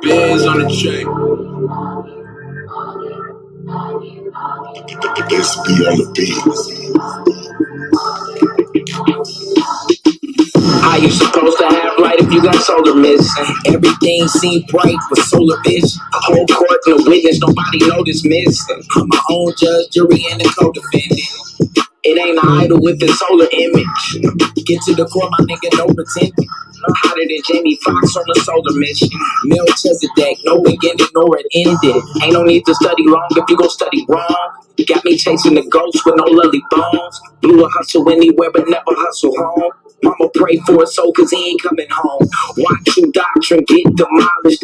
Bears on the track. SB on the beat. How you supposed to have light if you got solar missing? Everything seemed bright with solar vision. A whole court and a witness, nobody noticed missing. I'm my own judge, jury, and a co-defendant. It ain't an idol with a solar image. Get to the core, my nigga, no pretending. Hotter than Jamie Foxx on a solar mission. Melchizedek, no beginning nor an ending. Ain't no need to study long if you gon' study wrong. Got me chasing the ghost with no lily bones. Blew a hustle anywhere but never hustle home. Mama pray for a soul cause he ain't coming home. Watch you doctrine get demolished.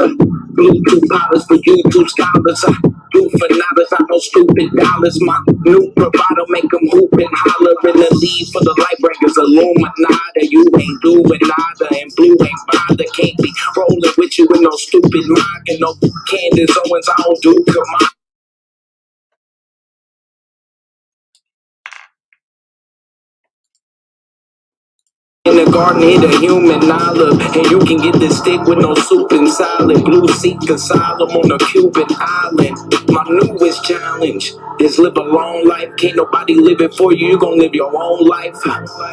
Bluetooth dollars for YouTube scholars. Do for novice, not no stupid dollars. My new bravado make them hoop and holler in the lead for the light breakers. Illuminati, you ain't doing nada and blue ain't bother. Can't be rolling with you with no stupid mock and no Candace Owens. I don't do commodity. In the garden, hit a human olive, and you can get this stick with no soup and salad. Blue seat asylum on a Cuban island. My newest challenge is live a long life. Can't nobody live it for you. You gon' live your own life.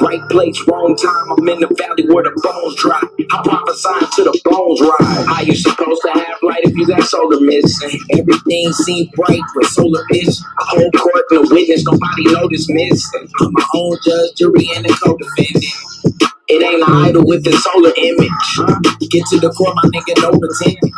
Right place, wrong time. I'm in the valley where the bones dry. I prophesy to the bones rise. How you supposed to have light if you got solar missing? Everything seemed bright with solar vision. A whole court and a witness, nobody noticed missing. I'm my own judge, jury, and a co-defendant. It ain't an idol with a solar image. Get to the core, my nigga, no pretending.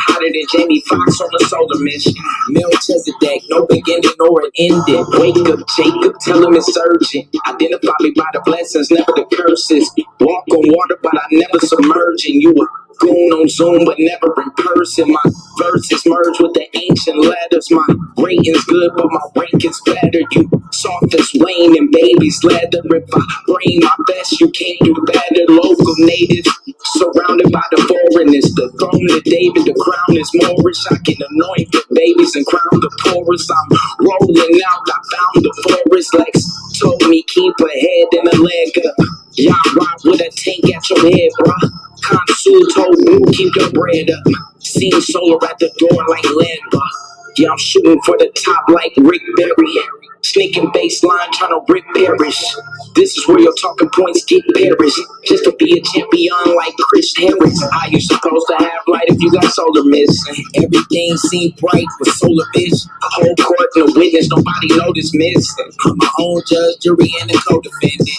Hotter than Jamie Foxx on a solar mission. Melchizedek, no beginning nor an ending. Wake up, Jacob, tell him it's urgent. Identify me by the blessings, never the curses. Walk on water, but I never submerging. You a goon on Zoom, but never in person. My verses merge with the ancient letters. My rating's good, but my rank is better. You soft as Wayne and baby's leather. If I bring my best, you can't do better. Local natives surrounded by the foreigners. The throne of David, the crown is Moorish. I can anoint the babies and crown the poorest. I'm rolling out, I found the forest. Lex told me keep a head and a leg up. Y'all ride with a tank at your head, bruh. Consul told me keep your bread up. Seen solar at the door like Lambo. Yeah, I'm shooting for the top like Rick Berry. Sneaking baseline trying to Rick Parrish. This is where your talking points get perished. Just to be a champion like Chris Harris. How you supposed to have light if you got solar missing? Everything seemed bright with solar vision. A whole court and a witness, nobody noticed missing. I'm my own judge, jury, and a co-defendant.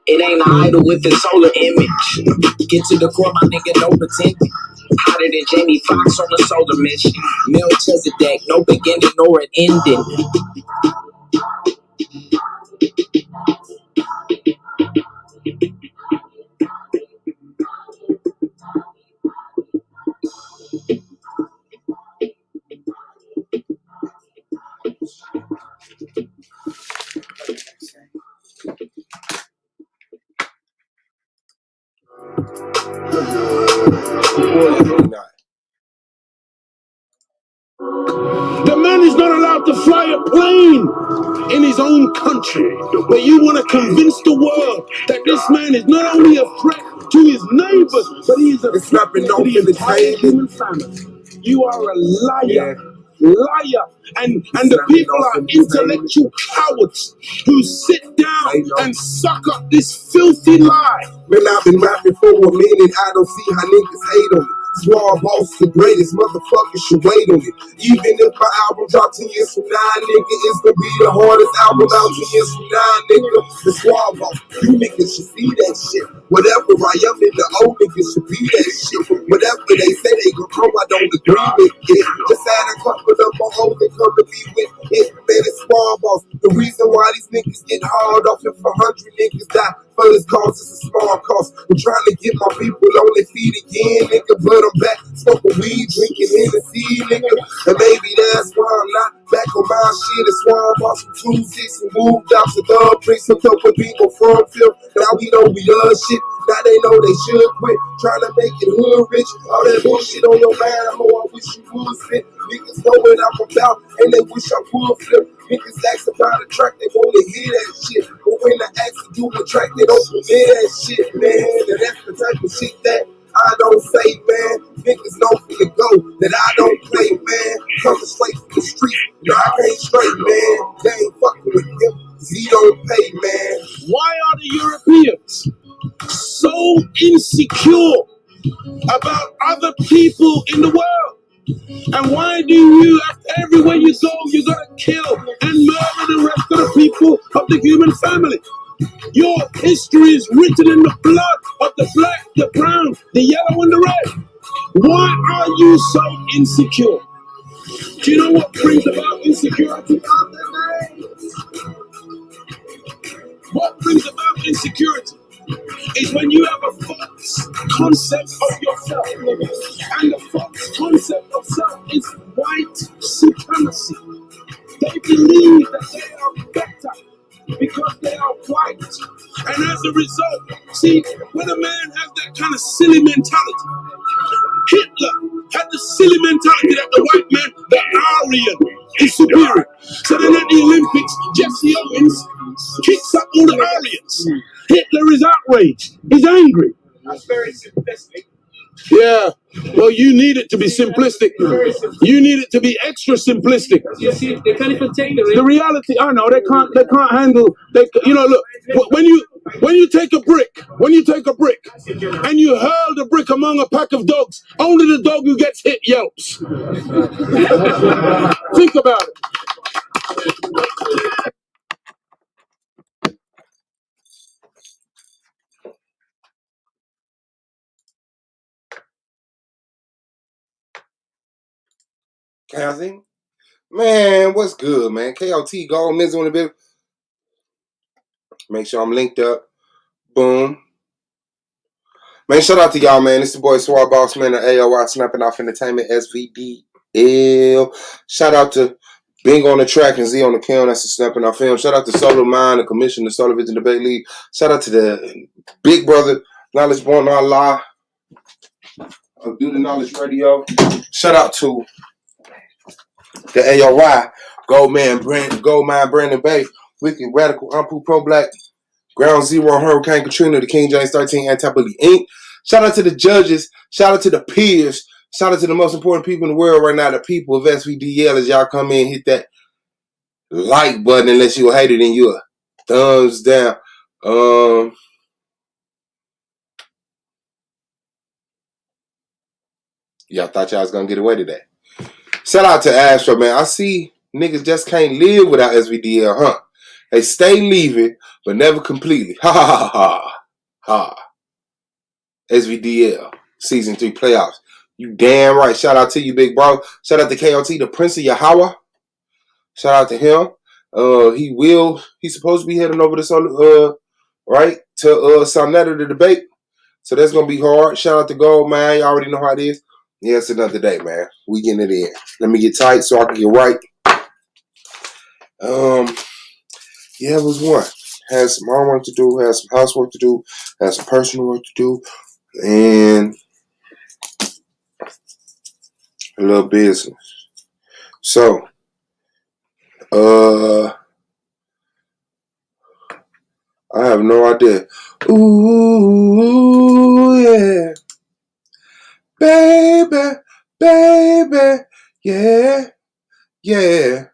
It ain't an idol with a solar image. Get to the core, my nigga, no pretending. Hotter than Jamie Foxx on a solar mission. Melchizedek, no beginning nor an ending. The man is not allowed to fly a plane in his own country, but you want to convince the world that this man is not only a threat to his neighbors, but he is a threat to the entire human family. You are a liar. Liar, and the people are intellectual cowards who sit down and suck up this filthy lie. Man, I've been rapping for a minute, I don't see how niggas hate on it. Swar Boss, the greatest motherfucker, should wait on it. Even if my album drops 10 years from now, nigga, it's gonna be the hardest album out 10 years from now, nigga. The Swar Boss, you niggas should see that shit. Whatever I am in the old niggas should be that shit. Whatever they say they gon' come, I don't agree with it. Just add a couple of my old and come to be with it. Man, it's Swar Boss. The reason why these niggas get hard off if 100 niggas die for this cause is a small cost. I'm trying to get my people on their feet again, nigga, but I'm back smoking weed, drinking Hennessy, nigga. And maybe that's why I'm not back on my my shit is swamp off some 2-6 and moved out to the bricks, hooked up with people from Phil. Now we know we shit. Now they know they should quit. Trying to make it hood rich. All that bullshit on your mind, I know I wish you would spit. Niggas know what I'm about, and they wish I would flip. Niggas ask about a track, they wanna hear that shit. But when I ask to do a track, they don't hear that shit, man. And that's the type of shit that I don't say, man. Niggas know from the go that I don't play, man. Coming straight from the street, no, I can't straight, man. They ain't fucking with him, 'cause he don't pay, man. Why are the Europeans so insecure about other people in the world? And why do you, everywhere you go, you gotta kill and murder the rest of the people of the human family? Your history is written in the blood of the black, the brown, the yellow, and the red. Why are you so insecure? Do you know what brings about insecurity? What brings about insecurity is when you have a false concept of yourself. And the false concept of self is white supremacy. They believe that they are better because they are white. And as a result, see, when a man has that kind of silly mentality, Hitler had the silly mentality that the white man, the Aryan, is superior. So then at the Olympics, Jesse Owens kicks up all the Aryans. Hitler is outraged. He's angry. That's very simplistic. Yeah. Well, you need it to be simplistic. You need it to be extra simplistic. You see, they can't even take the reality. I know they can't handle. Look, when you take a brick, and you hurl the brick among a pack of dogs, only the dog who gets hit yelps. Think about it. Kazing? Man, what's good, man? KOT Gold Miz on the bit. Make sure I'm linked up. Boom. Man, shout out to y'all, man. It's the boy Swar Boss, man, the AOI Snapping Off Entertainment, SVDL. Shout out to Bing on the track and Z on the cam. That's the Snapping Off Film. Shout out to Solar Mind, the commission, the Solar Vision Debate League. Shout out to the Big Brother, Knowledge Born Not Lie, Do the Knowledge Radio. Shout out to the AOI, Gold Mind, Brandon Bay, Wicked Radical, Ampu Pro Black, Ground Zero, Hurricane Katrina, the King James 13, Anti-Bully Inc. Shout out to the judges. Shout out to the peers. Shout out to the most important people in the world right now, the people of SVDL. As y'all come in, hit that like button unless you hate it and you're a thumbs down. Y'all thought y'all was going to get away today. Shout out to Astro, man. I see niggas just can't live without SVDL, huh? They stay leaving, but never completely. Ha ha ha ha ha. SVDL Season 3 playoffs. You damn right. Shout out to you, big bro. Shout out to KOT, the Prince of Yahweh. Shout out to him. He's supposed to be heading over to right to Sonetta to debate. So that's gonna be hard. Shout out to Gold, man. You already know how it is. Yeah, it's another day, man. We getting it in. Let me get tight so I can get right. Yeah, it was one. Had some homework to do, had some housework to do, had some personal work to do, and a little business. So, I have no idea. Ooh, yeah. Baby, baby, yeah, yeah.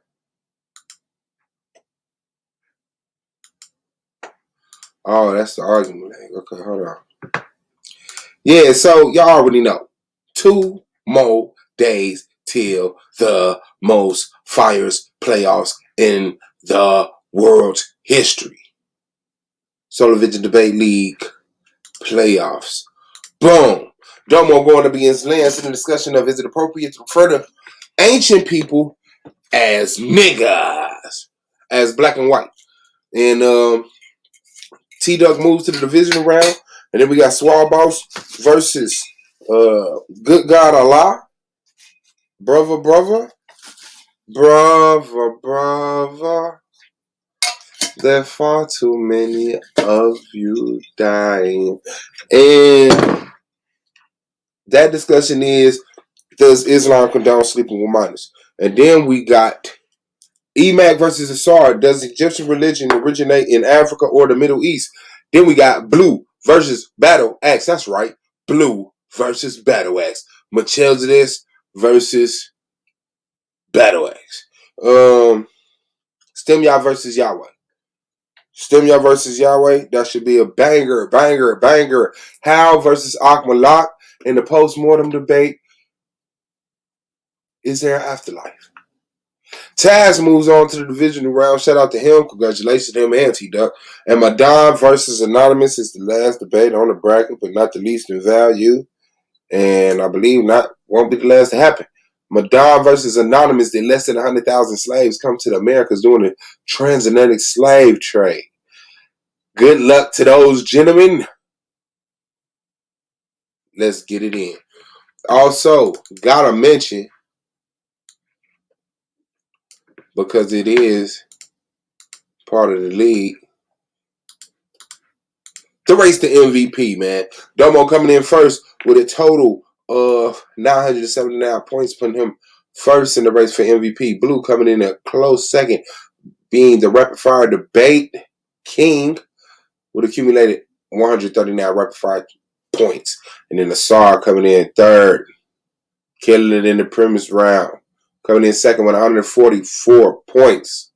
Oh, that's the argument. Okay, hold on. Yeah, so y'all already know. 2 more days till the most fires playoffs in the world's history. Solar Vision Debate League playoffs. Boom. Domo going to be enhanced in the discussion of is it appropriate to refer to ancient people as niggas, as black and white. And T-Duck moves to the divisional round. And then we got Swall Boss versus Good God Allah. Brother. Brother, brother, there are far too many of you dying. And that discussion is, does Islam condone sleeping with minors? And then we got EMAC versus Asar. Does Egyptian religion originate in Africa or the Middle East? Then we got Blue versus Battle Axe. That's right. Blue versus Battle Axe. Melchizedek versus Battle Axe. Stemya versus Yahweh. Stemya versus Yahweh. That should be a banger, banger, banger. Hal versus Akmalak in the post-mortem debate. Is there an afterlife? Taz moves on to the divisional round. Shout out to him. Congratulations to him and T-Duck. And Madon versus Anonymous is the last debate on the bracket, but not the least in value. And I believe won't be the last to happen. Madon versus Anonymous did less than 100,000 slaves come to the Americas during the transatlantic slave trade. Good luck to those gentlemen. Let's get it in. Also, gotta mention, because it is part of the league, the race to MVP, man. Domo coming in first with a total of 979 points, putting him first in the race for MVP. Blue coming in a close second, being the rapid fire debate king with accumulated 139 rapid fire points. And then Asar coming in third, killing it in the premise round. Coming in second with 144 points.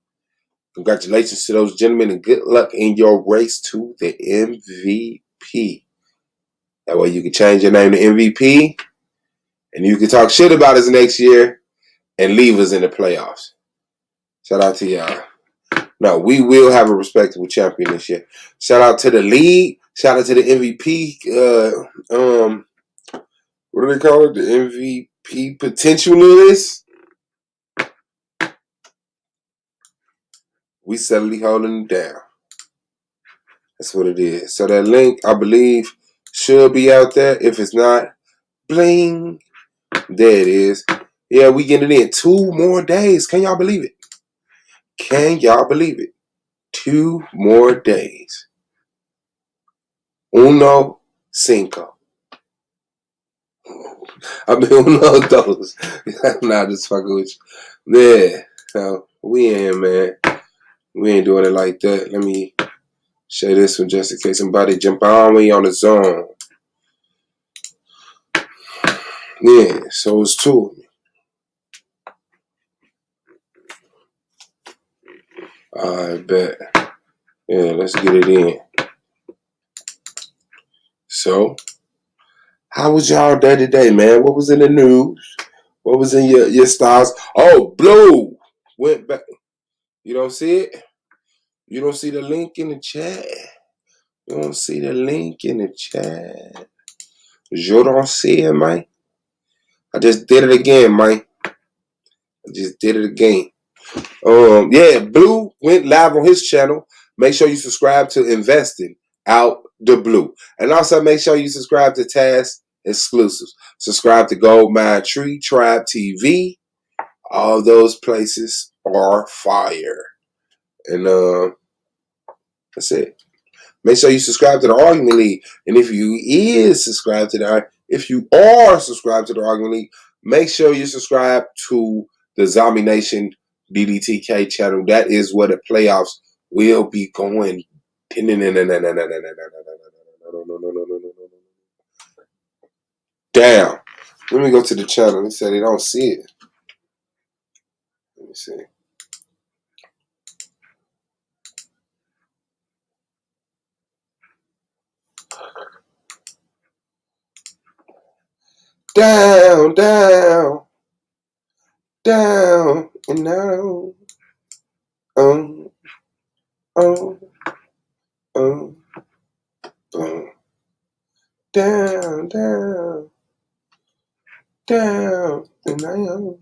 Congratulations to those gentlemen and good luck in your race to the MVP. That way you can change your name to MVP and you can talk shit about us next year and leave us in the playoffs. Shout out to y'all. No, we will have a respectable champion this year. Shout out to the league. Shout out to the MVP. What do they call it? The MVP potentialists. We steadily holding it down. That's what it is. So that link, I believe, should be out there. If it's not, bling. There it is. Yeah, we getting it in 2 more days. Can y'all believe it? Can y'all believe it? 2 more days. Uno, cinco. I mean, uno, dos. I'm not just fucking with you. Yeah. So, we in, man. We ain't doing it like that. Let me share this one just in case somebody jump on me on the zone. Yeah, so it's 2 of me. I bet. Yeah, let's get it in. So, how was y'all day today, man? What was in the news? What was in your styles? Oh, Blue went back. You don't see it? You don't see the link in the chat? You don't see the link in the chat? You don't see it, man? I just did it again, man. I just did it again. Yeah, Blue went live on his channel. Make sure you subscribe to Investing Out the Blue. And also make sure you subscribe to Taz Exclusives. Subscribe to Goldmine Tree Tribe TV. All those places are fire. And that's it. Make sure you subscribe to the Argument League. And if you are subscribed to the Argument League, make sure you subscribe to the Zombie Nation DDTK channel. That is where the playoffs will be going. Damn. Let me go to the channel. They said they don't see it. Let me see. Down, down, down, and down. Down, down, down, and down.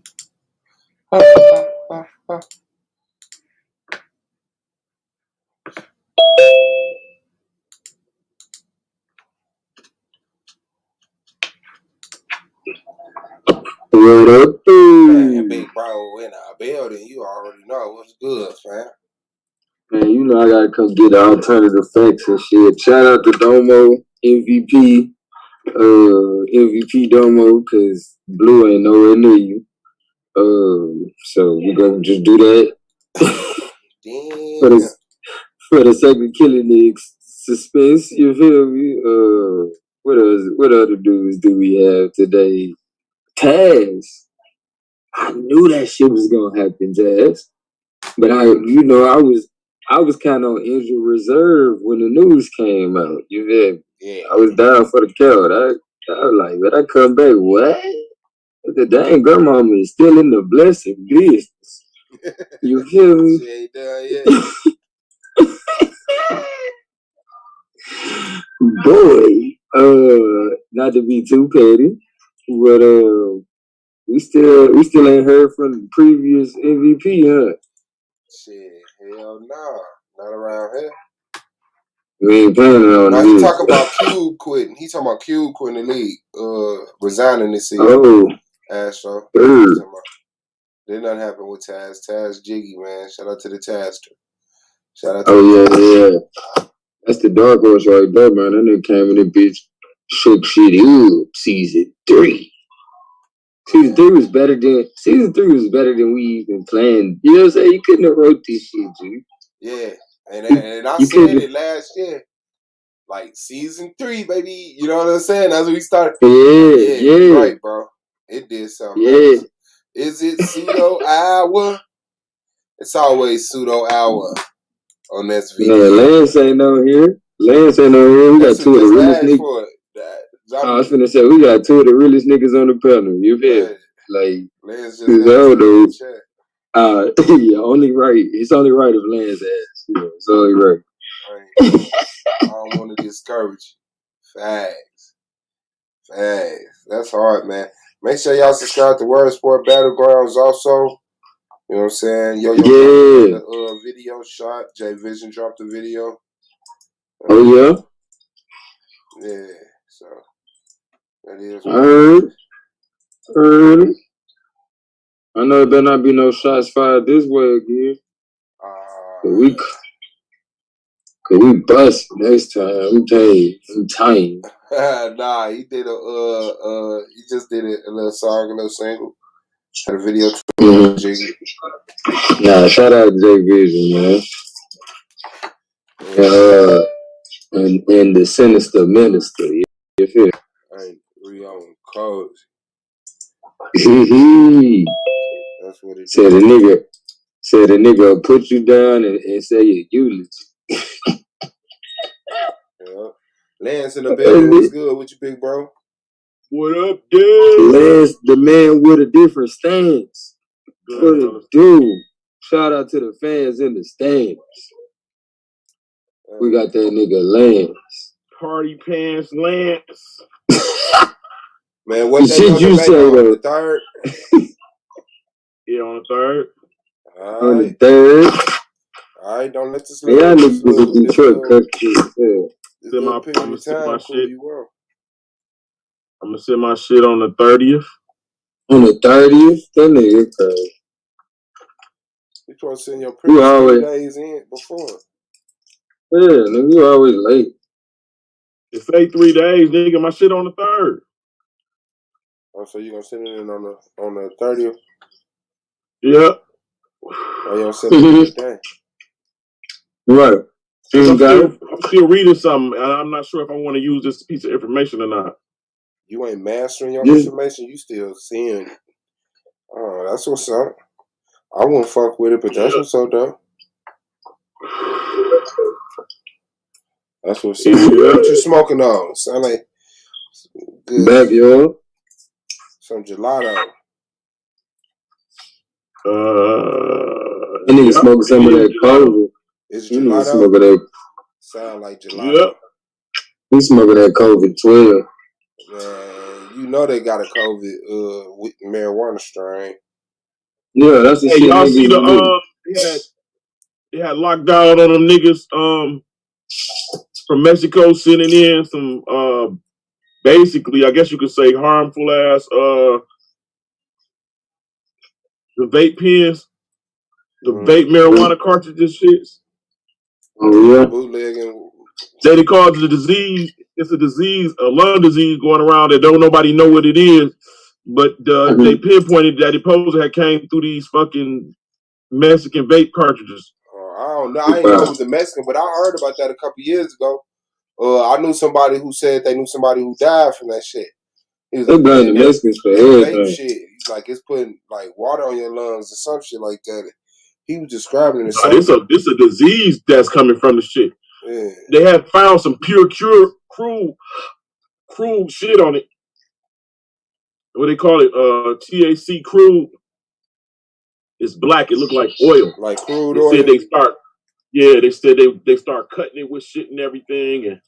What up, dude? Big bro in our building. building. You already know what's good, fam. Man, you know I gotta come get the alternative facts and shit. Shout out to Domo, MVP, MVP Domo, cause Blue ain't nowhere near you. So we gonna just do that. Damn. For the sake of killing the suspense, you feel me? What other dudes do we have today? Taz. I knew that shit was gonna happen, Taz. But I was kind of on injured reserve when the news came out. You feel me? Yeah. I was down for the count. I was like, but I come back, what? The dang grandmama is still in the blessing business. You feel me? She ain't done yet. Boy, not to be too petty, but we still ain't heard from the previous MVP, huh? Shit, hell nah. Not around here. We ain't planning on Now this. he talking about Cube quitting. He talking about Cube quitting the league, resigning this season. Oh, Astro. third. Did nothing happen with Taz. Taz Jiggy, man. Shout out to the Taster. Shout out to yeah. That's the dark horse right there, man. That nigga came in that bitch, shook shit up. Season 3 was better than we even planned. You know what I'm saying? You couldn't have wrote this shit, G. Yeah. And I said it last year. Like season 3, baby. You know what I'm saying? That's when we started. Yeah. Right, bro. It did something else. Is it pseudo hour? It's always pseudo hour on this video. Man, Lance ain't on here. We got 2 of the realest niggas. I was finna say, we got 2 of the realest niggas on the panel. You feel me? Like, Lance just yeah, only right. It's only right if Lance asks. You know, it's only right. I don't want to discourage you. Facts. That's hard, man. Make sure y'all subscribe to Word Sport Battlegrounds also. You know what I'm saying? Yo, the video shot. J Vision dropped the video. Oh, yeah? Yeah, so that is. Heard. I know there better not be no shots fired this way again. Cause we bust next time. I'm telling you. Nah, he did he just did a little song, a little single. Had a video to Jiggy. Nah, shout out to J Vision, man. And the Sinister Minister. You feel? Hey, we on codes. That's what it said. The nigga will put you down and say your eulogy. Yeah. Lance in the building. What's good with you, big bro? What up, dude? Lance, the man with a different stance. What a dude. Shout out to the fans in the stands. We got that nigga Lance. Party Pants Lance. Man, what day you say though? The 3rd? Yeah, on the 3rd. On the 3rd. All right, don't let this little Detroit country. I'm gonna set my shit on the 30th. On the 30th? That nigga crazy. You supposed to send your pictures 3 days in before. Yeah, nigga, you always late. It say 3 days, nigga. My shit on the 3rd. Oh, so you gonna send it in on the 30th? Yeah. Oh, you gonna send it today? Right. I'm still reading something, and I'm not sure if I want to use this piece of information or not. You ain't mastering your information. You still seeing it. Oh, that's what's up. I wouldn't fuck with it, but that's what's up, though. That's what's up. What you smoking on? Sound like good. Backyard. Some gelato. I need to smoke some of that COVID. Is gelato? Sound like gelato. Yep. He smoking that COVID 12. Man, you know they got a COVID with marijuana strain. Yeah, that's the shit. Y'all see they had lockdown on them niggas from Mexico sending in some basically, I guess you could say, harmful ass the vape pens. The vape marijuana cartridges shits. Oh yeah. Bootlegging. They call it a disease. It's a disease, a lung disease going around that don't nobody know what it is. But they pinpointed that it supposedly had came through these fucking Mexican vape cartridges. I don't know. I ain't know it was a Mexican, but I heard about that a couple years ago. I knew somebody who said they knew somebody who died from that shit. He was like, the Mexicans for everything. Shit. He's like, it's putting like water on your lungs or some shit like that. He was describing it. This a disease that's coming from the shit. Yeah. They have found some pure crude shit on it. What they call it? THC crude. It's black. It looked like oil. Like crude oil. Said they said they start cutting it with shit and everything, and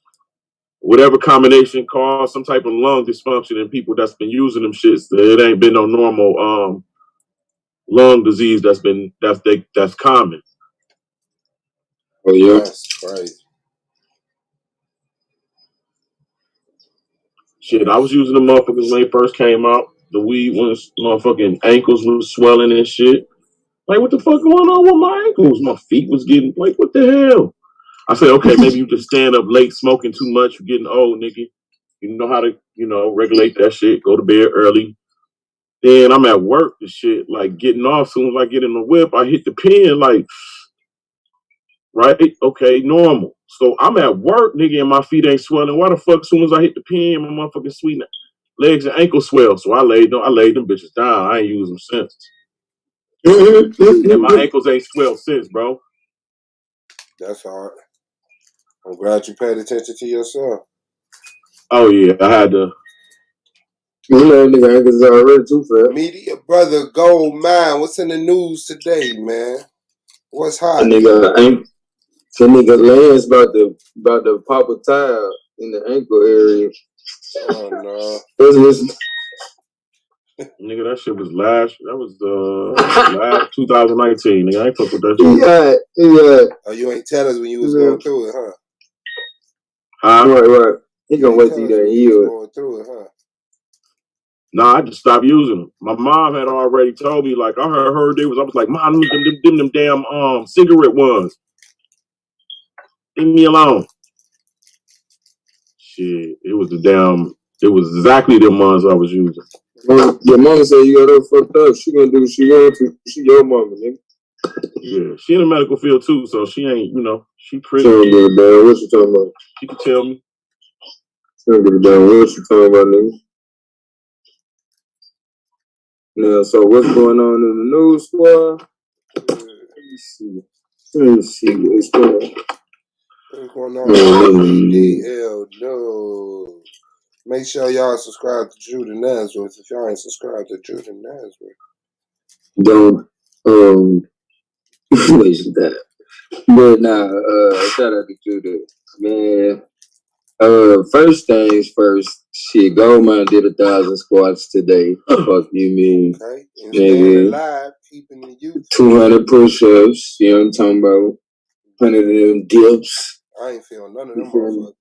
whatever combination caused some type of lung dysfunction in people that's been using them shits. It ain't been no normal lung disease that's common. Oh yeah. That's crazy. Shit, I was using the motherfuckers when they first came out. The weed was motherfucking ankles was swelling and shit. Like, what the fuck going on with my ankles? My feet was getting like, what the hell? I said, okay, maybe you just stand up late smoking too much. You're getting old, nigga. You know how to, regulate that shit. Go to bed early. Then I'm at work and shit, like getting off. As soon as I get in the whip, I hit the pen, like, right? Okay, normal. So I'm at work, nigga, and my feet ain't swelling. Why the fuck, as soon as I hit the pen, my motherfucking sweet legs and ankles swell? So I laid them bitches down. I ain't used them since. And my ankles ain't swelled since, bro. That's hard. I'm glad you paid attention to yourself. Oh yeah, I had to. Nigga ankles already too fat. Media brother Gold Mine. What's in the news today, man? What's hot? Some nigga Lance about to pop a tire in the ankle area. Oh no. Nigga, that shit was last 2019. Nigga, I ain't fuck with that shit. Yeah. Oh, you ain't tell us when you was going through it, huh? Right. He gonna wait till you done heal. Going through it, huh? Nah, I just stopped using them. My mom had already told me, like, I heard I was like, Mom, them damn cigarette ones. Leave me alone. Shit, it was exactly the ones I was using. Your mama said you got her fucked up. She gonna do what she want to. She your mama, nigga. Yeah, she in the medical field too, so she ain't, she pretty. What you talking about? She can tell me. She don't give a damn what you talking about, nigga. Now, so what's going on in the news, squad? Let me see what's going on. What's going on? DL, no. Make sure y'all subscribe to Judah Nazareth if y'all ain't subscribed to Judah Nazareth. Don't waste that. But nah, shout out to Judah. Man. First things first, shit, Goldmine did 1,000 squats today. Fuck you mean? Okay. And staying alive, keeping the youth. 200 push-ups, you know what I'm talking about? 100 of them dips. I ain't feeling none of them motherfuckers.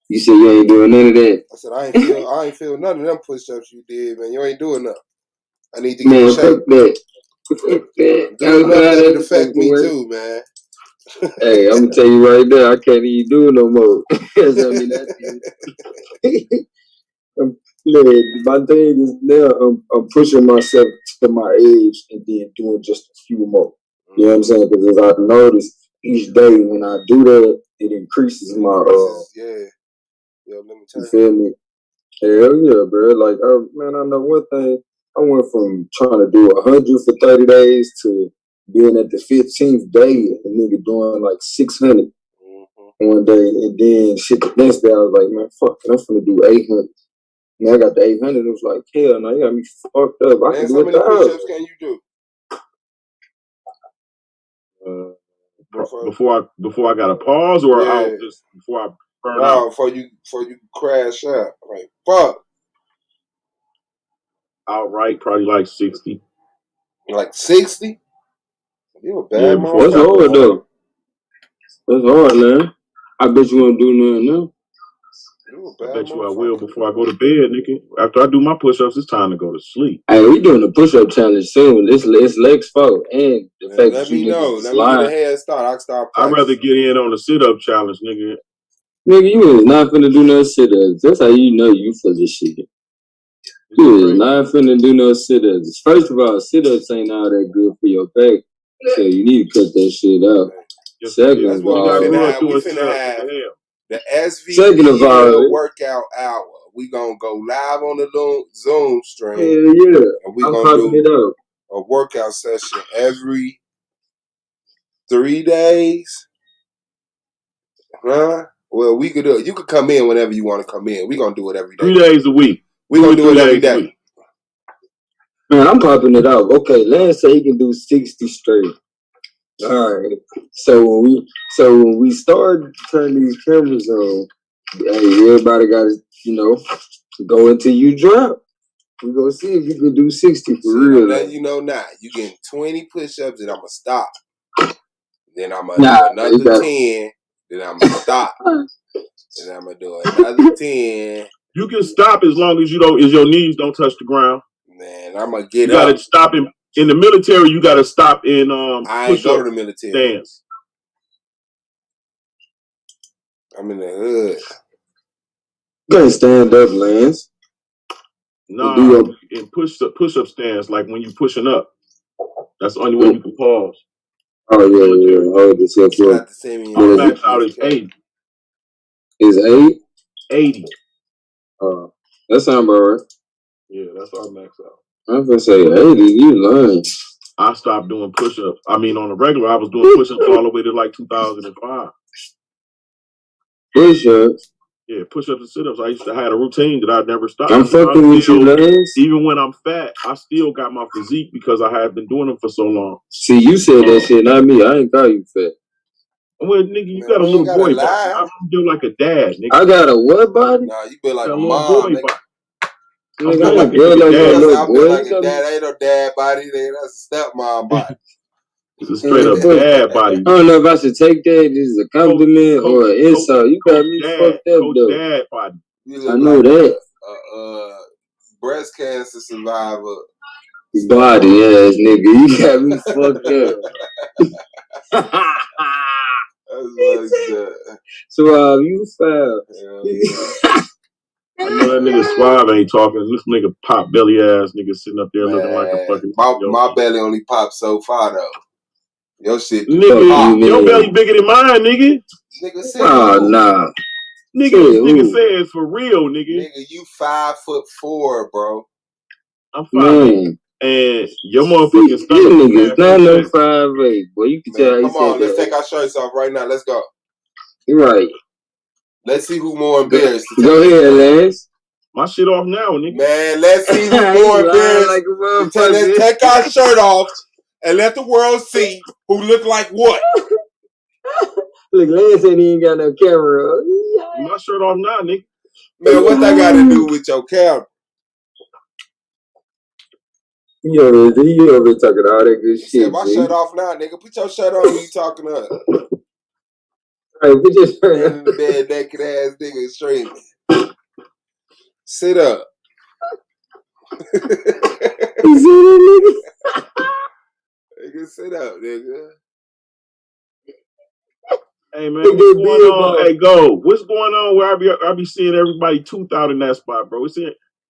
You said you ain't doing none of that? I said I ain't feel none of them push-ups you did, man. You ain't doing nothing. I need to get in shape. Fuck that. Fuck that. Doing nothing would affect me too, man. Hey, I'm gonna tell you right now, I can't even do it no more. Look, my thing is now I'm pushing myself to my age and then doing just a few more. You know what I'm saying? Because as I noticed, each day when I do that, it increases my yeah. Let me tell you. You feel me? Hell yeah, bro. Like, I know one thing. I went from trying to do 100 for 30 days to being at the 15th day and nigga doing like 600 one day. And then shit, the next day I was like, man, fuck it, I'm finna do 800. And I got the 800. It was like, hell no, you got me fucked up. I can do how many push-ups can you do? Before I got a pause or out just before I burn out? Before you crash out. Like, fuck. Outright, probably like 60. Like 60? You a bad motherfucker. That's hard though. That's hard, man. I bet you won't do nothing now. I bet you I will before I go to bed, nigga. After I do my push-ups, it's time to go to sleep. Hey, we doing a push-up challenge soon. It's Lex fault, and the fact Let that you me know. niggas Let me get a head start. I can start I'd practicing. rather get in on the sit-up challenge, nigga. Nigga, you is not finna do no sit-ups. That's how you know you full of shit. You is not finna do no sit-ups. First of all, sit-ups ain't all that good for your back, so you need to cut that shit out. Second of all, we finna have the SVP workout hour. We gonna go live on the Zoom stream. Yeah. And we gonna do a workout session every 3 days. Huh? Well, we could do it. You could come in whenever you want to come in. We gonna do it every day. 3 days a week. We gonna do it every day. Man, I'm popping it out. Okay, Lance say he can do 60 straight. All right. So when we start turning these cameras on, hey, everybody got to go until you drop. We gonna see if you can do 60 for real. I'm letting you know now. You getting 20 push-ups, and I'm gonna stop. Then I'm gonna do another 10. Then I'm gonna stop. Then I'm gonna do another 10. You can stop as long as your knees don't touch the ground. Man, I'm gonna get up. You gotta stop in the military. You gotta stop in I ain't go to the military. Stance. I'm in the hood. You gotta stand up, Lance. Nah, in push-up stance, like when you pushing up. That's the only way you can pause. Oh yeah. Hold yourself up. My max out is 80. Is 8? 80. That sound about right. Yeah, that's our max out. I'm gonna say 80. You lying. I stopped doing push-ups. I mean, on the regular, I was doing push-ups all the way to like 2005. Push-ups? Yeah, push-ups and sit-ups. I used to have a routine that I never stopped. I'm fucking with you, Lance. Even when I'm fat, I still got my physique because I have been doing them for so long. See, you said that shit, not me. I ain't call you fat. Well, nigga, you got a little boy body. I'm built like a dad, nigga. I got a what body? Nah, you built like a mom, nigga. I'm built like a dad. I'm built like a dad. Ain't no dad body. That's a stepmom body. It's a straight up dad body. I don't know if I should take that as a compliment or an insult. You got me fucked up, though. Dad body. I know that. Breast cancer survivor. Body ass nigga. You got me fucked up. So you foul. I know that nigga Suave ain't talking. This nigga pop belly ass nigga sitting up there looking like a fucking. My belly only pops so far though. Your shit, nigga, your belly bigger than mine, nigga. Nigga, nah. Nigga said for real, nigga. Nigga, you 5'4", bro. I'm 5'8", and your motherfucking stomach. Niggas not no 5'8", boy. You can tell. Come on, let's take our shirts off right now. Let's go. You're right. Let's see who more embarrassed. Go ahead, Lance. My shit off now, nigga. Man, let's see who more embarrassed. Let's take our shirt off and let the world see who look like what. Look, Lance ain't even got no camera. My shirt off now, nigga. Man, what that got to do with your camera? He over talking all that good shit. My shirt off now, nigga. Put your shirt on when you talking to us. All right, put your shirt on. In the bed, naked ass nigga streaming. Sit up. Nigga, sit up, nigga. Hey man, what's going on? Hey, go. What's going on? Where I be seeing everybody tooth out in that spot, bro.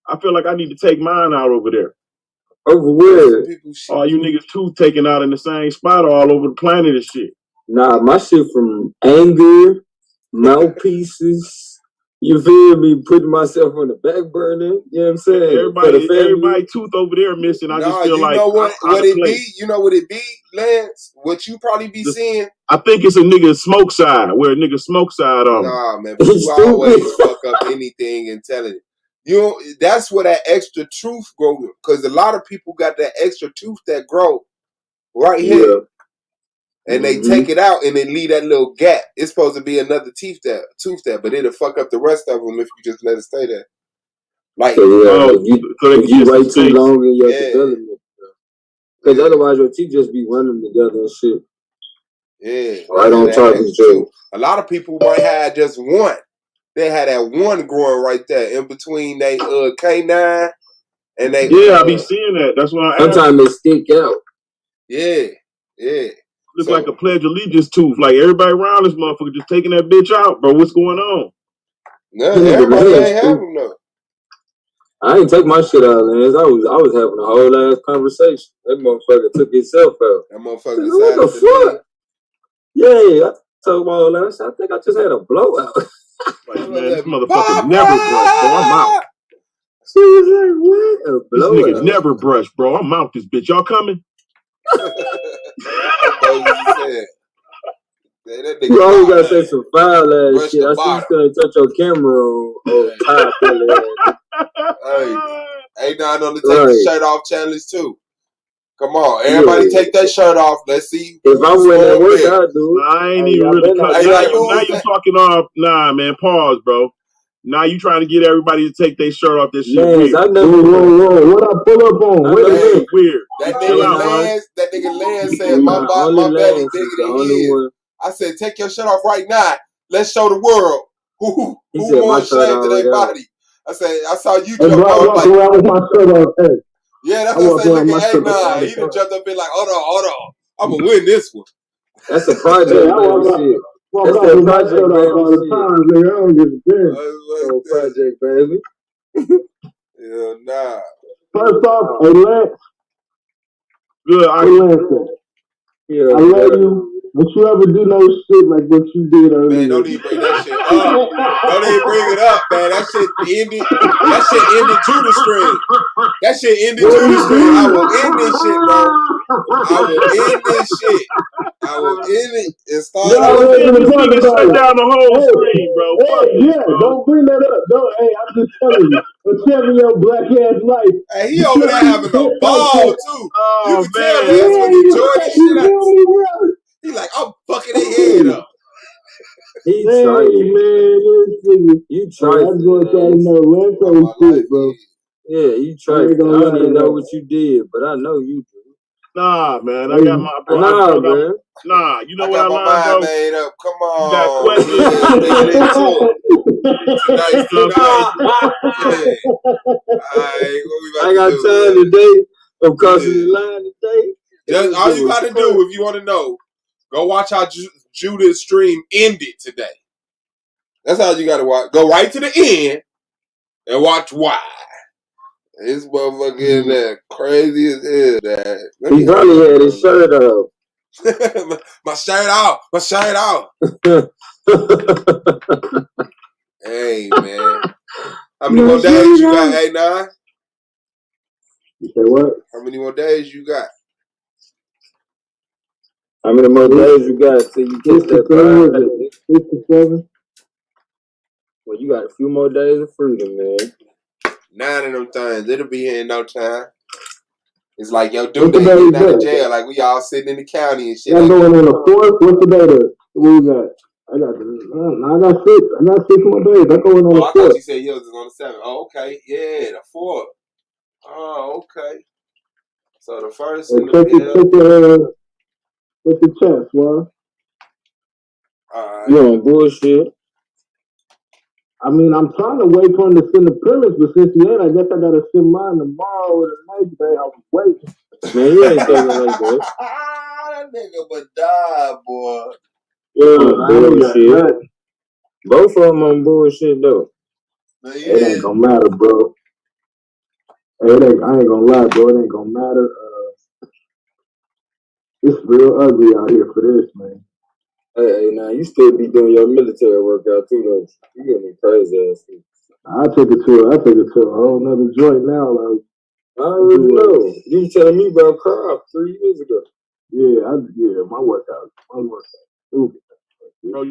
I feel like I need to take mine out over there. Over where? All you niggas tooth taking out in the same spot all over the planet and shit. Nah, my shit from anger, mouthpieces. You feel me? Putting myself on the back burner. You know what I'm saying? Everybody tooth over there missing. I just feel like. You know what it be? You know what it be, Lance? What you probably be seeing? I think it's a nigga smoke side, where a nigga smoke side on. Nah, man. But you always fuck up anything and tell it. That's where that extra tooth grow. Because a lot of people got that extra tooth that grow right here. Yeah. And they take it out and then leave that little gap. It's supposed to be another tooth there, but it'll fuck up the rest of them if you just let it stay there. Like, if you wait too long in your development, because otherwise your teeth just be running together and shit. Yeah, right on top of each other. A lot of people might have just one, they had that one growing right there in between they K9 and they. Yeah, I be seeing that. That's why. Sometimes they stick out. Yeah. Looks like a Pledge of Allegiance tooth. Like everybody around this motherfucker just taking that bitch out, bro. What's going on? No, everybody ain't having them. I ain't take my shit out, Lance. I was having a whole ass conversation. That motherfucker took himself out. That motherfucker what the fuck? Yeah, I told my old ass, I think I just had a blowout. Like, man, this motherfucker never brushed, bro. I'm out. She was like, what? A blowout. This nigga never brushed, bro. I'm out this bitch. Y'all coming? You always gotta say some foul ass shit. I see you couldn't touch your camera on top. Hey, now I know to take the shirt off challenge too. Come on, everybody take that shirt off. Let's see. If I win that work, I'll do it. I ain't even really cut. Now you talking off. Nah, man, pause, bro. Now you trying to get everybody to take their shirt off. This shit weird. Whoa. What I pull up on? Wait a minute. Weird. That nigga Lance said my belly bigger than his. I said, take your shirt off right now. Let's show the world who more ashamed of their body. I said, I saw you jump off like. Around with my shirt off. Hey. Yeah, that's what I said. Look at A9. He done jumped up and like, hold on. I'm gonna win this one. That's a project, baby. That's a project, baby. I don't give a damn. Project, baby. Yeah, nah. First off, Lance. Good. I love you. But you ever do no shit like what you did earlier? Man, don't even bring that shit up. Don't even bring it up, man. That shit ended. That shit ended Judas stream. That shit ended Judas stream. I will end this shit, bro. I will end this shit. I will end it and start over. This nigga shut down the whole stream, bro. Don't bring that up. I'm just telling you. But tell me your black ass life. Hey, he over there having a ball too. You can tell that's when he enjoyed this shit out. He like, I'm fucking their head up. He tried, man. You tried. I'm going to know shit, bro. Yeah, you tried. I don't even know what you did, but I know you did. Nah, man. I got my bro. Man. Nah, you know what I learned, bro? Made up. Come on. You got questions. I got time today. I'm crossing the line today. All you got to do, if you want to know, go watch how Judah's stream ended today. That's how you got to watch. Go right to the end and watch why. This motherfucker in there crazy as hell, Dad. He probably had his shirt off. My shirt off. Hey, man. How many more days you got, A9? You say what? How many more days you got? How many more days you got till you get that 57? Well, you got a few more days of freedom, man. 9 of them things. It'll be here in no time. It's like, yo, dude, they getting out of jail. Like, we all sitting in the county and shit. I'm going on the 4th. What's the date? What we got? I got 6. I got 6 more days. I'm going on the 4th. I thought you said yours is on the 7th. Oh, okay. Yeah, the 4th. Oh, okay. So the first and the What's the chance, man? Alright. You on bullshit. I mean, I'm trying to wait for him to send the premise, but since he ain't, I guess I gotta send mine tomorrow or the next day. I was waiting. Man, you ain't thinking like that. That nigga but die, boy. Yeah, bullshit. Both of them on bullshit though. Man, it ain't gonna matter, bro. I ain't gonna lie, bro. It ain't gonna matter. It's real ugly out here for this, man. Hey, now you still be doing your military workout too, though. You getting crazy ass. I take it to a whole nother joint now. Like, I already know. You was telling me about crop 3 years ago. Yeah, my workout. Stupid. Bro,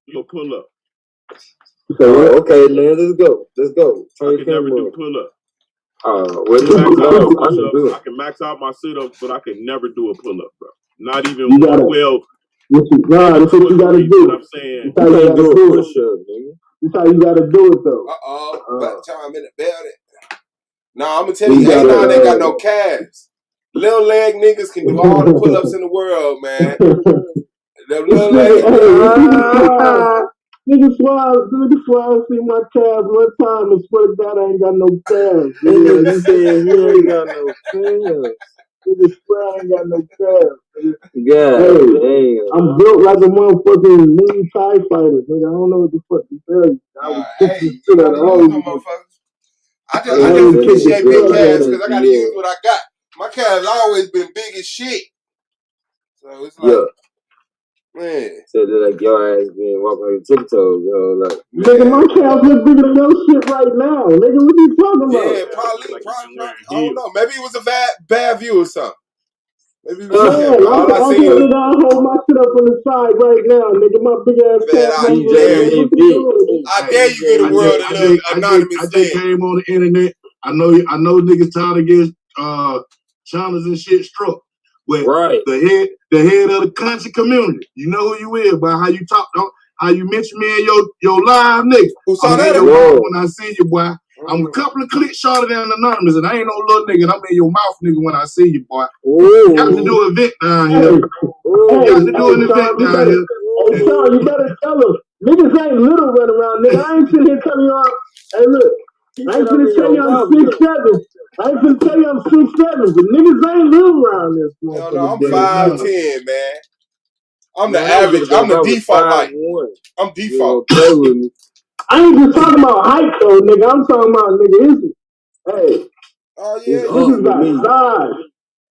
you'll pull up. Okay, man, let's go. I can never do pull up. I can max out my sit-ups, but I can never do a pull-up, bro. Not even that's what you gotta do. I'm saying. You can't do a push-up, nigga. That's how you gotta do it, though. Back time in the building. No, I'm gonna tell you, A9 ain't got no calves. Little leg niggas can do all the pull-ups in the world, man. The little leg Nigga swear I see my calves one time and swear to God I ain't got no calves. Nigga said he ain't got no calves. Nigga swear I ain't got no calves. God damn. I'm built like a motherfucking mini TIE fighter, nigga. I don't know what the fuck to tell you. I would kick Hey, the you shit out gotta of all use you them niggas. motherfuckers. I I just would kick the appreciate shit big out of calves you. because I gotta use what I got. My calves always been big as shit. So it's like, man. So they're like your ass being walking on your tiptoes, yo. Like, nigga, my calves look bigger than your shit right now. Nigga, what you talking about? Yeah, probably. I don't know. Maybe it was a bad view or something. Maybe it was Man, all I seen was. nigga, I hold my shit up on the side right now, nigga. My big ass Man, calves. I dare you get a world anonymous I just came on the internet. I know niggas trying to get China's and shit struck. With the head of the country community. You know who you is by how you talk, how you mention me in your live, nigga. I'm in your mouth when I see you, boy. I'm a couple of clicks shorter than anonymous, and I ain't no little nigga. And I'm in your mouth, nigga, when I see you, boy. You got to do an event down here. You got to do an event down here. Hey, Sean, you better tell him. Niggas ain't little running around, nigga. I ain't sitting here telling you, hey, look. I ain't finna tell you I'm 6'7". I ain't finna tell you I'm 6'7", but niggas ain't little around this motherfucker. No, I'm 5'10", man. I'm the average. I'm the default height. I'm default. Play with me. I ain't just talking about height, though, nigga. I'm talking about, nigga, hey. Oh, yeah. Niggas got size.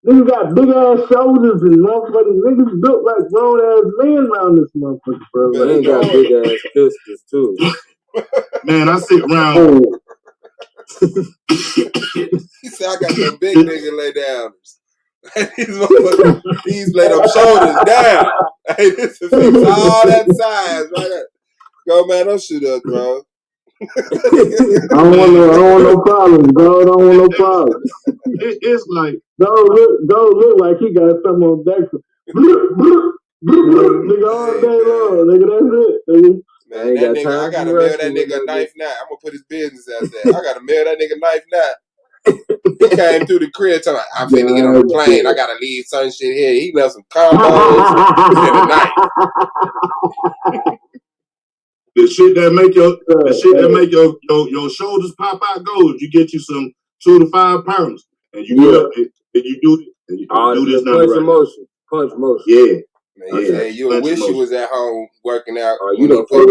Niggas got big ass shoulders and motherfucking niggas built like grown ass men around this motherfucker, bro. They ain't got big ass pistols too. Man, I sit around. He said I got them big nigga lay down. He's lay them shoulders down. Hey, this is all that size right there. Go, man, don't shoot us, bro. I don't want no problems, bro. I don't want no problems. It's like, don't look like he got something on deck. Nigga, all day long. Nigga, that's it. Nigga. Man, that nigga, I gotta mail that nigga a knife now. I'm gonna put his business out there. I gotta mail that nigga a knife now. He came through the crib talking, I'm finna get on the plane. I gotta leave some shit here. He left some combos and a knife. The shit that make your shoulders pop out gold. You get you some 2 to 5 pounds, and you do it. And you do this now. Punch motion. Yeah. Man, hey, you'll wish you was at home working out. You done fucked up.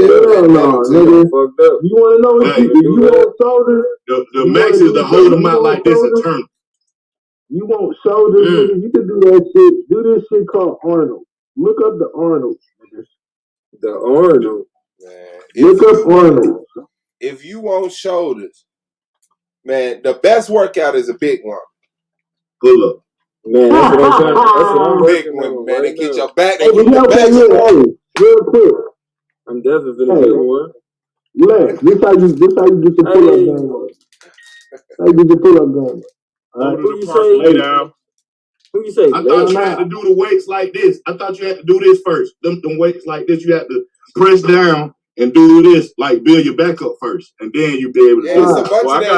You want to know what you want shoulders? The max is to hold them out like this and turn. You want shoulders, nigga? You can do that shit. Do this shit called Arnold. Look up the Arnold. The Arnold. Man, look up Arnold. If you want shoulders, man, the best workout is a big one. Pull up. Man, that's what I'm trying. That's what I'm big one, man. They get your back. They get the back. Real quick. I'm definitely gonna do one. Look, this how you get your pull up game up. How you get your pull up game up. Who you say? Lay down. Who you say? I thought you had to do the weights like this. I thought you had to do this first. Them weights like this, you had to press down and do this, like build your back up first, and then you be able to. Yeah, it's a bunch of that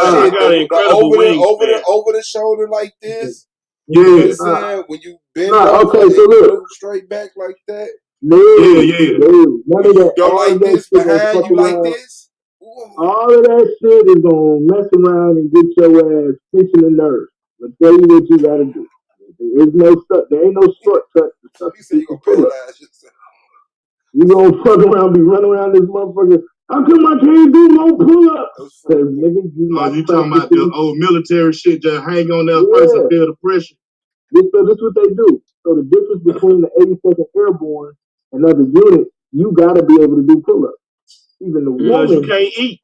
shit. Over the shoulder like this. Yeah. You know what I'm saying? When you bend over, okay, so look, straight back like that. Yeah. When you go like this behind you like this. All of that shit is gonna mess around and get your ass pinching the nerves. I'll tell you what you gotta do. There ain't no shortcut. You say you gonna paralyze yourself. You gonna fuck around, be running around this motherfucker. How come I can't do no pull-ups? Cause nigga, you talking about the old military shit? Just hang on there first and feel the pressure. This what they do. So the difference between the 82nd Airborne and other units, you gotta be able to do pull-ups. Even the woman, you can't eat.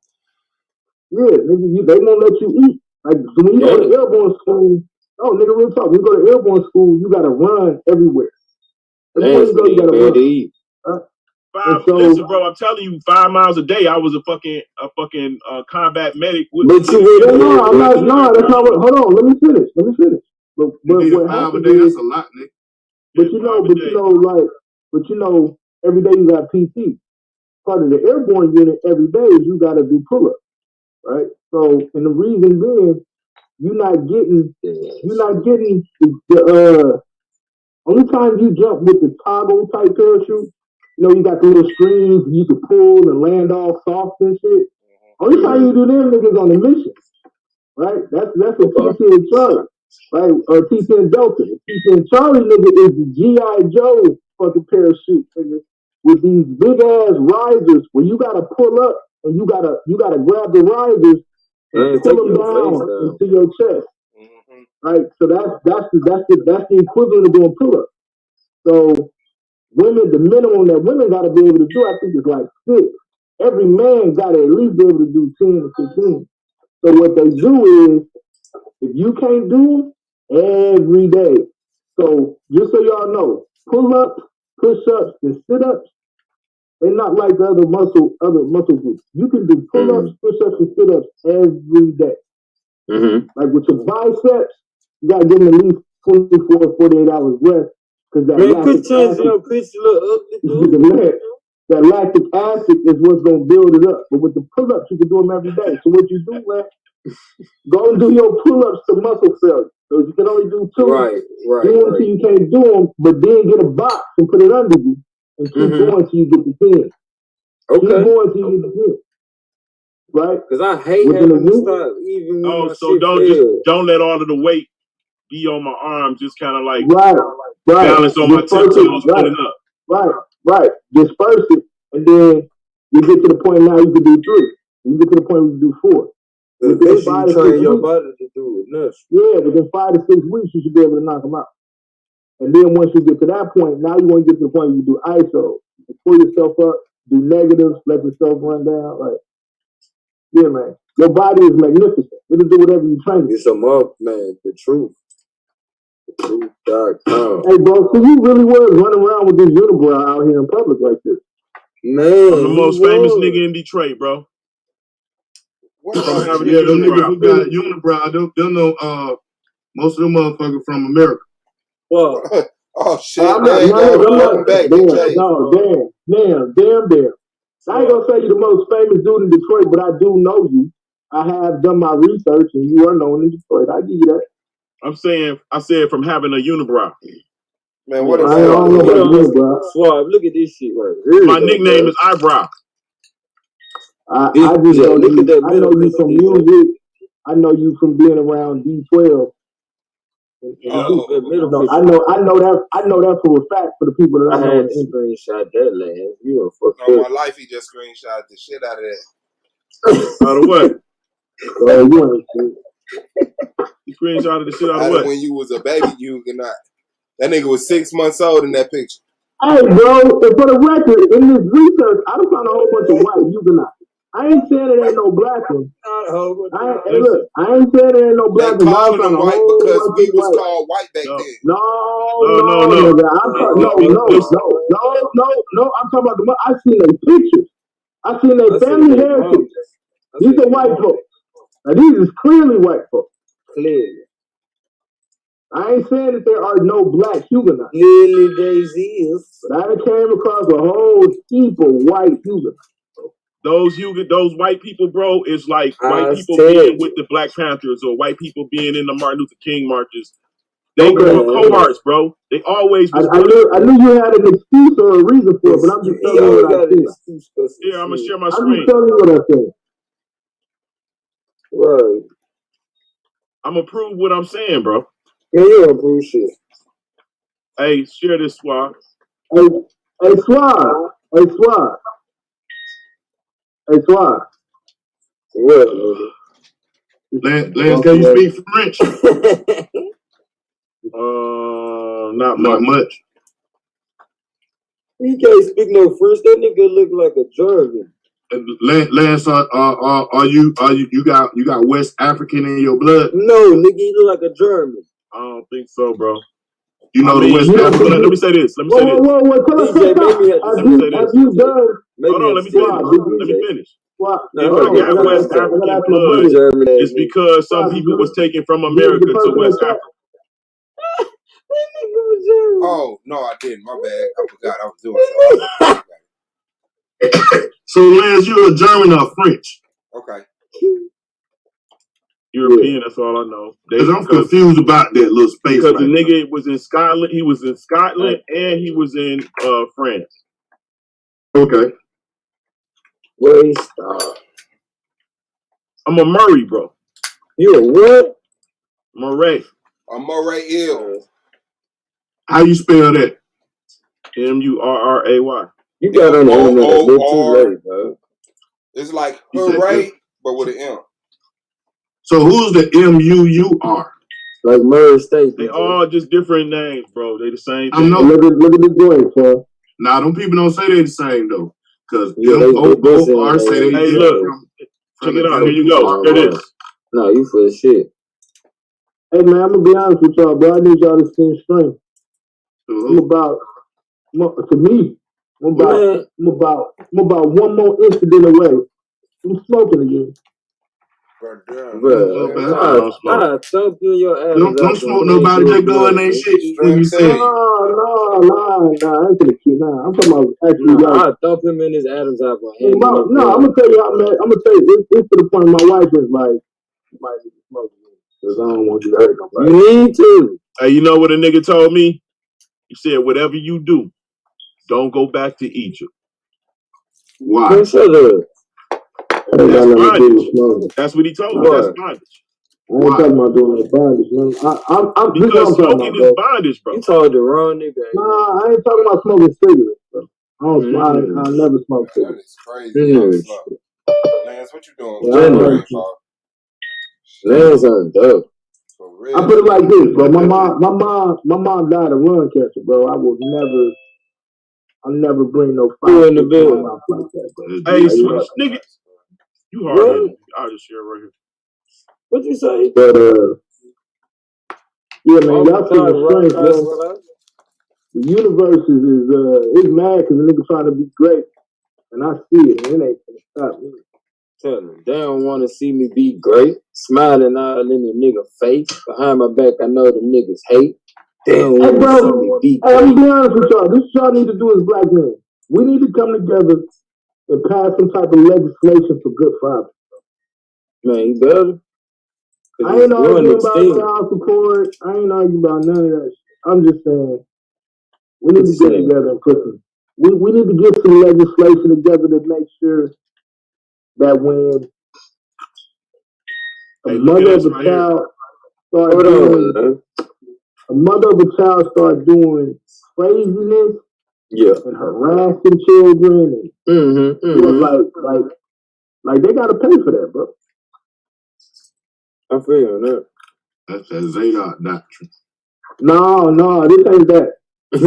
Yeah, nigga, they won't let you eat. Like when you go to airborne school, nigga, real talk. When you go to airborne school, you gotta run everywhere. Everywhere you go, you gotta run. Eat. Listen, bro, I'm telling you, 5 miles a day. I was a fucking combat medic. That's not what. Hold on, let me finish. But what happens is, that's a lot, nigga. But you know, every day you got PT. Part of the airborne unit every day is you got to do pull-ups, right? So, and the reason being, you're not getting the only time you jump with the toggle type parachute You know, you got the little streams you can pull and land off soft and shit. Only time you do them niggas on a mission, right? That's a T10 Charlie, right? Or T10 Delta. T10 Charlie nigga is the G.I. Joe fucking parachute nigga with these big ass risers where you gotta pull up and you gotta grab the risers and pull them down into your chest, right? So that's the equivalent of doing pull up. So women, the minimum that women gotta be able to do, I think, is like 6. Every man gotta at least be able to do 10 or 15. So what they do is, if you can't do them, every day. So just so y'all know, pull-ups, push-ups, and sit-ups, they're not like the other muscle groups. You can do pull-ups, push-ups, and sit-ups every day. Like with your biceps, you gotta give them at least 24 to 48 hours rest. Because that lactic acid is what's gonna build it up. But with the pull-ups, you can do them every day. So what you do, man, go and do your pull-ups to muscle failure. So if you can only do 2, do them until you can't do them, but then get a box and put it under you and keep going until you get to 10. Keep going until you get to 10. Right? Because I hate having to stop even when my so don't let all of the weight be on my arm, just kind of like balance on my tiptoes, pulling up. Right. Disperse it, and then you get to the point now you can do 3. You get to the point where you can do 4. Eventually, you train your body to do it. Nuts. Yeah, within 5 to 6 weeks, you should be able to knock them out. And then once you get to that point, now you want to get to the point where you do ISO. You pull yourself up, do negatives, let yourself run down. Like, yeah, man. Your body is magnificent. It'll do whatever you train it. It's a up, man. The truth. Truth.com. Hey, bro, so you really was running around with this unibrow out here in public like this? Man, I'm the most famous nigga in Detroit, bro. What From having them niggas who got unibrow, them know most of them motherfuckers from America. Well, oh shit, welcome back, DJ. No, damn. I ain't gonna say you the most famous dude in Detroit, but I do know you. I have done my research, and you are known in Detroit. I give you that. I said from having a unibrow. Man, what is I don't know about unibrow. Suave, look at this shit right here. My nickname is Eyebrow. I just know you. I know you from music. I know you from being around D12. I know that for a fact for the people that I know. Had screenshot that land. You a fuck up. My life, he just screenshot the shit out of that. Out of what? You screenshotted the shit out of what? When you was a baby, you cannot. That nigga was 6 months old in that picture. Hey, bro, for the record, in this research, I done found a whole bunch of white Huguenots. I ain't saying there ain't no black ones. I ain't saying there ain't no black ones. They calling them white because we was called white back then. No. No. I'm talking about I seen their pictures. I seen their family heritage. These are white folks. Now these is clearly white folks. Clearly. I ain't saying that there are no black Huguenots. Clearly they is. But I came across a whole heap of white Huguenots. Those white people, bro, is like white people being with the Black Panthers or white people being in the Martin Luther King marches. They were cohorts, bro. They always. I knew you had an excuse or a reason for it, but I'm just telling you what I think. Yeah, I'm gonna share my screen. I'm just telling you what I think. Right. I'm gonna prove what I'm saying, bro. Yeah, you don't prove shit. Hey, share this, Swab. Hey, Swab. What? Lance, can you speak French? Not much. He can't speak no French. That nigga look like a German. Lance, are you got West African in your blood? No, nigga, you look like a German. I don't think so, bro. You know the West African. Let me say this. Whoa, tell us Let me finish. If I got West African blood, it's because some people was taken from America to West Africa. Oh, no, I didn't. My bad. I forgot I was doing something. So, Lance, you're a German or French? Okay. European, that's all I know. Because I'm confused about that little space. Because the nigga was in Scotland, he was in Scotland, and he was in France. Okay. Wait, stop. I'm a Murray, bro. You a what? Murray. I'm Murray Ill. How you spell that? Murray. You got on the internet a little too late, bro. It's like hooray, but with an M. So who's the MUUR? Like Murray State. They all just different names, bro. They the same I thing. know. Look at the joint, bro. Nah, them people don't say they the same though. Cause Yeah, MOOR say they Hey, different look. Check it out. Here you go. Here it is. No, you full of shit. Hey man, I'm gonna be honest with y'all, bro. I need y'all to stand strength. I'm about one more incident away from smoking again. Bro, I thump you in your ass. Don't smoke nobody. Just go in that shit when you say. No, I ain't gonna kid. Nah, I'm talking about actually. I thump him in his Adam's apple. No, I'm gonna tell you how, man. I'm gonna tell you. It's to the point my wife is like, you might need to smoke again because I don't want you to hurt nobody. You need to. Hey, you know what a nigga told me? He said, whatever you do, don't go back to Egypt. Why? Shut up. That's bondage. That's what he told me. That's bondage. I ain't talking about doing that bondage, man. Because smoking is bondage, bro. You told the wrong nigga. Nah, I ain't talking about smoking cigarettes, bro. I never smoke cigarettes. That is crazy. Lance, what you doing? Lance on dope. For real. I put it like this, bro. My mom died of lung cancer, bro. I'll never bring no fire in the bed like that, bro. Hey, switch, nigga. You hard. I'll just share right here. What you say? But yeah, man, y'all see the strength, bro. The universe is mad because the nigga trying to be great, and I see it, and it ain't gonna stop me. Tell them they don't want to see me be great, smiling all in the nigga face. Behind my back, I know the niggas hate. They don't want to see me be great. I'm gonna be honest with y'all. This y'all need to do as black men. We need to come together and pass some type of legislation for good fathers. Man, you better. I ain't arguing about child support. I ain't arguing about none of that shit. I'm just saying we need to get together and put some. We need to get some legislation together to make sure that when a mother of a child start doing craziness, and harassing children, and like they gotta pay for that, bro. I feel that. That's that Zadok doctrine. No, this ain't that. I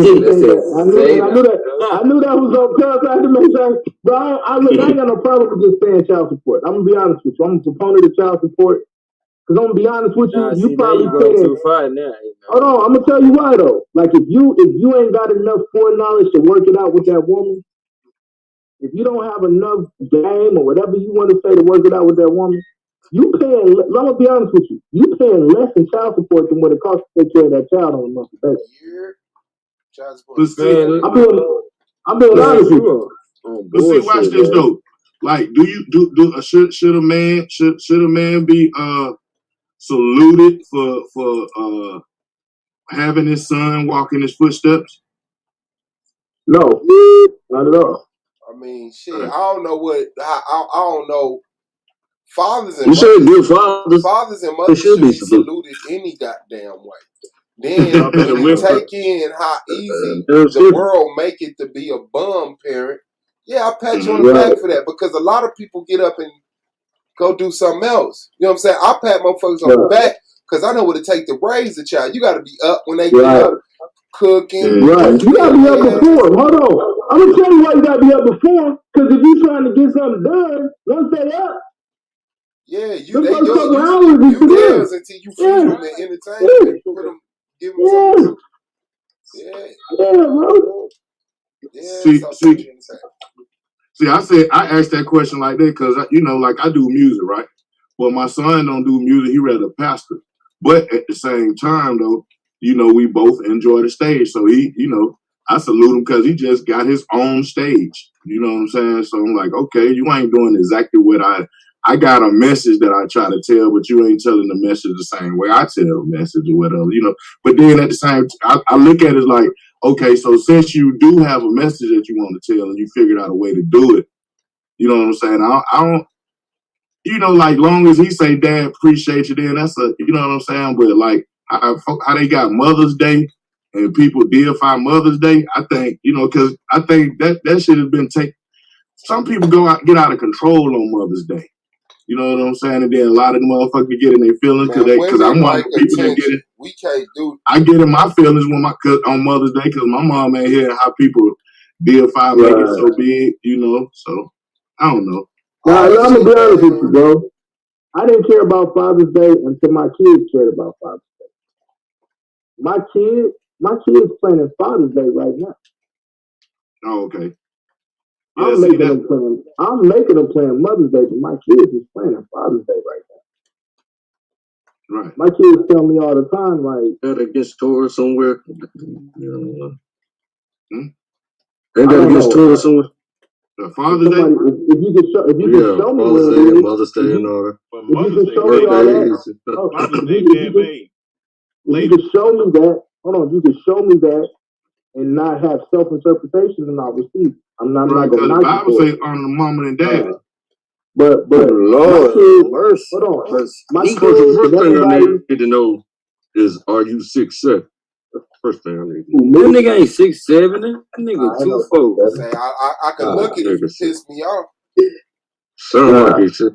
knew that was on purpose. I had to make sure. But I ain't got no problem with just paying child support. I'm gonna be honest with you. I'm a proponent of child support. Cause I'm gonna be honest with you, you probably go too far now. Hold on, I'm gonna tell you why though. Like if you ain't got enough foreknowledge to work it out with that woman, if you don't have enough game or whatever you want to say to work it out with that woman, you paying. I'm gonna be honest with you. You paying less in child support than what it costs to take care of that child on a monthly basis. I'm being honest with you. But see, watch this though. Like, should a man be saluted for having his son walk in his footsteps? No, not at all. I mean, shit. I don't know what. I don't know. Fathers and mothers should be saluted any goddamn way. Then when you take in how easy the world make it to be a bum parent, I pat you on the back for that because a lot of people get up and go do something else. You know what I'm saying? I pat motherfuckers on the back because I know what it takes to raise a child. You got to be up when they get up, cooking. Right. You got to be up before. Hold on. I'm going to tell you why you got to be up before because if you're trying to get something done, don't stay up. Yeah, you theirs until you feed them and entertain them, put them, give them something. Bro. See, I asked that question like that because like I do music, right? Well, my son don't do music; he rather pastor. But at the same time, though, we both enjoy the stage. So he, I salute him because he just got his own stage. You know what I'm saying? So I'm like, okay, you ain't doing exactly what I got a message that I try to tell, but you ain't telling the message the same way I tell the message or whatever, But then at the same time, I look at it like, okay, so since you do have a message that you want to tell and you figured out a way to do it, you know what I'm saying? I don't, you know, like long as he say, Dad, appreciate you, then that's a, you know what I'm saying? But like how they got Mother's Day and people deify Mother's Day, I think, you know, because I think that shit has been taken. Some people get out of control on Mother's Day. You know what I'm saying? And then a lot of the motherfuckers get in their feelings because I'm one of the people that get it. We can't do. I get in my feelings when on Mother's Day because my mom ain't hear how people deify make it so big, you know. So I don't know. Nah, I'm gonna be honest with you, bro. I didn't care about Father's Day until my kids cared about Father's Day. My kids planning Father's Day right now. Oh, okay. Yeah, I'm making them plan Mother's Day, but my kids is planning Father's Day right now. Right. My kids tell me all the time, like, gotta get stored somewhere. They gotta get stored somewhere. Father's Day. If you can show me Father's Day, Mother's Day, and all that. If you can show me all that, if you can show me that, hold on, you can show me that and not have self-interpretation, and I'll receive. I'm not going to the Bible say honor the mama and dad. But Lord, mercy. Hold on. My kids, the first thing I need to know is, are you 6'7"? That's the first thing I need to know. That nigga ain't 6'7". That nigga 2'4". Say, I can look at it if it piss me off. Sound like it shit.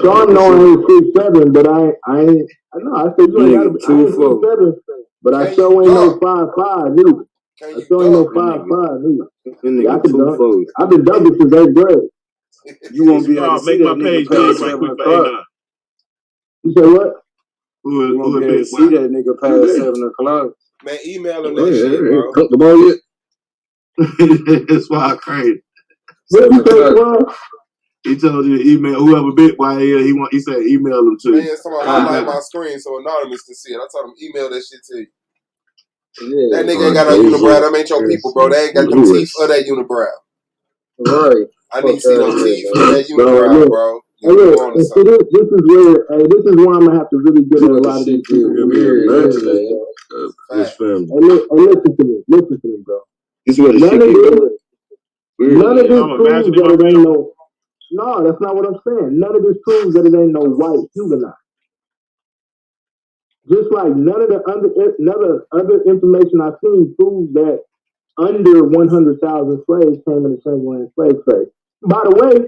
Sean know I ain't 6'7", but I ain't. I know. I said you ain't got to be 6'7", but I sure ain't no 5'5" neither. I sure ain't no 5'5" neither. Yeah, I've been dunking since 8th grade. You won't be able to make my page big right quick for A9. You say what? You won't be able to see that nigga past 7 o'clock. Man, email him that shit, bro. Cut the ball yet? That's why I crazy. What you say, bro? He told you to email whoever bit why he said email them to you. Man, somebody highlight my screen so Anonymous can see it. I told him email that shit to you. Yeah, that nigga ain't got no unibrow. Them ain't your people, bro. They ain't got the teeth of that unibrow. Right. I need to see those teeth of that unibrow, bro. This is where, this is where I'm gonna have to really get a lot of these people. This family. Listen to me, bro. This is what none of this proves that it ain't no. No, that's not what I'm saying. None of this proves that it ain't no white Huguenot. Just like none of the other information I've seen proves that under 100,000 slaves came in the Chamberlain slave trade. By the way,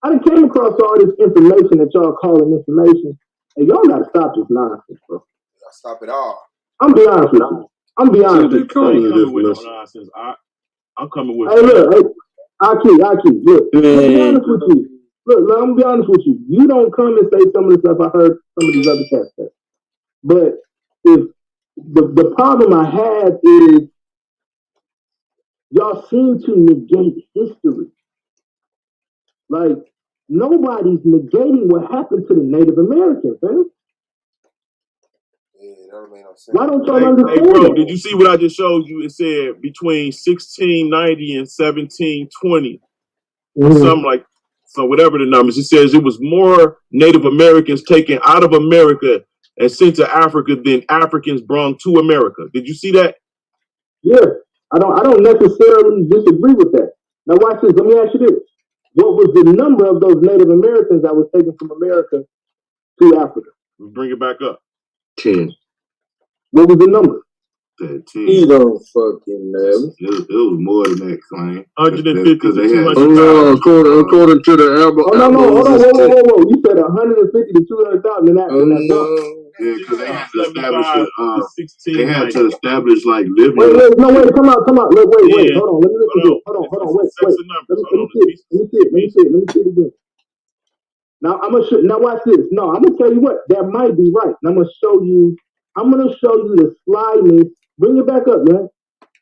I done came across all this information that y'all calling information, and y'all gotta stop this nonsense, bro. Stop it all. I'm be honest with you. I'm coming with. Hey, look, Aki, look. I'm be honest with you. Look, I'm gonna be honest with you. You don't come and say some of the stuff I heard some of these other cats say. But if the problem I have is y'all seem to negate history. Like, nobody's negating what happened to the Native Americans, man. Yeah, that made no sense. Why don't y'all understand? Hey, bro, did you see what I just showed you? It said between 1690 and 1720. Something like, so whatever the numbers. It says it was more Native Americans taken out of America and sent to Africa than Africans brought to America. Did you see that? Yeah. I don't necessarily disagree with that. Now watch this. Let me ask you this. What was the number of those Native Americans that was taken from America to Africa? Bring it back up. 10. What was the number? 10. You don't fucking know. It was more than that, claim. 150 to 200,000. According to the album. Oh, no, hold on, whoa. You said 150 to 200,000 in that. Yeah, because they had to establish like Libya. Wait, come out. Look, wait, hold on. Let me listen to it. Hold on, wait. Let me see it again. Now now watch this. No, I'm gonna tell you what, that might be right. And I'm gonna show you the slyness. Bring it back up, man.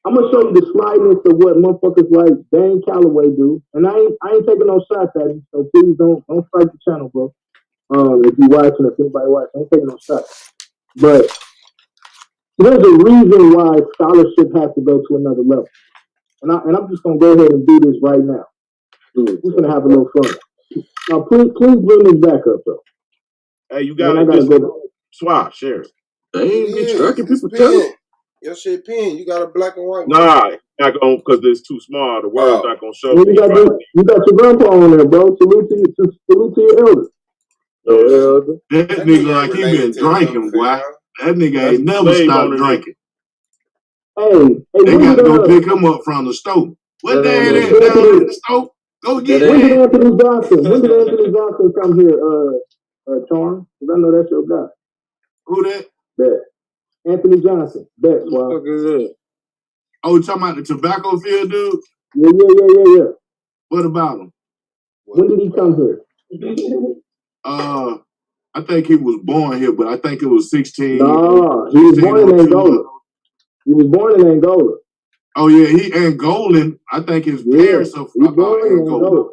I'm gonna show you the slyness of what motherfuckers like Dane Calloway do. And I ain't taking no shots at him, so please don't strike the channel, bro. If you watching, if anybody watching, I ain't taking no shots. But there's a reason why scholarship has to go to another level. And I'm just gonna go ahead and do this right now. We're gonna have a little fun. Now please bring this back up, though. Hey, you gotta go. Swap, share it. They ain't be striking people too. Your shit pin. You got a black and white one. Nah, not gonna because it's too small. The word's not gonna show. You got your grandpa on there, bro. Salute to your elders. That nigga like he been drinking, boy. That nigga ain't never stopped drinking. Hey, they got to go pick him up from the stove. What the hell is down in the stove? Go get When did Anthony Johnson come here, Charm? Because I know that's your guy. Who that? Bet. Anthony Johnson. Bet, wow. What the fuck is that? Oh, you talking about the tobacco field dude? Yeah. What about him? When did he come here? I think he was born here, but I think it was 16. Nah, he was born in Angola. He was born in Angola. Oh yeah, he Angolan. I think his parents are from Angola.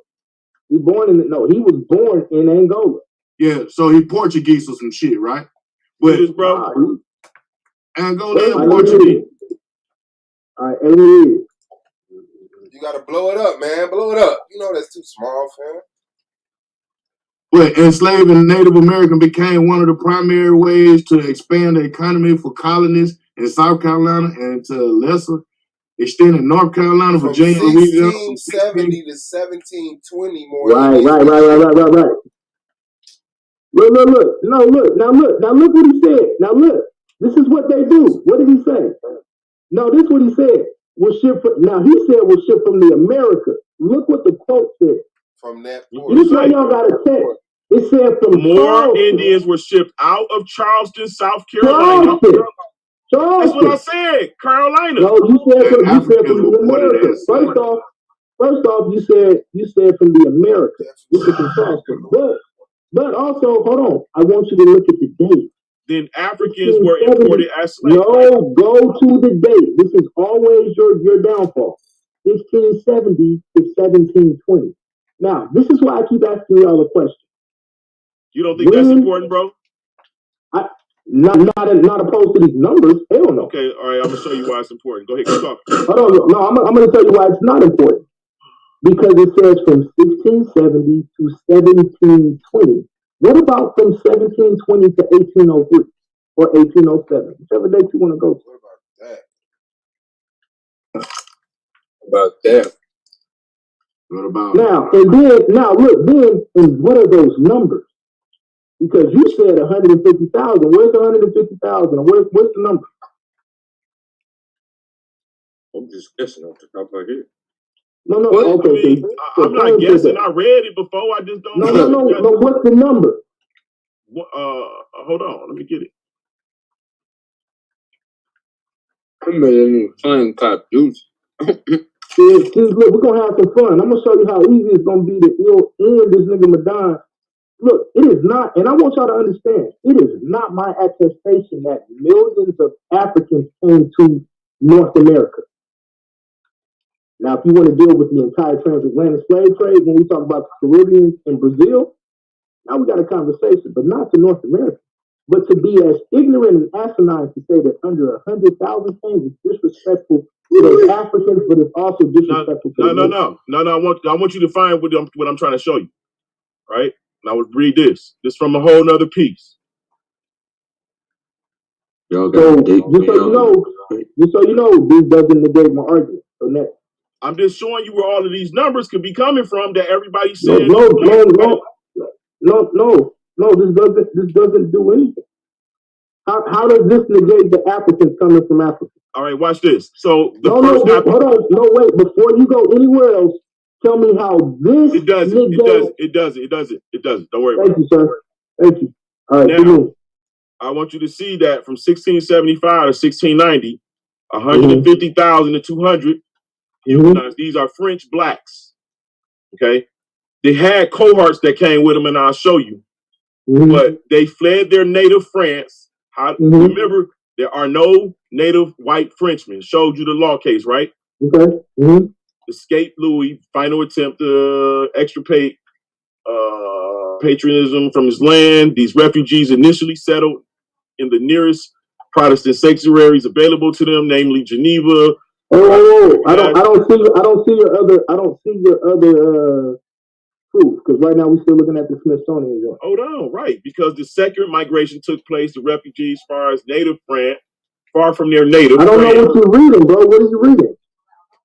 He was born in Angola. Yeah, so he Portuguese or some shit, right? But his bro, Angola and Portuguese. All right, and you gotta blow it up, man. Blow it up. You know that's too small, fam. Well, enslaving Native American became one of the primary ways to expand the economy for colonists in South Carolina and to a lesser extent in North Carolina, from Virginia, 1670 to 1720 more. Right. Look. Now look what he said. Now look, this is what they do. What did he say? No, this is what he said. Now he said we'll ship from the America. Look what the quote said. From that this is why y'all got to check. It said from more Charleston. Indians were shipped out of Charleston, South Carolina. Charleston. That's what I said. Carolina. No, you said from the America. First off, you said from the America. This is from Charleston. But also, hold on. I want you to look at the date. Then Africans were imported as slaves. No, go to the date. This is always your downfall. 1670 to 1720. Now, this is why I keep asking y'all a question. You don't think that's important, bro? Not opposed to these numbers. Hell no. Okay, all right. I'm gonna show you why it's important. Go ahead, keep talking. Hold on. No, I'm gonna tell you why it's not important. Because it says from 1670 to 1720. What about from 1720 to 1803 or 1807? Whichever date you want to go to. About that. What about now? And what are those numbers? Because you said 150,000. Where's the 150,000? Where's the number? I'm just guessing off the top of my head. No. What? Okay. I'm not guessing. I read it before. I just don't know. No. What's the number? Hold on. Let me get it. I'm in flying cop dudes. Look, we're gonna have some fun. I'm gonna show you how easy it's gonna be to end this nigga Madon. Look, it is not, and I want y'all to understand, it is not my attestation that millions of Africans came to North America. Now, if you want to deal with the entire transatlantic slave trade, when we talk about the Caribbean and Brazil, now we got a conversation, but not to North America. But to be as ignorant and asinine to say that under 100,000 things is disrespectful to those Africans, but it's also disrespectful to No. I want you to find what I'm trying to show you. Right? And I would read this. This from a whole nother piece. Y'all got just so you know, this doesn't negate my argument. So next. I'm just showing you where all of these numbers could be coming from that everybody said. No, this doesn't do anything. How does this negate the Africans coming from Africa? All right, watch this. So hold on. No, wait. Before you go anywhere else, tell me how this It doesn't. Don't worry about it. Thank you, sir. Thank you. All right, now, I want you to see that from 1675 to 1690, 150,000 to 200. Now, these are French blacks. Okay? They had cohorts that came with them, and I'll show you. But they fled their native France. Remember, there are no native white Frenchmen. Showed you the law case, right? Okay. Escaped Louis, final attempt to extirpate patriotism from his land. These refugees initially settled in the nearest Protestant sanctuaries available to them, namely Geneva. I don't see your other proof, because right now we're still looking at the Smithsonian joint. Hold on, right? Because the second migration took place, the refugees, as far as native France, far from their native. I don't know what you're reading, bro. What are you reading?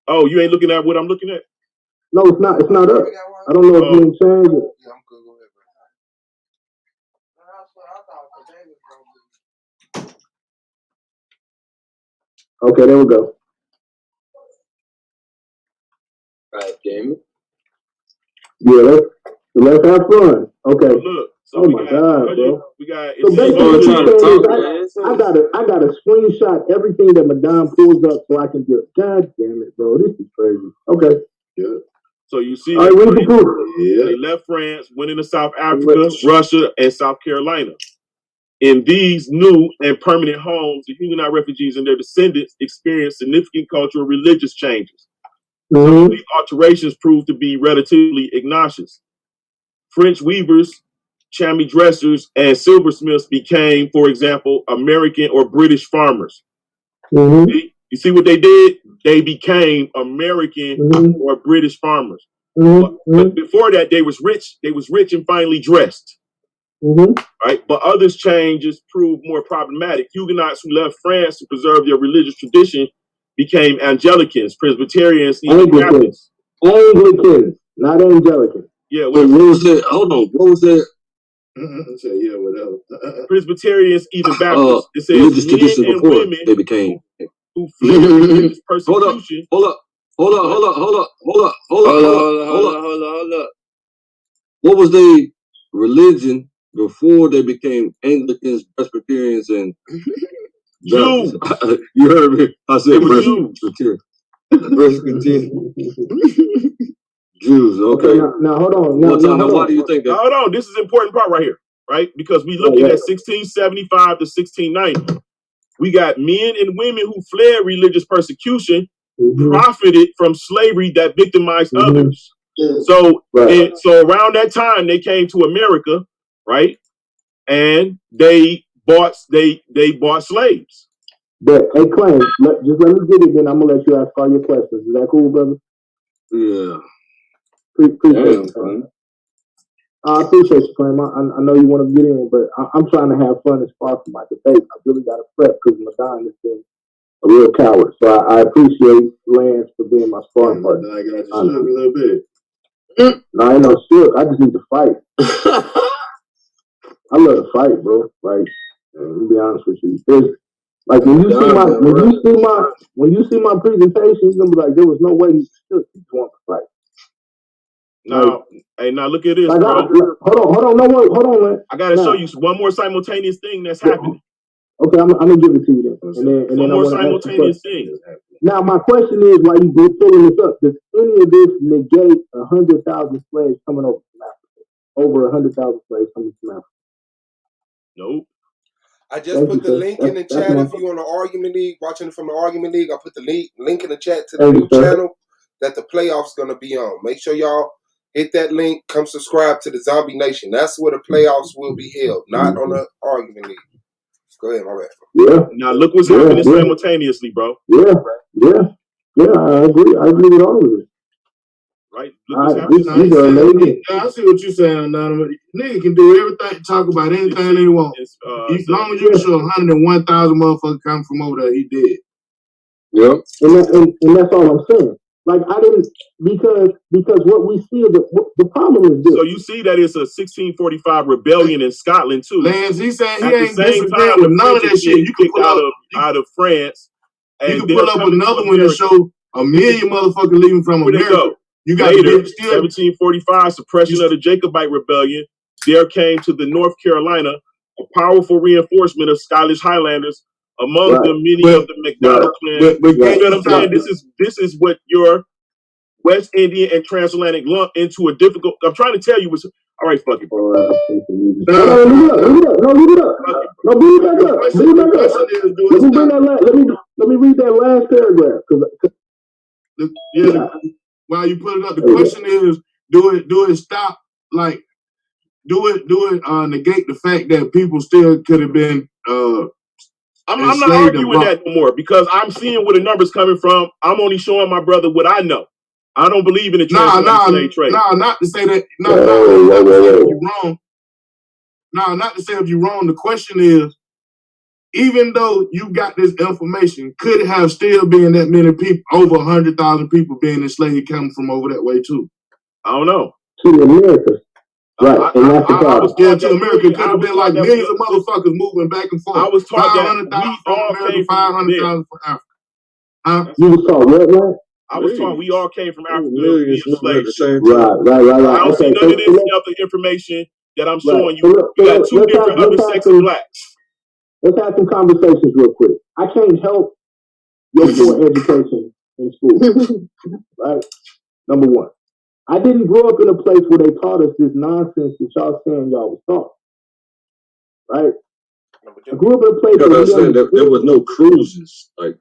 Oh, you ain't looking at what I'm looking at? No, it's not. It's not up. I don't know if you can change it. Okay, there we go. God damn it. Yeah, let's have fun. Okay. So look. So oh my God, bro. We got. So basically, I got to screenshot everything that Madame pulls up so I can get. God damn it, bro. This is crazy. Okay. Yeah. So you see, they left France, went into South Africa, Russia, and South Carolina. In these new and permanent homes, the Huguenot refugees and their descendants experienced significant cultural religious changes. Some of these alterations proved to be relatively ignominious. French weavers, chamois dressers, and silversmiths became, for example, American or British farmers. You see what they did? They became American or British farmers. But before that, they was rich. They was rich and finely dressed. Right? But others' changes proved more problematic. Huguenots who left France to preserve their religious tradition became Anglicans, Presbyterians, even Catholics. Anglicans, not Anglicans. Yeah. What was that? Hold on. What was that? Yeah, whatever. Presbyterians, even Baptists. It says religious tradition men and before women they became who fled religious persecution. Hold up. What was their religion before they became Anglicans, Presbyterians, and Jews? You heard me. I said Presbyterian. Jews. Okay. Now hold on. Now, why do you think that? Now, hold on. This is the important part right here, right? Because we looking at 1675 to 1690. We got men and women who fled religious persecution, profited from slavery that victimized others. So, so around that time, they came to America, right? And they bought slaves. But hey, Claim, just let me get it. Then I'm gonna let you ask all your questions. Is that cool, brother? Yeah. Appreciate it. I appreciate you, Claim. I know you want to get in, but I'm trying to have fun as far from my debate. I really got to prep because Madonna has been a real coward. So I appreciate Lance for being my sparring partner. I got you shook a little bit. No, I ain't no shook. I just need to fight. I love to fight, bro. Like, to be honest with you, like when you see my presentation, you're gonna be like, there was no way he shook. He just want to fight. Now, now look at this, like, bro. Hold on, man. I gotta show you one more simultaneous thing that's happening. Okay, I'm gonna give it to you then. And one more simultaneous thing. Now, my question is, while you pulling this up, does any of this negate 100,000 slaves coming over from Africa? Over 100,000 slaves coming from Africa? Nope. I just put the link in the chat if you on the Argument League, watching it from the Argument League. I put the link in the chat to the new channel that the playoffs gonna be on. Make sure y'all hit that link. Come subscribe to the Zombie Nation. That's where the playoffs will be held, not on the Argument League. Go ahead, my bad. Yeah. Now look what's happening simultaneously, bro. Yeah. I agree with all of it. Right? Look what's happening. I see what you're saying, Donovan. Nigga can do everything, talk about anything they want. As long as you show 101,000 motherfuckers come from over there, he did. Yep. And that's all I'm saying. Like, I didn't, because what we see, the problem is this. So you see that it's a 1645 rebellion in Scotland too. Lance, he said he ain't disagreeing with none of that shit. You can pull out of France. You can pull up another one to show a million motherfuckers leaving from America. You got later, 1745, suppression of the Jacobite rebellion. There came to the North Carolina a powerful reinforcement of Scottish Highlanders. Among them, many of the MacDonald clan. But you know what I'm saying? This is what your West Indian and transatlantic lump into a difficult. I'm trying to tell you what's all right. Fuck it, bro. Leave it up. Let me read that last paragraph. While you put it up, the question is, do it stop? Like, do it negate the fact that people still could have been. I'm not arguing that no more because I'm seeing where the numbers coming from. I'm only showing my brother what I know. I don't believe in the transatlantic slave trade. Not to say that. Not to say if you're wrong. No, not to say if you're wrong. The question is, even though you got this information, could it have still been that many people, over 100,000 people being enslaved coming from over that way too? I don't know. To America. Right, and that's the problem. Yeah, to America could have been like millions of motherfuckers moving back and forth. I was taught that we all came from 500,000 from Africa. You was taught what, right? I was taught we all came from Africa. Right. I don't see Okay, none of this other information that I'm showing you. You got two different other sex of blacks. Let's have some conversations real quick. I can't help your poor education in school, right? Number one, I didn't grow up in a place where they taught us this nonsense that y'all saying y'all was taught, right? I grew up in a place where there was no cruises. Like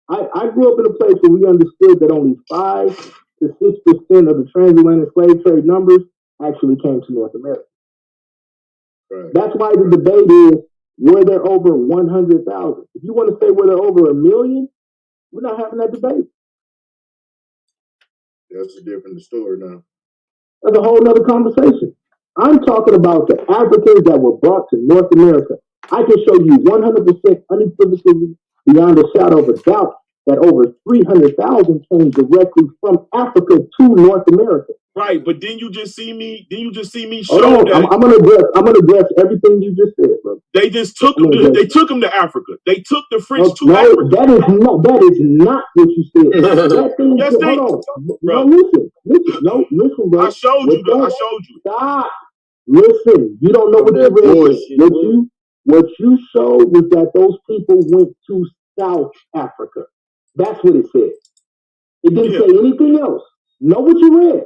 I grew up in a place where we understood that only 5 to 6% of the transatlantic slave trade numbers actually came to North America. Right. That's why the debate is, were there over 100,000? If you want to say were there over 1 million, we're not having that debate. That's a different story now. That's a whole nother conversation. I'm talking about the Africans that were brought to North America. I can show you 100% unequivocally, beyond a shadow of a doubt, that over 300,000 came directly from Africa to North America. Right, but didn't you just see me show that? I'm gonna address everything you just said, bro. They just took them. They took them to Africa. They took the French to Africa. That is not what you said. That thing. Yes, hold on, bro. Listen, bro. I showed you. Stop. Listen, you don't know what you read. What you showed was that those people went to South Africa. That's what it said. It didn't say anything else. Know what you read.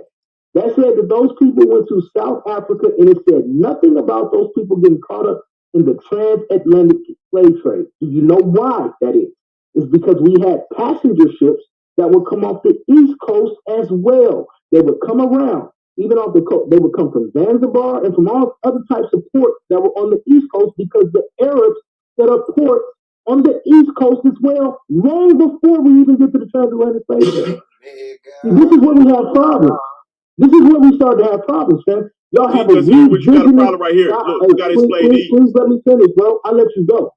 That said that those people went to South Africa, and it said nothing about those people getting caught up in the transatlantic slave trade. Do you know why that is? It's because we had passenger ships that would come off the East Coast as well. They would come around, even off the coast. They would come from Zanzibar and from all other types of ports that were on the East Coast, because the Arabs set up ports on the East Coast as well, long before we even get to the transatlantic slave trade. This is where we have problems. This is where we start to have problems, man. Y'all have a you got a problem right here. Look, you got to explain these. Please let me finish, bro. I'll let you go.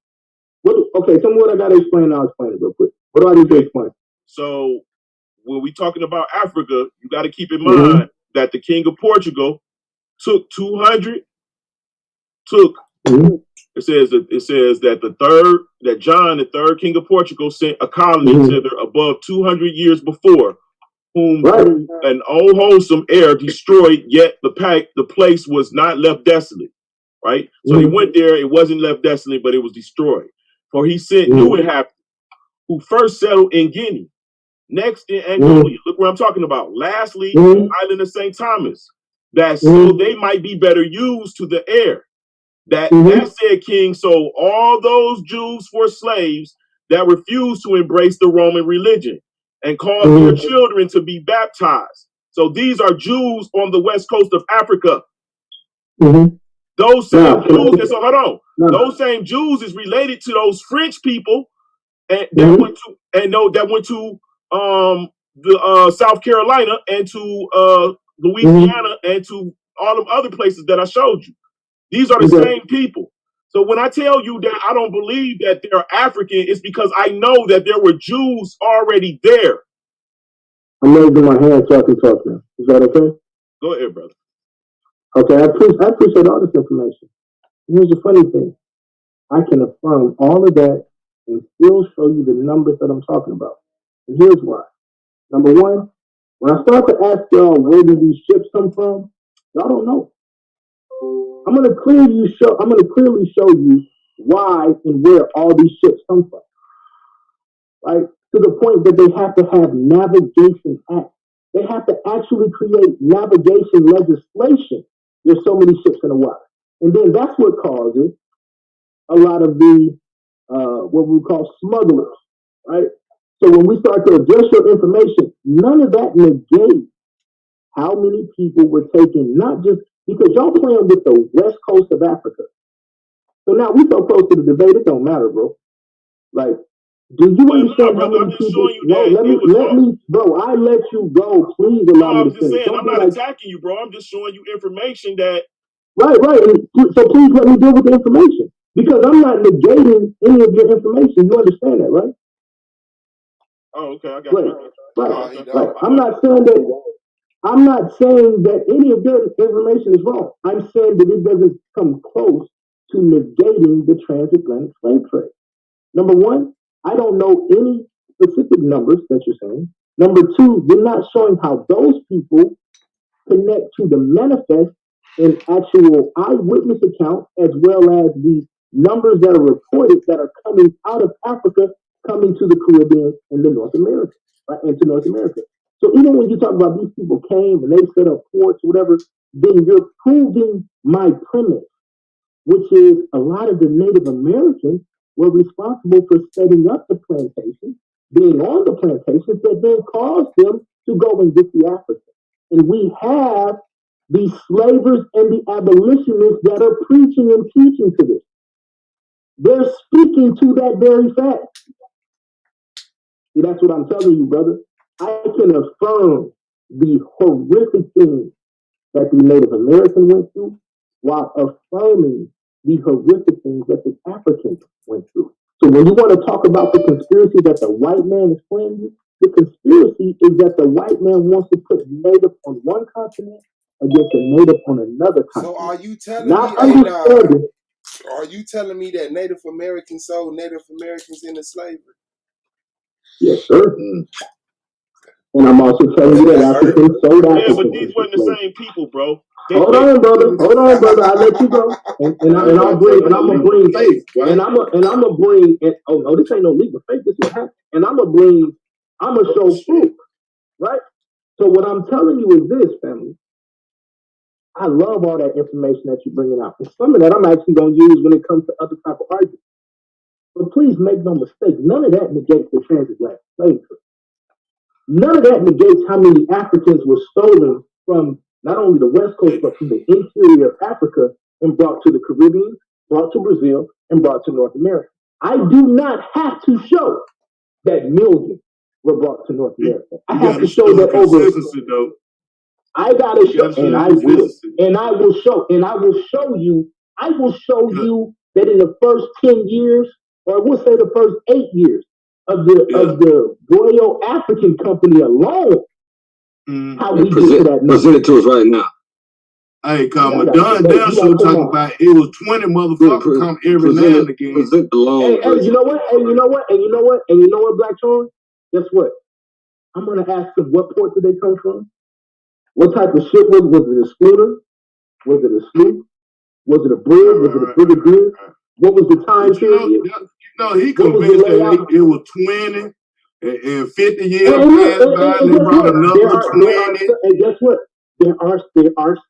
Okay, tell me what I got to explain. I'll explain it real quick. What do I need to explain? So, when we talking about Africa, you got to keep in mind that the King of Portugal took 200. It says that John, the third King of Portugal, sent a colony thither above 200 years before, whom an old wholesome air destroyed, yet the place was not left desolate. Right? So he went there, it wasn't left desolate, but it was destroyed. For he sent new inhabitants, who first settled in Guinea, next in Angola. Look what I'm talking about. Lastly, island of St. Thomas, that so they might be better used to the air. That said King sold all those Jews for slaves that refused to embrace the Roman religion, and caused their children to be baptized. So these are Jews on the west coast of Africa. Those same Jews, so hold on. Those same Jews is related to those French people and that went to the South Carolina and to Louisiana and to all them other places that I showed you. These are the same people. So when I tell you that I don't believe that they're African, it's because I know that there were Jews already there. I'm raising my hand so I can talk now. Is that okay? Go ahead, brother. Okay, I appreciate all this information. Here's the funny thing. I can affirm all of that and still show you the numbers that I'm talking about. And here's why. Number one, when I start to ask y'all where do these ships come from, y'all don't know. I'm gonna clearly show you why and where all these ships come from. Right? To the point that they have to have navigation acts. They have to actually create navigation legislation. There's so many ships in the water. And then that's what causes a lot of the what we call smugglers, right? So when we start to adjust your information, none of that negates how many people were taken, not just because y'all playing with the west coast of Africa. So now we so close to the debate, it don't matter, bro. Like, do you understand how many people? No, let me, bro. I let you go. Please allow me to finish. I'm not attacking you, bro. I'm just showing you information that. Right. So please let me deal with the information. Because I'm not negating any of your information. You understand that, right? Oh, okay, I got you. Right. I'm not saying that any of your information is wrong. I'm saying that it doesn't come close to negating the transatlantic slave trade. Number one, I don't know any specific numbers that you're saying. Number two, you're not showing how those people connect to the manifest and actual eyewitness accounts, as well as the numbers that are reported that are coming out of Africa, coming to the Caribbean and the North America, right, into North America. So even when you talk about these people came and they set up ports, whatever, then you're proving my premise, which is a lot of the Native Americans were responsible for setting up the plantations, being on the plantations that then caused them to go and get the Africans. And we have the slavers and the abolitionists that are preaching and teaching to this. They're speaking to that very fact. See, that's what I'm telling you, brother. I can affirm the horrific things that the Native American went through while affirming the horrific things that the Africans went through. So when you want to talk about the conspiracy that the white man is playing you, the conspiracy is that the white man wants to put native on one continent against a native on another continent. So are you telling Not me? understanding. Are you telling me that Native Americans sold Native Americans into slavery? Yes, sir. And I'm also telling you that Africans sold Africans. Yeah, but these weren't the same people, bro. Hold on, brother. I'll let you go. And I'm gonna bring faith. And I'm gonna bring. Oh no, this ain't no leap of faith. This is what happened. And I'm gonna show proof, right? So what I'm telling you is this, family. I love all that information that you're bringing out. And some of that I'm actually gonna use when it comes to other type of arguments. But please make no mistake, none of that negates the transatlantic slave trade. None of that negates how many Africans were stolen from not only the West Coast, but from the interior of Africa and brought to the Caribbean, brought to Brazil, and brought to North America. I do not have to show that millions were brought to North America. I have to show that over. I gotta show, and I will, and I will show, and I will show you. I will show you that in the first 10 years, or we'll say the first 8 years of the Royal African Company alone, how we get to that number. Present it to us right now. Hey, Madonna Down Show talking about it was 20 motherfuckers come every now and again. Hey, you know what, Black Sean? Guess what? I'm gonna ask them what port did they come from? What type of ship was it? Was it a schooner? Was it a sloop? Was it a brig? Was it a brigadier? What was the time period? He convinced that it was 20 and 50 years passed by and they brought another 20. And guess what? There are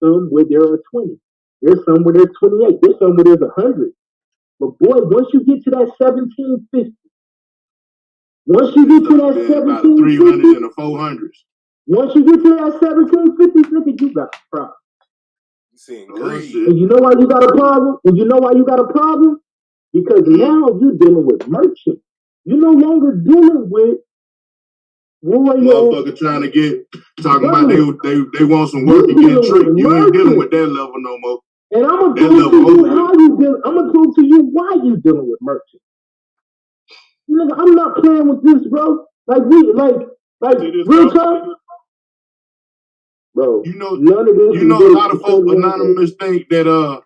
some where there are 20. There's some where there's 28. There's some where there's 100. But boy, once you get to that 1750, once you get to that 1750, 300s and the 400s. Once you get to that 1750, look at you got a problem. You seeing greed. And you know why you got a problem? And you know why you got a problem? Because now you're dealing with merchants. You're no longer dealing with motherfucker trying to talking about they want some work and get tricked. You ain't dealing with that level no more. And I'm gonna prove to you how you deal. I'm gonna prove to you why you dealing with merchants. Nigga, I'm not playing with this, bro. Like real talk. Bro, none of this. A lot of folks anonymous think that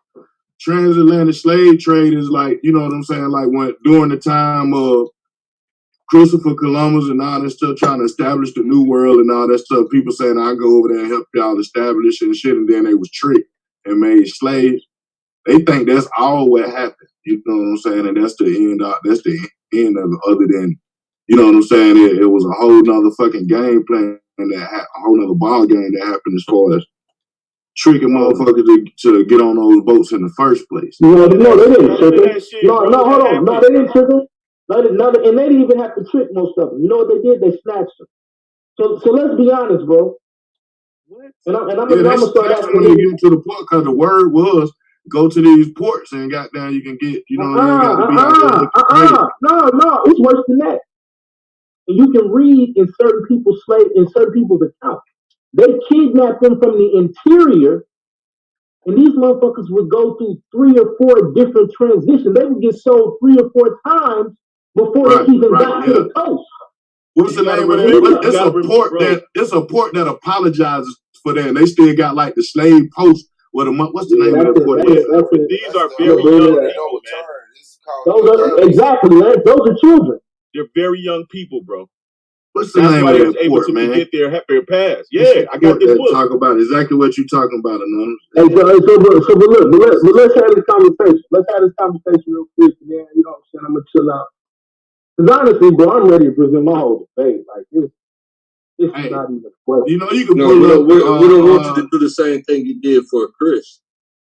transatlantic slave trade is like, you know what I'm saying, like when during the time of Christopher Columbus and all that stuff, trying to establish the new world and all that stuff, people saying I go over there and help y'all establish and shit, and then they was tricked and made slaves. They think that's all what happened. You know what I'm saying? And that's the end of it, other than, you know what I'm saying, it was a whole nother fucking game plan and a whole nother ball game that happened as far as tricking motherfuckers to get on those boats in the first place. No, they didn't trick them. No, hold on. No, they didn't trick them. And they didn't even have to trick most of them. You know what they did? They snatched them. So let's be honest, bro. And I'm gonna start asking when you get to the port, because the word was go to these ports and goddamn you can get, you know, you ain't got to be out there. No, it's worse than that. And you can read in certain people's accounts. They kidnapped them from the interior And these motherfuckers would go through 3 or 4 different transitions. They would get sold 3 or 4 times before they even got to the coast. What's the name of that? It's a port that apologizes for that. And they still got like the slave post with a what's the name of that port? These are very young people, man. Exactly, man. Those are children. They're very young people, bro. What's the name of that port, man? Get their pass. Yeah, I got this book. Talk about exactly what you're talking about, Anonymous. Hey, so let's have this conversation. Let's have this conversation real quick, man. You know what I'm saying? I'm gonna chill out. Because honestly, bro, I'm ready to present my whole debate. Like it's not even a question. You know, you can pull up. We don't want you to do the same thing you did for Chris.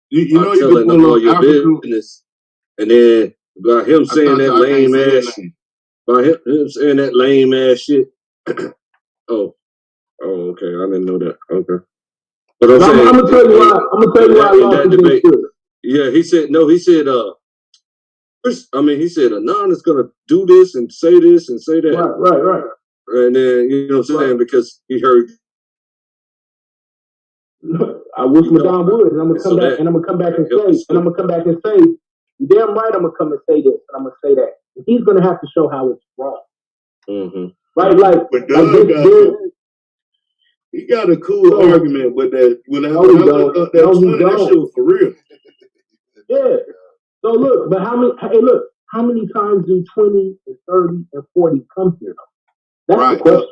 You know, you telling can them pull all up your business, and then about him saying that lame ass. By him saying that lame ass shit. Oh, okay. I didn't know that. Okay. But I'm gonna tell you why. I'm gonna tell you why I lost the debate. Yeah, he said no. He said he said Anon is gonna do this and say this and say that. Right. And then you know what I'm saying because he heard. I wish Madame would, and I'm gonna come back and I'm gonna come back and say, you're damn right. I'm gonna come and say this, and I'm gonna say that. And he's gonna have to show how it's wrong. Mm-hmm. Right, like, he got a cool argument with that. When I looked up that shit was for real. Yeah. So look, but how many times do 20 and 30 and 40 come here? That's the question.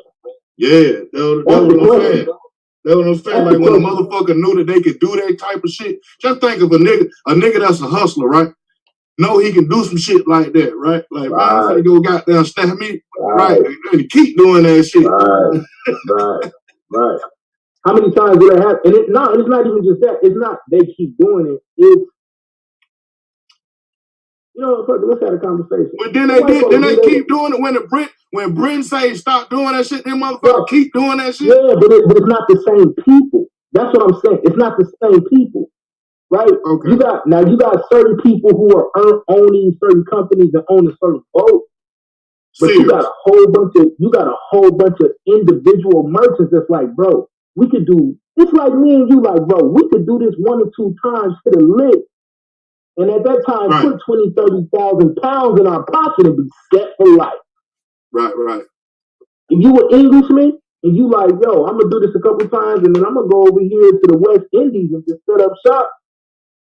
Yeah, that's what I'm saying. Like when a motherfucker knew that they could do that type of shit. Just think of a nigga that's a hustler, right? Know he can do some shit like that, right? Like, man, I'm gonna go goddamn stab me, right? And keep doing that shit. Right. How many times do that happen? And it's not even just that. It's not they keep doing it. It's, you know, let's have a conversation. But then they keep doing it when Brent say stop doing that shit, them motherfuckers keep doing that shit. Yeah, but it's not the same people. That's what I'm saying. It's not the same people. Right? Okay. You got certain people who are owning certain companies and own a certain boat. But you got a whole bunch of individual merchants that's like, bro, we could do it's like me and you, like, bro, we could do this 1 or 2 times to the lick. And at that time, put 20,000, 30,000 pounds in our pocket and be set for life. Right. If you were Englishman and you like, yo, I'm gonna do this a couple times and then I'm gonna go over here to the West Indies and just set up shop.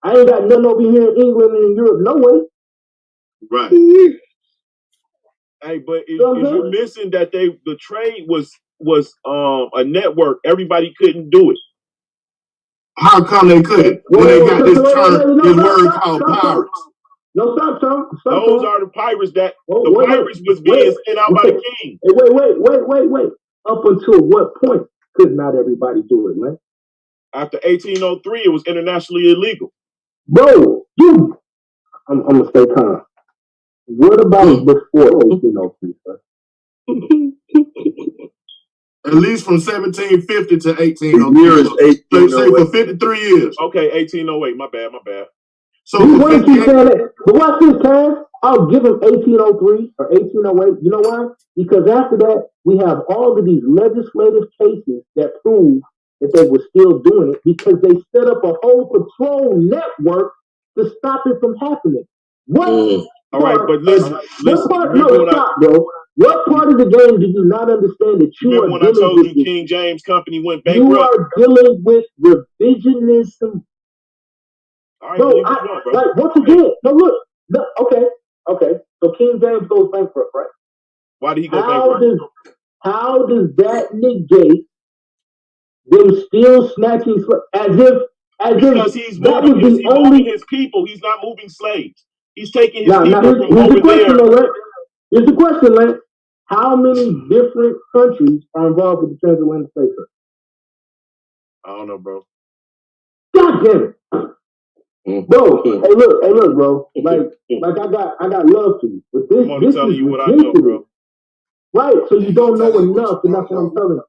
I ain't got nothing over here in England and in Europe, no way. Right. Hey, but is you missing that the trade was a network? Everybody couldn't do it. How come they couldn't? When they got this word called pirates. No, stop. Those are the pirates that pirates was being sent out by the king. Wait. Up until what point could not everybody do it, man? After 1803, it was internationally illegal. Bro, I'm gonna stay calm. What about before 1803, sir? At least from 1750 to 1803. Say for 53 years. Okay, 1808. My bad. So but watch this, Cass. I'll give him 1803 or 1808. You know why? Because after that, we have all of these legislative cases that prove that they were still doing it because they set up a whole patrol network to stop it from happening. All right, but listen. Stop, bro. What part of the game do you not understand that you are when I told you King James Company went bankrupt? You are dealing with revisionism. All right, like once again, okay. So King James goes bankrupt, right? Why did he go bankrupt? How does that negate them still snatching because he's moving his people. He's not moving slaves. He's taking his people from over there. Here's the question, Lance. How many different countries are involved with the transatlantic slave trade? I don't know, bro. God damn it. Bro, hey look, bro. Like I got love for you. But this is telling you what I know, bro. Right, so you don't know enough, and that's what I'm telling you.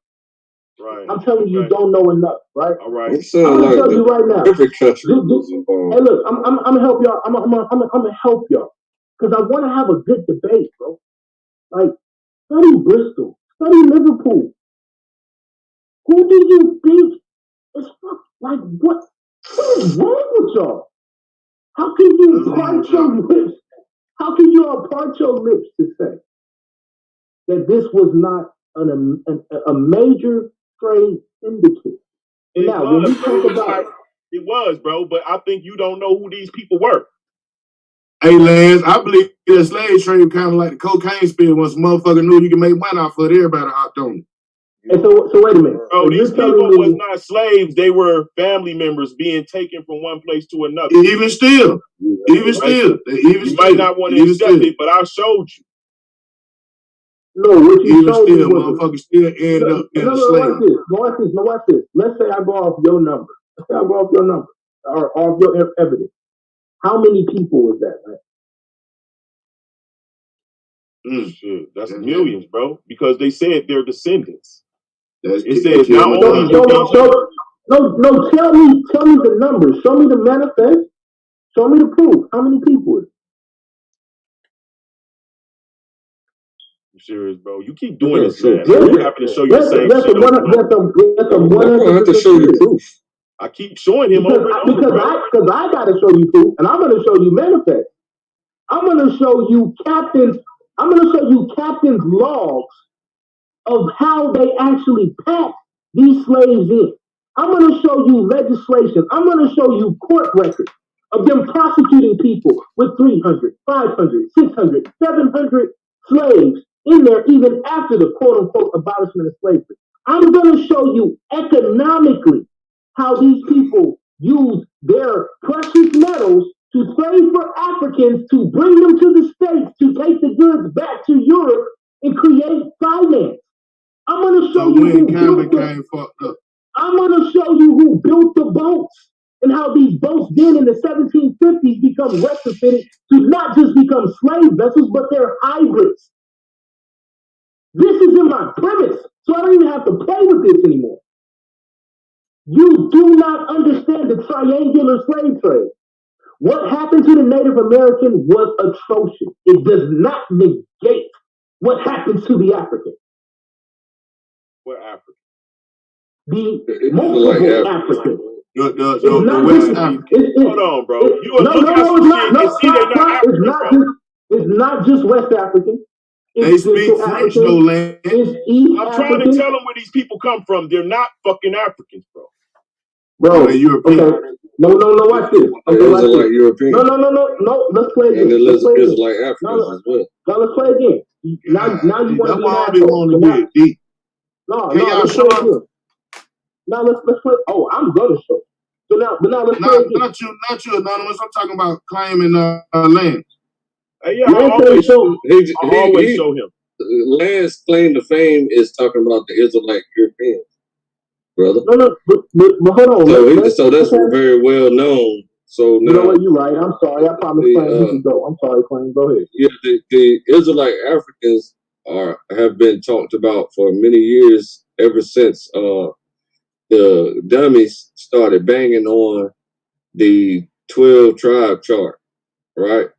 Right. I'm telling you don't know enough, right? All right. I'm gonna tell you right now. Every country was involved. Hey, look, I'm gonna help y'all. I'm gonna help y'all because I want to have a good debate, bro. Like, study Bristol, study Liverpool. Who do you think is like what? is wrong with y'all? How can you part your lips? How can you all part your lips to say that this was not a major trade syndicate? And now, when we talk about it was, bro, but I think you don't know who these people were. Hey, Lance, I believe the slave trade kind of like the cocaine spill. Once a motherfucker knew you can make money off of it, everybody hopped on it. And so wait a minute. Bro, these people was not slaves; they were family members being taken from one place to another. Even still, you might not want to accept it, but I showed you. No, what you even showed still, me motherfuckers still end up in a slave. Watch this. Let's say I go off your number. Or off your evidence. How many people is that, man? Shit, that's millions, bro. Because they said they're descendants. It says not only No, tell me the numbers. Show me the manifest. Show me the proof. How many people is it? I'm serious, bro. You keep doing this, man. I'm happy to show you the same shit. I'm gonna have to show you proof. I keep showing him because I gotta show you proof, and I'm gonna show you manifest. I'm gonna show you captains logs of how they actually packed these slaves in. I'm gonna show you legislation. I'm gonna show you court records of them prosecuting people with 300, 500, 600, 700 slaves in there, even after the quote-unquote abolishment of slavery. I'm gonna show you economically how these people use their precious metals to trade for Africans, to bring them to the States, to take the goods back to Europe and create finance. I'm gonna show you who built I'm gonna show you who built the boats and how these boats then in the 1750s become retrofitted to not just become slave vessels, but they're hybrids. This is in my premise, so I don't even have to play with this anymore. You do not understand the triangular slave trade. What happened to the Native American was atrocious. It does not negate what happens to the African. What African? The multiple African. The West African. Hold on, bro. You look at some shit and see they're not African, it's not just West African. They speak French, though, Lance. I'm trying to tell them where these people come from. They're not fucking Africans, bro. Bro, they're European. Okay. No, watch this. Okay, watch this. European. No. Let's play again. And the Israelites like Africans as well. Now let's play again. Now you want to be an asshole. No, let's play again. Now let's play. Oh, I'm gonna show. So now let's play again. Not you, Anonymous. I'm talking about claiming land. Yeah, I always show him. Lance claim to fame is talking about the Israelite Europeans, brother. No, but hold on. So that's very well known. So now, you know what? You're right. I'm sorry. I promise. You can go. I'm sorry, Claim. Go ahead. Yeah, the Israelite Africans have been talked about for many years, ever since the dummies started banging on the 12 tribe chart, right?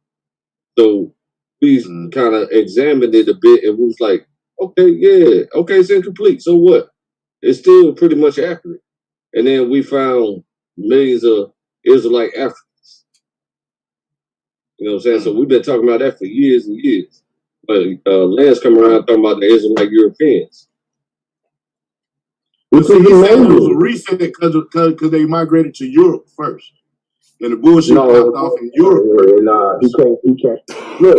So we kind of examined it a bit, and we was like, okay, it's incomplete. So what? It's still pretty much accurate. And then we found millions of Israelite Africans. You know what I'm saying? So we've been talking about that for years and years. But Lance come around talking about the Israelite Europeans. Well, see, he said it was a reset because they migrated to Europe first. And the bullshit popped off in Europe. Nah, he can't. Look,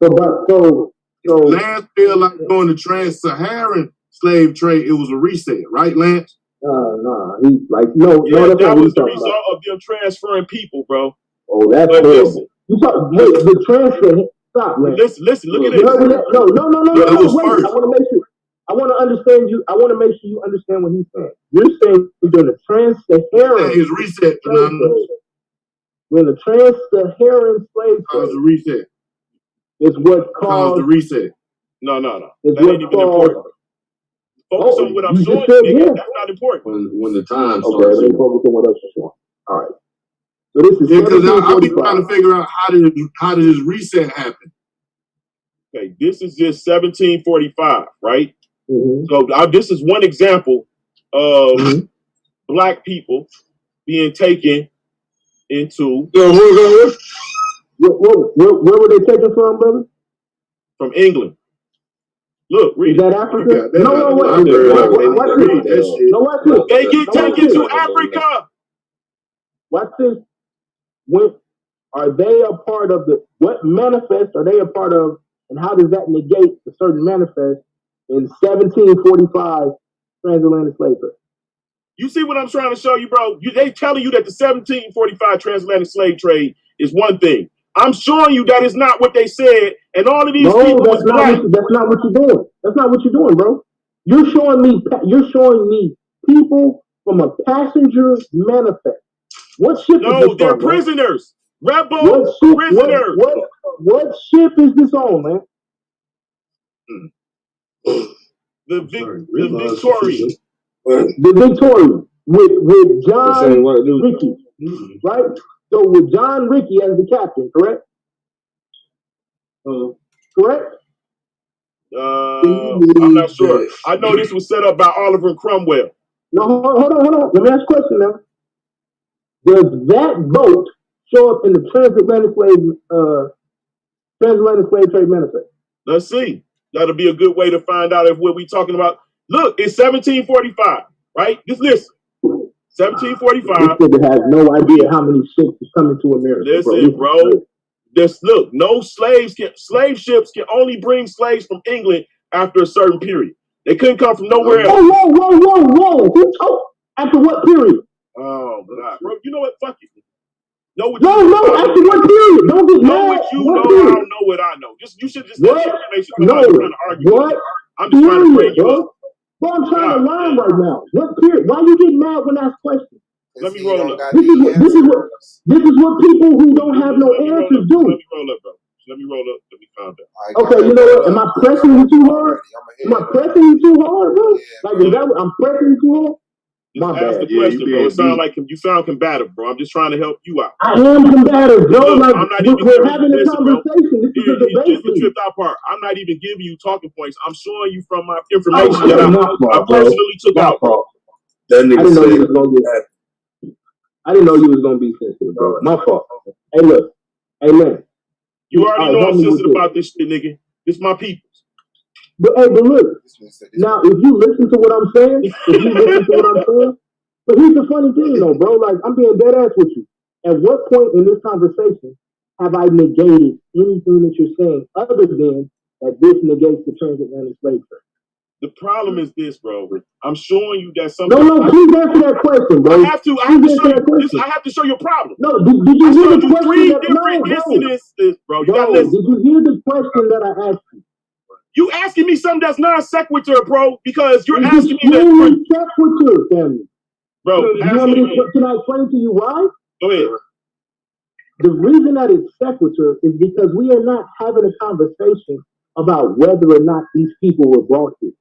so Lance feel like during the trans-Saharan slave trade, it was a reset, right, Lance? Nah, he's like, no. That was the result of them transferring people, bro. Oh, that's horrible. You talk the transfer. Stop, man. Listen, look at this. No. Wait, I want to make sure. I want to understand you. I want to make sure you understand what he's saying. You're saying during the trans-Saharan is reset. When the trans-Saharan slave trade the reset. Is what caused the reset. No. That ain't even important. Focus on what I'm showing you, nigga. That's not important. When the time starts. Okay, let me focus on what else you're showing. All right. So this is because I'll be trying to figure out how did this reset happen. Okay, this is just 1745, right? Mm-hmm. So this is one example of black people being taken into. Where were they taken from, brother? From England. Look, read Is that Africa? No, watch this. No, watch this. They get taken to Africa. Watch this. When are they a part of what manifest are they a part of, and how does that negate a certain manifest in 1745 transatlantic slave trade? You see what I'm trying to show you, bro? They telling you that the 1745 transatlantic slave trade is one thing. I'm showing you that is not what they said, and all of these people was black. That's not what you're doing. That's not what you're doing, bro. You're showing me people from a passenger manifest. What ship is this on? They're prisoners. Rebel prisoners. What ship is this on, man? The Victoria. The Victoria with John Rickey, right? So with John Rickey as the captain, correct? Correct? I'm not sure. I know this was set up by Oliver Cromwell. No, hold on. Let me ask a question now. Does that boat show up in the transatlantic slave trade manifest? Let's see. That'll be a good way to find out if what we talking about. Look, it's 1745, right? Just listen. 1745. This nigga has no idea how many ships is coming to America. Listen, bro. Look, no slave ships can only bring slaves from England after a certain period. They couldn't come from nowhere else. Whoa. Who told? After what period? Oh, God. Bro, you know what? Fuck it. No, after what period? Don't get mad. What you know, I don't know what I know. You should just let information come out. You're trying to argue. What? I'm just trying to bring you up. Bro, I'm trying to line right now. What period? Why you get mad when I ask questions? Let me roll up. This is what people who don't have no answers do. Let me roll up, bro. Let me roll up. Let me find out. Okay, you know what? Am I pressing you too hard? Am I pressing you too hard, bro? Like, is that what I'm pressing you too hard? My bad. Ask the question, bro. It sounds like you sound combative, bro. I'm just trying to help you out. I am combative, bro. Look, like, I'm not even we're having a conversation. This is a debate. Just the tripped out part. I'm not even giving you talking points. I'm showing you from my information that I personally took out. That nigga said he was gonna get that. I didn't know you was gonna be sensitive, bro. My fault. Hey, look. Hey, man. You already know I'm sensitive about this shit, nigga. This my people. But look. Now, if you listen to what I'm saying, but here's the funny thing, though, bro. Like, I'm being dead ass with you. At what point in this conversation have I negated anything that you're saying other than that this negates the transatlantic slave trade? The problem is this, bro. I'm showing you that something. No, please answer that question, bro. I have to show you this. I have to show you a problem. No, did you hear the question? Three different incidents, bro. You gotta listen. Did you hear the question that I asked you? You asking me something that's non sequitur, bro, because you're asking me that. Sequitur, family. Bro, can I explain to you why? Go ahead. The reason that it's sequitur is because we are not having a conversation about whether or not these people were brought here.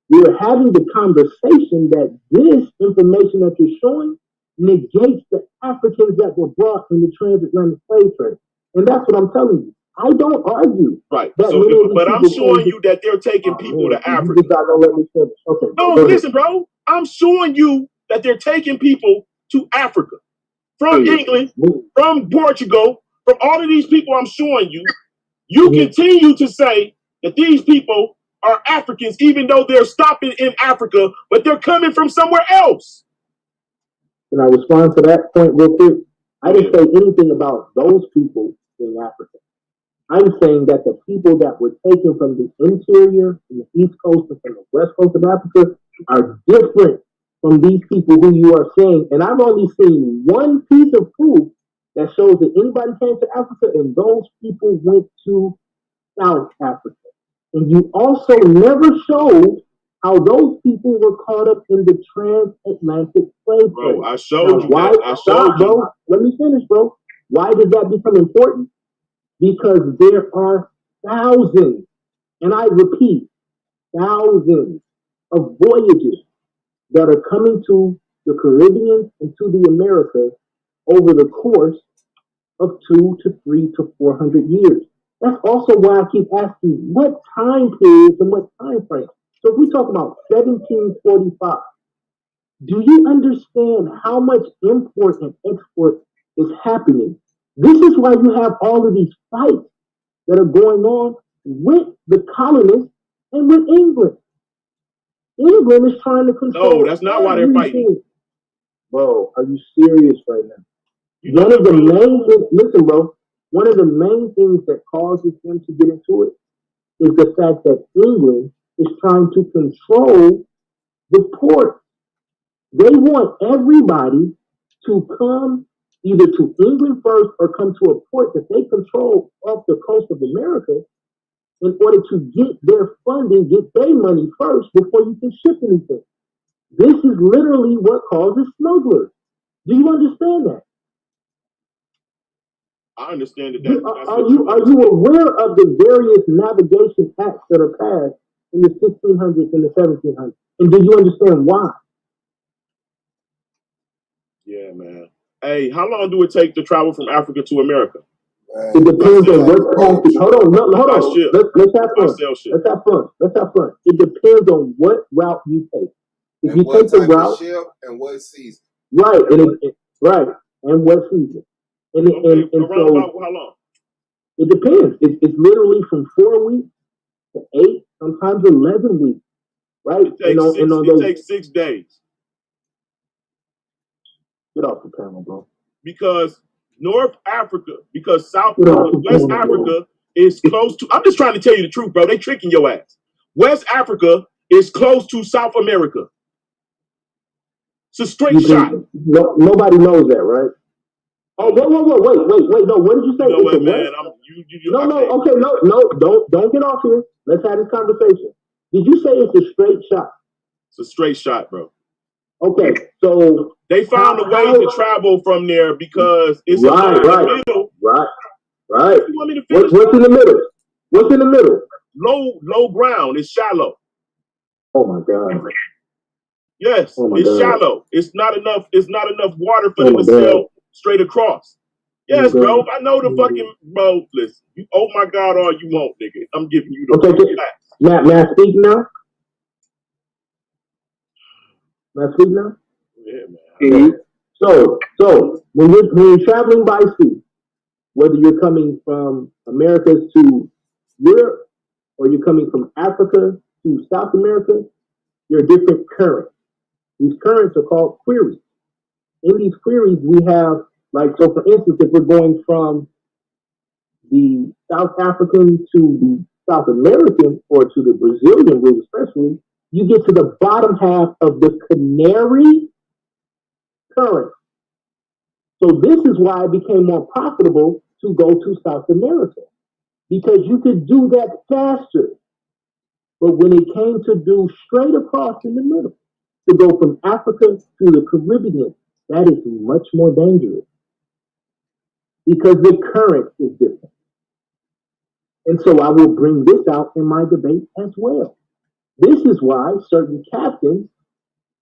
We are having the conversation that this information that you're showing negates the Africans that were brought in the transatlantic slave trade. And that's what I'm telling you. I don't argue. Right. So, but I'm showing you that they're taking people to Africa. You just not gonna let me finish. Okay. No, listen, bro. I'm showing you that they're taking people to Africa. From England, from Portugal, from all of these people I'm showing you. You continue to say that these people are Africans, even though they're stopping in Africa, but they're coming from somewhere else. Can I respond to that point real quick? I didn't say anything about those people in Africa. I'm saying that the people that were taken from the interior, from the East Coast, and from the West Coast of Africa are different from these people who you are saying. And I've only seen one piece of proof that shows that anybody came to Africa and those people went to South Africa. And you also never showed how those people were caught up in the transatlantic slave trade. Bro, I showed you that. I showed you. Bro, let me finish, bro. Why does that become important? Because there are thousands, and I repeat, thousands of voyages that are coming to the Caribbean and to the Americas over the course of 200 to 300 to 400 years. That's also why I keep asking what time periods and what time frame. So if we talk about 1745, do you understand how much import and export is happening. This is why you have all of these fights that are going on with the colonists and with England. England is trying to control. No, that's not why they're fighting. Bro, are you serious right now? One of the main things, listen, bro, one of the main things that causes them to get into it is the fact that England is trying to control the port. They want everybody to come either to England first or come to a port that they control off the coast of America in order to get their funding, get their money first before you can ship anything. This is literally what causes smugglers. Do you understand that? I understand that. Are you aware of the various navigation acts that are passed in the 1600s and the 1700s? And do you understand why? Yeah, man. Hey, how long do it take to travel from Africa to America? It depends on what country. Hold on. Let's have fun. Let's have fun. It depends on what route you take. If you take the route, ship and what season. Right, and what season. And so about how long? It depends. It's literally from 4 weeks to 8, sometimes 11 weeks. Right? It takes 6 days. Get off the camera, bro. Because West Africa is close to. I'm just trying to tell you the truth, bro. They tricking your ass. West Africa is close to South America. It's a straight shot. Nobody knows that, right? Oh, wait. No, what did you say? You know what, man? Don't get off here. Let's have this conversation. Did you say it's a straight shot? It's a straight shot, bro. Okay, so they found a way to travel from there because it's right. You want me to finish? What's in the middle? What's in the middle? Low ground. It's shallow. Oh my God. Yes, it's shallow. It's not enough water for them to sail straight across. Yes, bro. I know the fucking bro. Listen, you oh my God all you want, nigga. I'm giving you the facts. May I speak now? Yeah, man. So when you're traveling by sea, whether you're coming from Americas to Europe or you're coming from Africa to South America, there are different currents. These currents are called queries. In these queries, we have, so for instance, if we're going from the South African to the South American or to the Brazilian route especially, you get to the bottom half of the Canary current. So this is why it became more profitable to go to South America, because you could do that faster. But when it came to do straight across in the middle, to go from Africa to the Caribbean, that is much more dangerous because the current is different. And so I will bring this out in my debate as well. This is why certain captains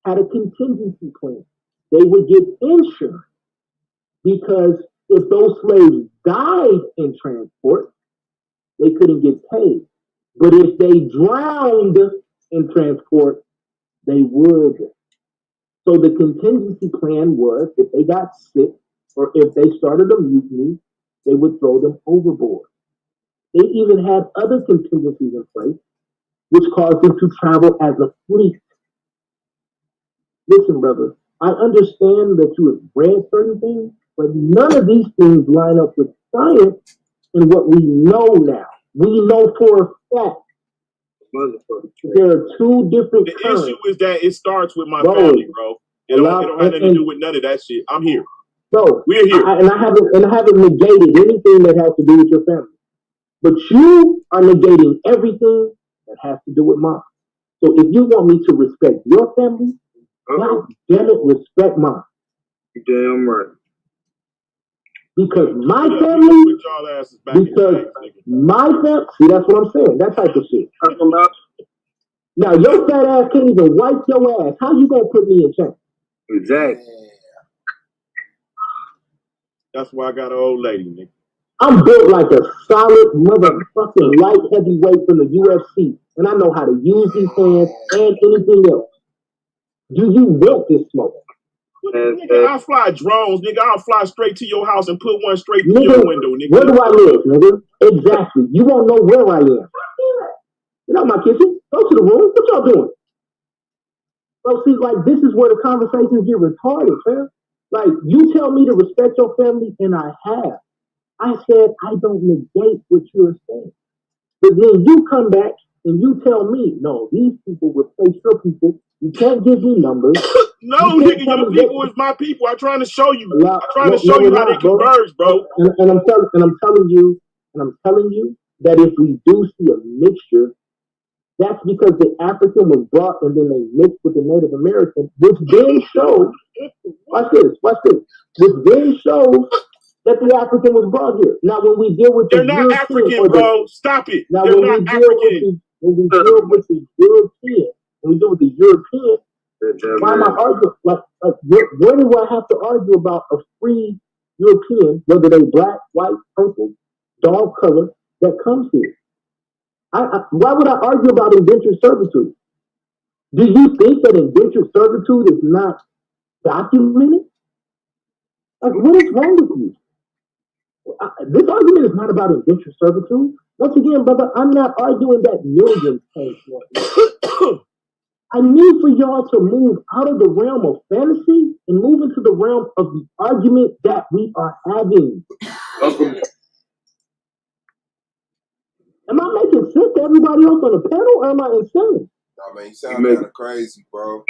had a contingency plan. They would get insurance because if those slaves died in transport, they couldn't get paid. But if they drowned in transport, they would. So the contingency plan was if they got sick or if they started a mutiny, they would throw them overboard. They even had other contingencies in place, which caused them to travel as a fleet. Listen, brother, I understand that you have read certain things, but none of these things line up with science and what we know now. We know for a fact there are two different currents. The issue is that it starts with my family, bro. It don't have nothing to do with none of that shit. I'm here. Bro, we're here. I haven't negated anything that has to do with your family. But you are negating everything that has to do with mine. So if you want me to respect your family, God damn it, respect mine. You're damn right. Because my family, see, that's what I'm saying. That type of shit. Now, your fat ass can't even wipe your ass. How you gonna put me in check? Exactly. That's why I got an old lady, nigga. I'm built like a solid motherfucking light heavyweight from the UFC, and I know how to use these hands and anything else. Do you want this smoke? Nigga, I'll fly drones, nigga. I'll fly straight to your house and put one straight through your window, nigga. Where do I live, nigga? Exactly. You won't know where I am. You know my kitchen. Go to the room. What y'all doing? Bro, see, like, this is where the conversations get retarded, fam. Like, you tell me to respect your family, and I have. I said I don't negate what you're saying. But then you come back and you tell me, no, these people replace your people. You can't give me numbers. No, nigga, your people is my people. I'm trying to show you. I'm trying to show you how they converge, bro. And I'm telling you that if we do see a mixture, that's because the African was brought and then they mixed with the Native American, which then shows, watch this, which then shows that the African was brought here. Now, when we deal with they're not African, bro. Stop it. Now, they're when not we deal with the European, why am I arguing? Like where do I have to argue about a free European, whether they black, white, purple, dog color, that comes here? Why would I argue about indentured servitude? Do you think that indentured servitude is not documented? Like, what is wrong with you? This argument is not about indentured servitude. Once again, brother, I'm not arguing that millions came from. I need for y'all to move out of the realm of fantasy and move into the realm of the argument that we are having. Am I making sense to everybody else on the panel, or am I insane? I mean, you sound kind of crazy, bro.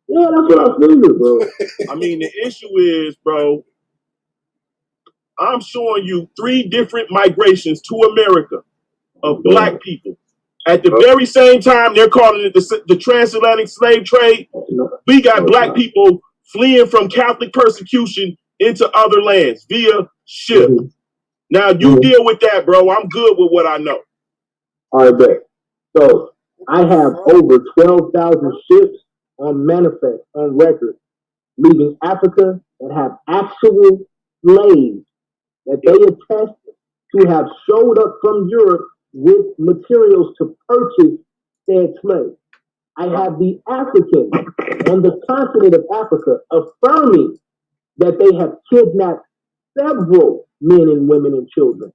Yeah, that's what I figured, bro. I mean, the issue is, bro, I'm showing you 3 different migrations to America of black people. At the very same time, they're calling it the transatlantic slave trade. We got black people fleeing from Catholic persecution into other lands via ship. Now, you deal with that, bro. I'm good with what I know. All right, bet. So, I have over 12,000 ships on manifest, on record, leaving Africa that have actual slaves that they attest to have showed up from Europe with materials to purchase said slaves. I have the Africans on the continent of Africa affirming that they have kidnapped several men and women and children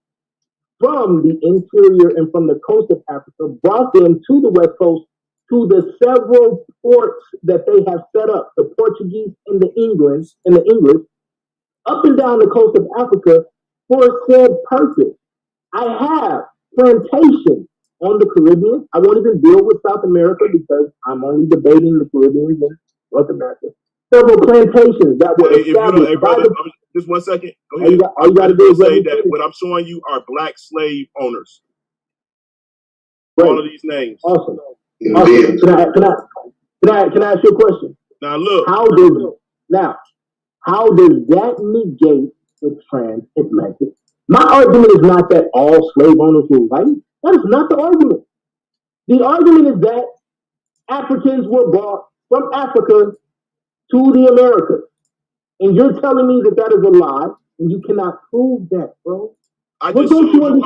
from the interior and from the coast of Africa, brought them to the West Coast, to the several ports that they have set up, the Portuguese and the English, up and down the coast of Africa for said purpose. I have plantations on the Caribbean. I won't even deal with South America because I'm only debating the Caribbean and North America. Several plantations that were established by the... Just 1 second. Go ahead. All you got to do is say that what I'm showing you are black slave owners. Right. All of these names. Awesome. Can I ask you a question? Now look. How does that negate the transatlantic? My argument is not that all slave owners were white. That is not the argument. The argument is that Africans were brought from Africa to the Americas. And you're telling me that is a lie, and you cannot prove that, bro. Hold on,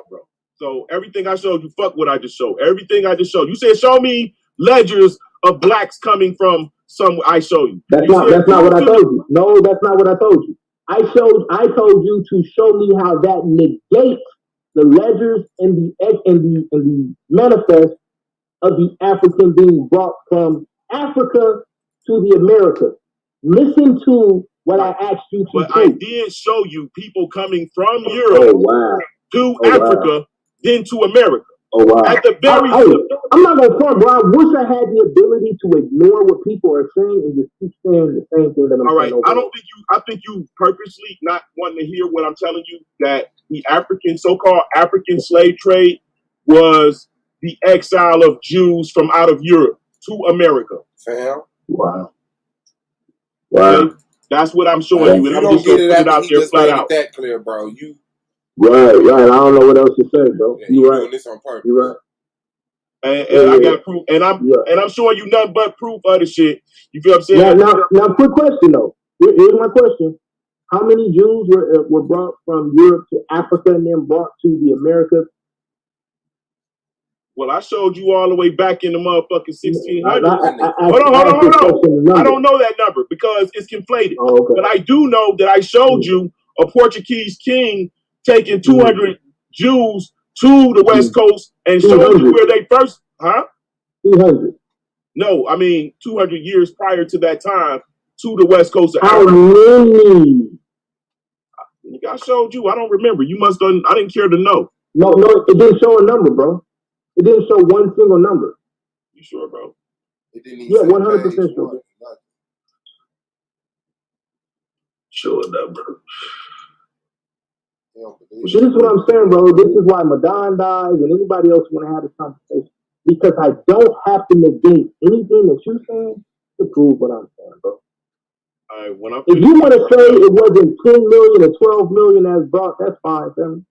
bro. So everything I showed you, fuck what I just showed. Everything I just showed. You said show me ledgers of blacks coming from some. I show you. That's not what I told you. No, that's not what I told you. I told you to show me how that negates the ledgers and the manifest of the African being brought from Africa to the Americas. Listen to what I asked you to But do. I did show you people coming from Europe to Africa, then to America. Oh, wow. At the very I'm not going to front, bro. I wish I had the ability to ignore what people are saying and just keep saying the same thing that I'm saying. All right. I think you purposely not wanting to hear what I'm telling you, that the so-called African slave trade was the exile of Jews from out of Europe to America. Fam. Wow. Okay? That's what I'm showing you. And I'm just going to put it out there flat out. That clear, bro. Right. I don't know what else to say, bro. Yeah, You're right. Doing this on purpose. You're right. And I got proof, and I'm showing you nothing but proof of the shit. You feel what I'm saying? Now, quick question though. Here's my question: how many Jews were brought from Europe to Africa and then brought to the Americas? Well, I showed you all the way back in the motherfucking 1600s. Hold on. I don't know that number because it's conflated. Oh, okay. But I do know that I showed you a Portuguese king taking 200 Jews to the West Coast and showed you where they first, 200. No, I mean 200 years prior to that time to the West Coast of How Africa. many? I showed you. I don't remember. You must have. I didn't care to know. No, it didn't show a number, bro. It didn't show one single number. You sure, bro? It didn't even 100% sure. Show a number. This is what I'm saying, bro. This is why Madon dies and anybody else want to have this conversation. Because I don't have to negate anything that you're saying to prove what I'm saying, bro. All right, if you want to say it wasn't 10 million or 12 million as brought, that's fine, fam.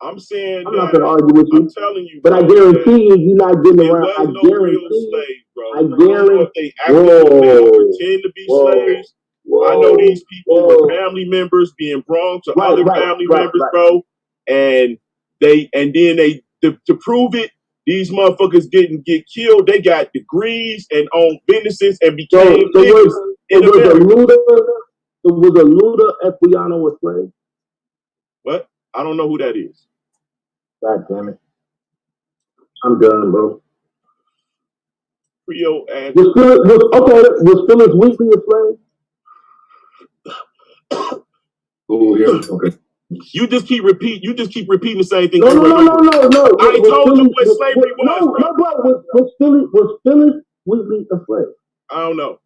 I'm saying I'm not going to argue with you. I'm telling you, but I guarantee you're not getting around. I guarantee. Slave, bro. I guarantee. They actually pretend to be slaves. I know these people were family members being brought to other family members, bro. And then to prove it, these motherfuckers didn't get killed. They got degrees and owned businesses and became niggas in America. Was a Luda Equiano a slave? What? I don't know who that is. God damn it. I'm done, bro. Creole and was Phyllis Wheatley a slave? Oh yeah, okay. You just keep repeating the same thing. No. I told you what slavery was, bro. Was Phyllis Wheatley a slave? I don't know.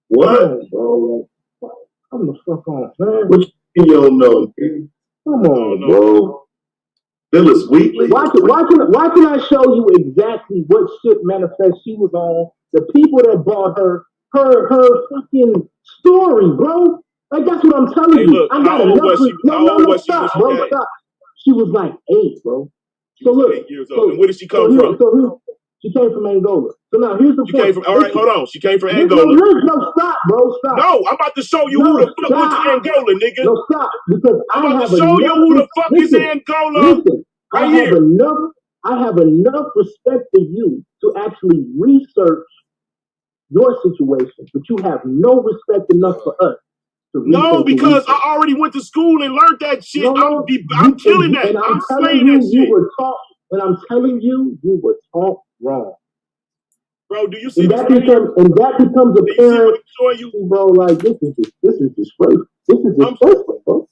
What? Bro. Come the fuck on, man. What you don't know? Come on, bro. Phyllis Wheatley? Why can I show you exactly what shit manifest she was on? The people that brought her fucking story, bro. Like that's what I'm telling you. Look, I got enough. Stop, bro. Stop. She was like 8, bro. So look, 8 years old. And where did she come from? She came from Angola. So now here's the point. All right, hold on. She came from Angola. No, stop, bro. Stop. No, I'm about to show you who the fuck went to Angola, nigga. No, stop. Because I'm about to show you who the fuck is Angola. Listen, I have enough respect for you to actually research your situation, but you have no respect enough for us. No, because I already went to school and learned that shit. No, I'm killing that. And I'm slaying that shit. And I'm telling you, you were taught wrong. Bro, do you see and that becomes apparent, bro, like this is disgraceful. This is disgusting, bro.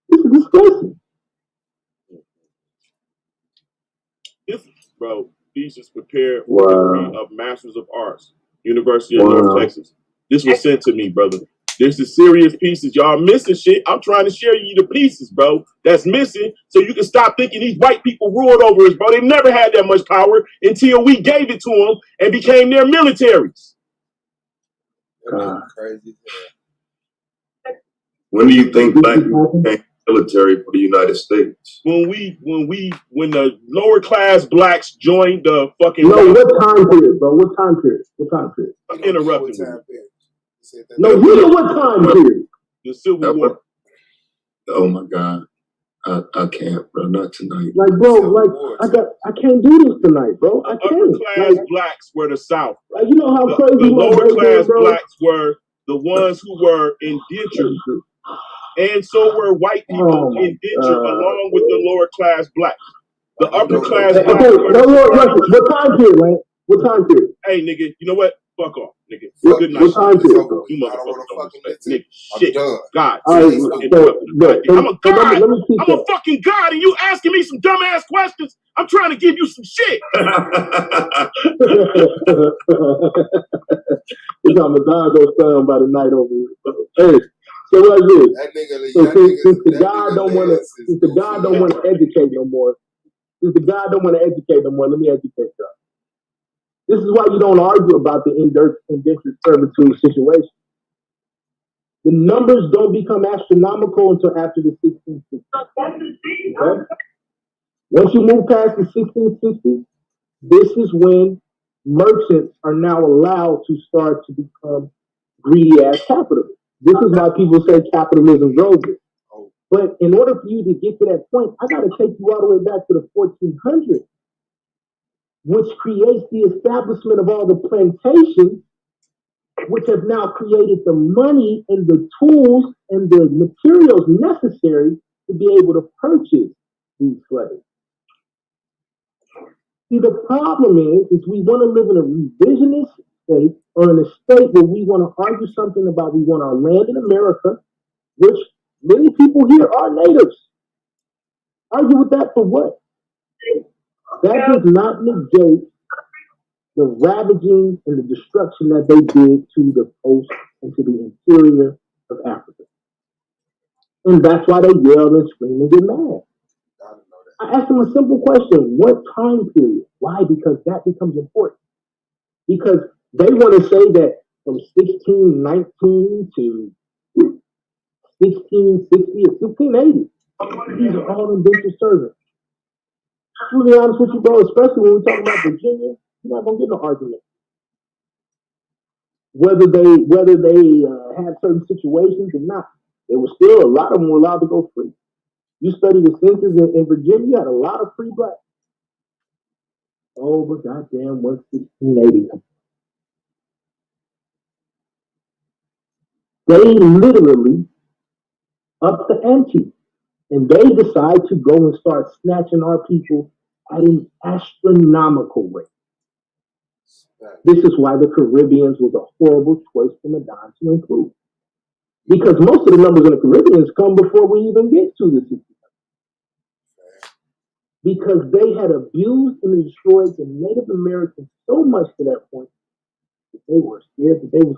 This is disgusting. Bro, these is prepared for the degree of Masters of Arts, University of North Texas. This was sent to me, brother. This is serious pieces. Y'all missing shit. I'm trying to share you the pieces, bro, that's missing so you can stop thinking these white people ruled over us, bro. They've never had that much power until we gave it to them and became their militaries. Crazy. When do you think black people became military for the United States? When the lower class blacks joined the fucking... No, what time period, bro? What time period? I'm interrupting you. No, you know what time period? The Civil War. Oh my God. I can't, bro. Not tonight. Like, bro, I can't do this tonight, bro. I can't. Upper class blacks were the South. Like, you know how crazy the lower class blacks were the ones who were indentured. And so were white people indentured along with the lower class blacks. The upper class blacks were what time period, man? What time period? Hey, nigga, you know what? Fuck off, nigga. Good night. What time period? You motherfuckers don't respect nigga. Shit. God. I'm a god. I'm a fucking god, and you asking me some dumbass questions? I'm trying to give you some shit. I'm a dog go stand by the night over here. Hey, so what's this? Since the God don't want to educate no more. Let me educate y'all. This is why you don't argue about the indentured servitude situation. The numbers don't become astronomical until after the 1660s. Okay? Once you move past the 1660s, this is when merchants are now allowed to start to become greedy ass capitalists. This is why people say capitalism drove it. But in order for you to get to that point, I got to take you all the way back to the 1400s. which creates the establishment of all the plantations, which have now created the money and the tools and the materials necessary to be able to purchase these slaves. See, the problem is we want to live in a revisionist state or in a state where we want to argue something about we want our land in America, which many people here are natives. Argue with that for what? That does not negate the ravaging and the destruction that they did to the coast and to the interior of Africa. And that's why they yell and scream and get mad. I asked them a simple question. What time period? Why? Because that becomes important. Because they want to say that from 1619 to 1660 or 1680, these are all indentured servants. To be honest with you, bro, especially when we talk about Virginia, you're not gonna get no argument. Whether they had certain situations or not, there was still a lot of them were allowed to go free. You study the census in Virginia, you had a lot of free blacks. Oh, but goddamn, what's 1680? They literally up the ante, and they decide to go and start snatching our people at an astronomical rate. This is why the Caribbeans was a horrible choice for Madon to include. Because most of the numbers in the Caribbeans come before we even get to the 60s. Because they had abused and destroyed the Native Americans so much to that point that they were scared that they was.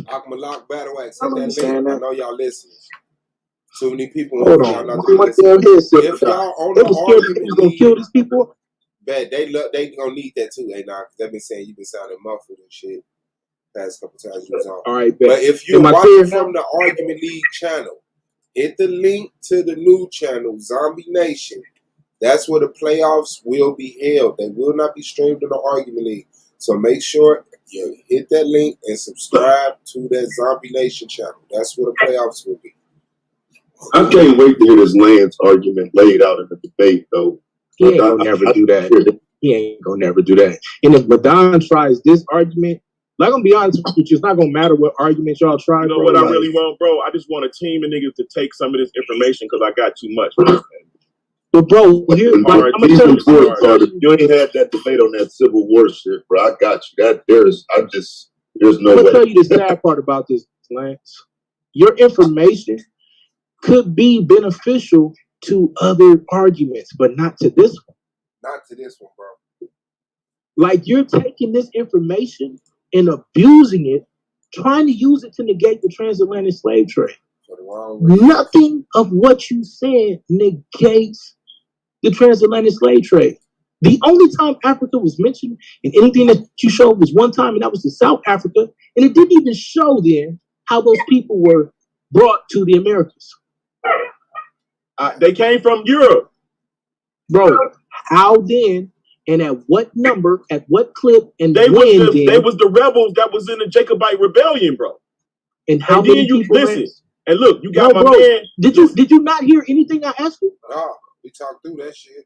Akmalak Battle Axe, hit that link. I know y'all listening. Too many people. Hold on. Not to if y'all on the argument, gonna kill these people. Bet they gonna need that too. Hey, nah, they've been saying you've been sounding muffled and shit past couple times you was on. All right, bet. But if you're watching from the Argument League channel, hit the link to the new channel, Zombie Nation. That's where the playoffs will be held. They will not be streamed in the Argument League. So make sure you hit that link and subscribe to that Zombie Nation channel. That's where the playoffs will be. I can't wait to hear this Lance argument laid out in the debate, though. He ain't gonna never do that. He ain't gonna never do that. And if Madon tries this argument, like, I'm gonna be honest with you, it's not gonna matter what argument y'all try. You know what I really want, bro? I just want a team of niggas to take some of this information because I got too much. But bro, here, I'm gonna tell you, you ain't had that debate on that Civil War shit, bro. I got you. There's no way. I'm gonna tell you the sad part about this, Lance. Your information could be beneficial to other arguments, but not to this one. Not to this one, bro. Like, you're taking this information and abusing it, trying to use it to negate the transatlantic slave trade. Nothing of what you said negates the transatlantic slave trade. The only time Africa was mentioned in anything that you showed was one time, and that was in South Africa, and it didn't even show then how those people were brought to the Americas. They came from Europe. Bro, how then, and at what number, at what clip, and they when they was the rebels that was in the Jacobite rebellion, bro. And how and then you listen, ran? And look, you got no, my bro, man. Did you not hear anything I asked you? No, we talked through that shit.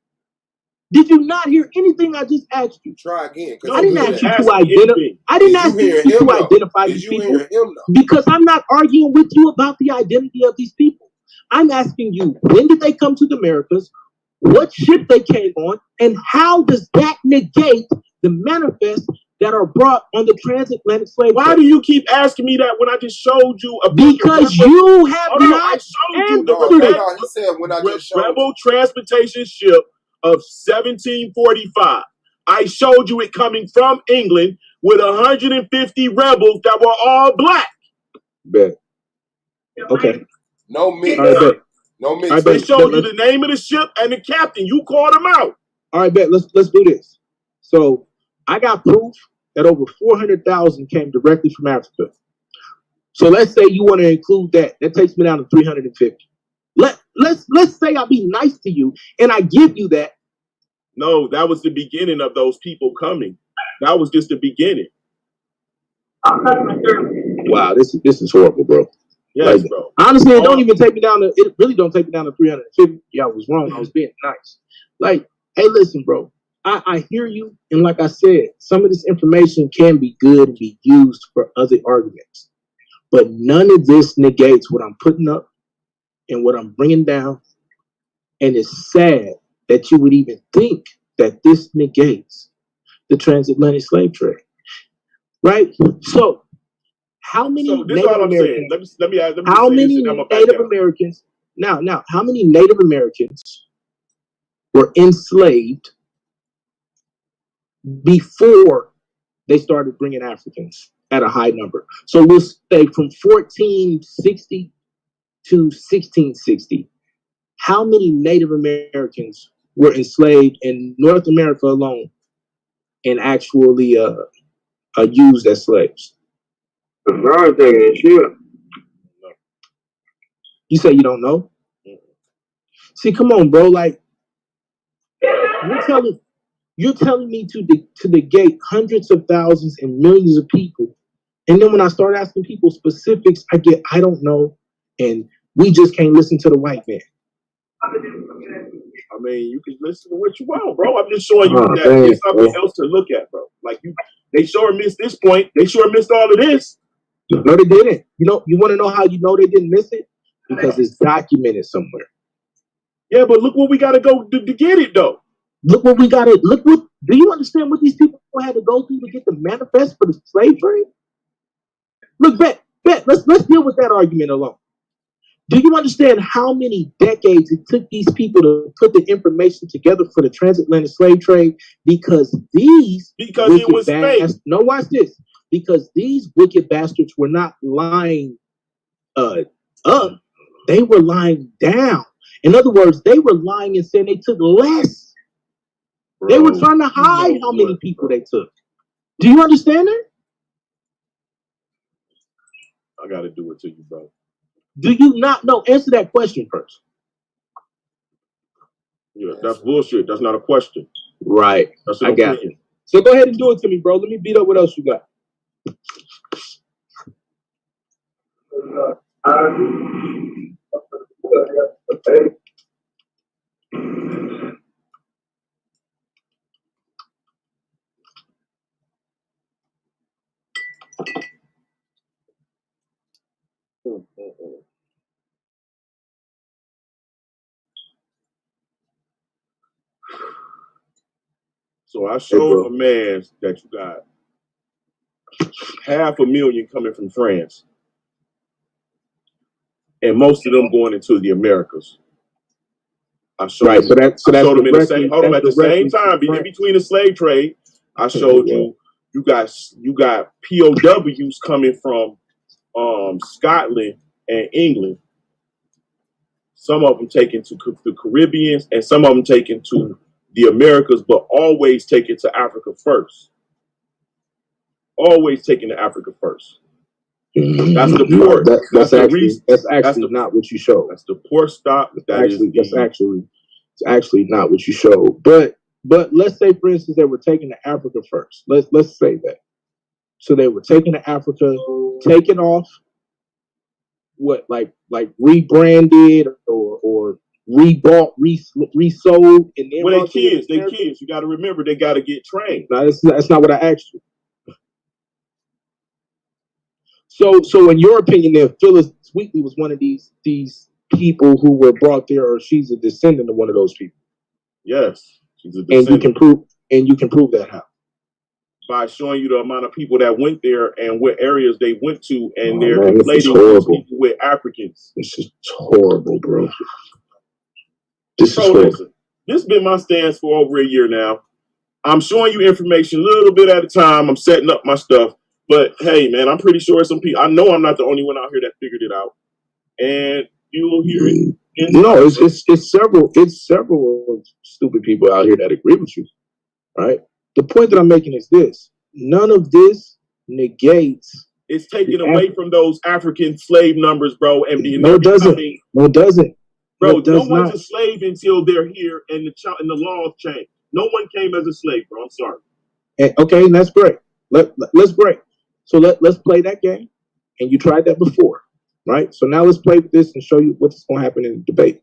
Did you not hear anything I just asked you? Try again. I didn't ask you to identify. I didn't ask you to identify these people because I'm not arguing with you about the identity of these people. I'm asking you, when did they come to the Americas? What ship they came on, and how does that negate the manifests that are brought on the transatlantic slave trade? Why do you keep asking me that when I just showed you a because you have not answered the rebel transportation ship of 1745. I showed you it coming from England with 150 rebels that were all black. Bet. Okay. No mix. No mix. They showed you the name of the ship and the captain. You called them out. All right, bet. Let's do this. So I got proof that over 400,000 came directly from Africa. So let's say you want to include that. That takes me down to 350. Let's say I be nice to you and I give you that. No, that was the beginning of those people coming. That was just the beginning. Wow, this is horrible, bro. Yes, bro. Honestly, it don't even take me down to. It really don't take me down to 350. Yeah, I was wrong. I was being nice. Like, hey, listen, bro. I hear you, and like I said, some of this information can be good and be used for other arguments, but none of this negates what I'm putting up and what I'm bringing down. And it's sad that you would even think that this negates the transatlantic slave trade, right? So, how many So this is Native all I'm saying. Americans? Let me How say this many and I'm gonna back Native down. Americans? Now, how many Native Americans were enslaved before they started bringing Africans at a high number? So we'll say from 1460 to 1660. How many Native Americans were enslaved in North America alone and actually used as slaves? You say you don't know? See, come on, bro. Like you're telling me to negate hundreds of thousands and millions of people, and then when I start asking people specifics, I don't know, and we just can't listen to the white man. I mean, you can listen to what you want, bro. I'm just showing you that there's something else to look at, bro. Like they sure missed this point. They sure missed all of this. No, they didn't. You want to know how you know they didn't miss it? Because it's documented somewhere. Yeah, but look what we got to go to get it, though. Do you understand what these people had to go through to get the manifest for the slave trade? Look, bet. Let's deal with that argument alone. Do you understand how many decades it took these people to put the information together for the transatlantic slave trade? Because it was fake. No, watch this. Because these wicked bastards were not lying up; they were lying down. In other words, they were lying and saying they took less. Bro, they were trying to hide how many people they took. Do you understand that? I got to do it to you, bro. Do you not know? Answer that question first. Yeah, that's bullshit. That's not a question. Right. That's an opinion. You. So go ahead and do it to me, bro. Let me beat up what else you got. So I showed a man that you got 500,000 coming from France, and most of them going into the Americas. I showed him, at the same time, in between the slave trade. I showed you got POWs coming from Scotland and England. Some of them taken to the Caribbeans, and some of them taken to the Americas, but always taken to Africa first. Always taken to Africa first. That's the port. That's actually not what you showed. That's the port stop. It's actually not what you showed. But let's say, for instance, they were taken to Africa first. Let's say that. So they were taken to Africa, taken off, like rebranded or rebought, resold, and then well, they kids. You got to remember, they got to get trained. No, that's not what I asked you. So in your opinion, then Phyllis Wheatley was one of these people who were brought there, or she's a descendant of one of those people? Yes, she's a descendant. And you can prove that how? By showing you the amount of people that went there and what areas they went to, and they're conflating these people with Africans. This is horrible, bro. This has been my stance for over a year now. I'm showing you information a little bit at a time. I'm setting up my stuff. But hey, man, I'm pretty sure some people. I know I'm not the only one out here that figured it out, and you will hear it. No, it's several stupid people out here that agree with you. Right. The point that I'm making is this: none of this negates. It's taken away from those African slave numbers, bro. And no, it doesn't. No, it doesn't. Bro, no one's a slave until they're here, and the laws change. No one came as a slave, bro. I'm sorry. Okay, and that's great. Let's break. So let's play that game. And you tried that before, right? So now let's play with this and show you what's going to happen in the debate.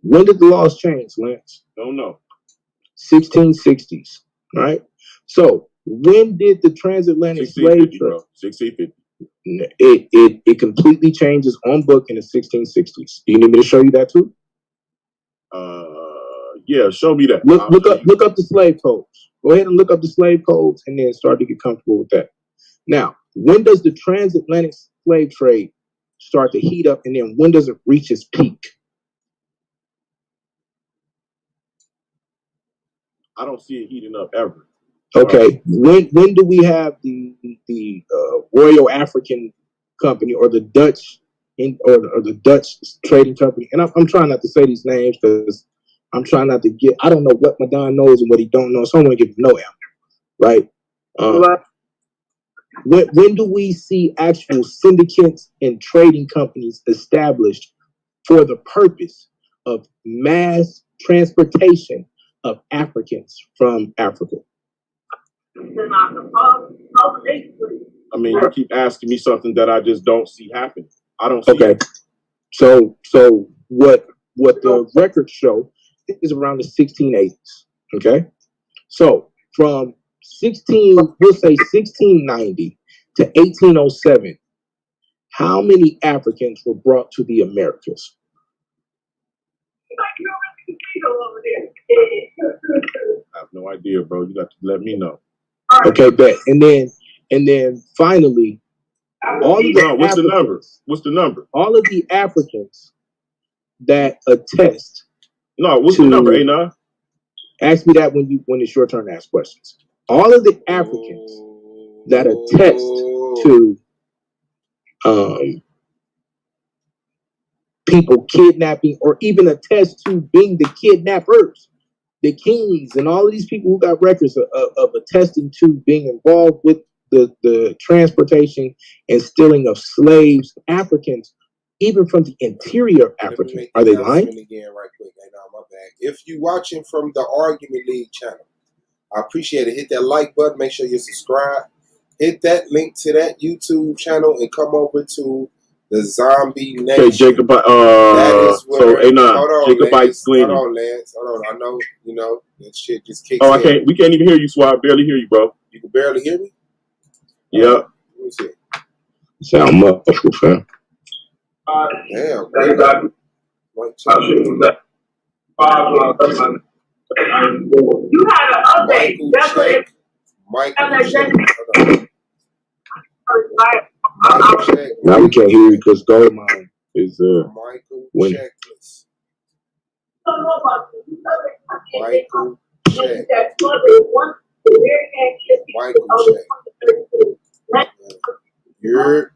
When did the laws change, Lance? Don't know. 1660s, right? So when did the transatlantic slave trade? 1650. It completely changes on book in the 1660s. Do you need me to show you that too? Yeah, show me that. Look up the slave codes. Go ahead and look up the slave codes and then start to get comfortable with that. Now, when does the transatlantic slave trade start to heat up, and then when does it reach its peak? I don't see it heating up ever. Okay, when do we have the Royal African Company or the Dutch or the Dutch Trading Company? And I'm trying not to say these names because I'm trying not to get. I don't know what Madon knows and what he don't know, so I want to give him no answer, right? When do we see actual syndicates and trading companies established for the purpose of mass transportation of Africans from Africa? I mean, you keep asking me something that I just don't see happening. I don't see it. So what the records show is around the 1680s. Okay. So from 1690 to 1807, how many Africans were brought to the Americas? I have no idea, bro. You got to let me know. Okay, bet. And then finally, all of the what's the number? What's the number? All of the Africans that attest. No, what's the number, A9? Ask me that when it's your turn to ask questions. All of the Africans that attest to people kidnapping or even attest to being the kidnappers, the kings, and all of these people who got records of attesting to being involved with the transportation and stealing of slaves, Africans, even from the interior of Africa. Are they lying? Again, right quick. My bad. If you're watching from the Argument League channel, I appreciate it. Hit that like button. Make sure you subscribe. Hit that link to that YouTube channel and come over to the Zombie Nation. Okay, Jacob. That is where, so A9. Jacobite Gleaning. Hold on, Lance. Hold on. I know, that shit just kicks in. I can't. We can't even hear you, so I barely hear you, bro. You can barely hear me? Yeah. Let me see. Sound muffled, fam. Damn. You had an update. Michael check. Now we can't hear you because Goldmine is Michael winning. Checklist. Michael check. Michael check. You're.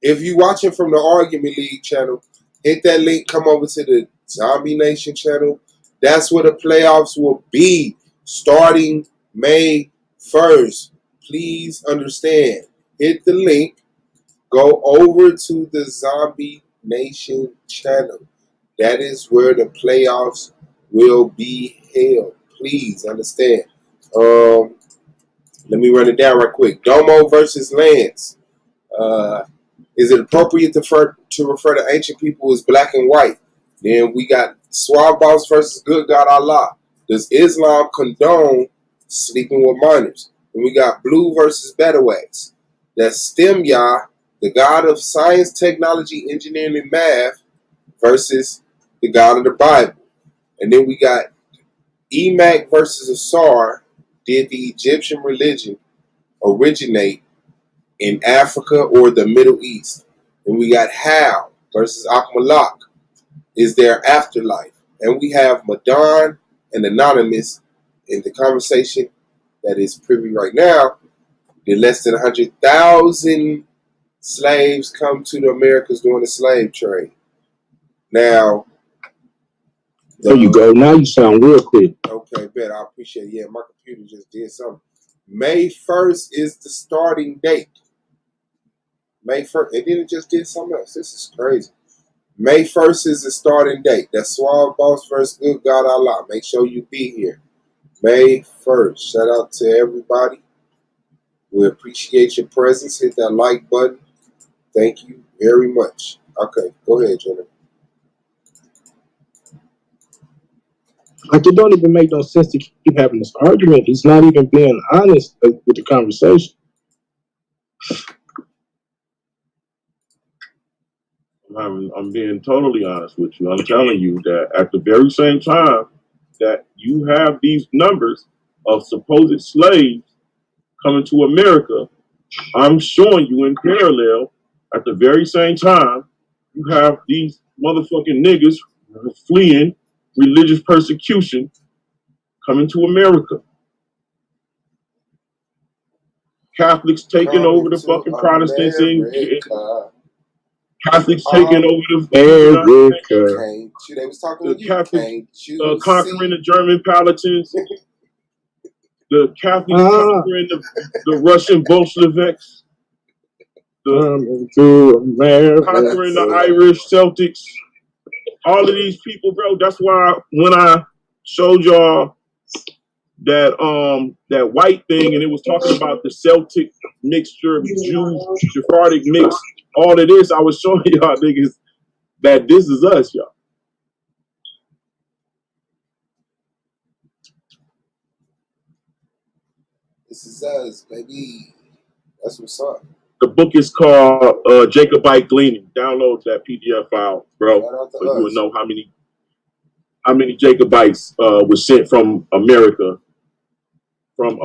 If you watching from the Argument League channel, hit that link. Come over to the Zombie Nation channel. That's where the playoffs will be starting May 1st. Please understand. Hit the link. Go over to the Zombie Nation channel. That is where the playoffs will be held. Please understand. Let me run it down right quick. Domo versus Lance. Is it appropriate to refer to ancient people as black and white? Then we got Swab Boss versus Good God Allah. Does Islam condone sleeping with minors? And we got Blue versus Bedawax. That's Stem Yah, the God of science, technology, engineering, and math, versus the God of the Bible. And then we got Emac versus Asar. Did the Egyptian religion originate in Africa or the Middle East? And we got Hal versus Akmalak. Is there afterlife? And we have Madon and Anonymous in the conversation that is privy right now. Did less than 100,000 slaves come to the Americas during the slave trade? Now, there you go. Now you sound real clear. Okay, bet. I appreciate it. Yeah, my computer just did something. May 1st is the starting date. May 1st. And then it just did something else. This is crazy. May 1st is the starting date. That's Swab Boss versus Good God Allah. Make sure you be here. May 1st. Shout out to everybody. We appreciate your presence. Hit that like button. Thank you very much. Okay, go ahead, Jennifer. Like, it don't even make no sense to keep having this argument. He's not even being honest with the conversation. I'm being totally honest with you. I'm telling you that at the very same time that you have these numbers of supposed slaves coming to America, I'm showing you in parallel at the very same time you have these motherfucking niggas fleeing religious persecution coming to America. Catholics taking over the fucking Protestants and Catholics taking over the America. They was talking the Catholics conquering the German Palatines, the Catholics conquering the Russian Bolsheviks, conquering the Irish Celtics. All of these people, bro. That's why when I showed y'all that white thing and it was talking about the Celtic mixture, Jew, Sephardic mix, all of this, I was showing y'all niggas that this is us, y'all. This is us, baby. That's what's up. The book is called Jacobite Gleaning. Download that PDF file, bro, so you will know how many Jacobites was sent from America, from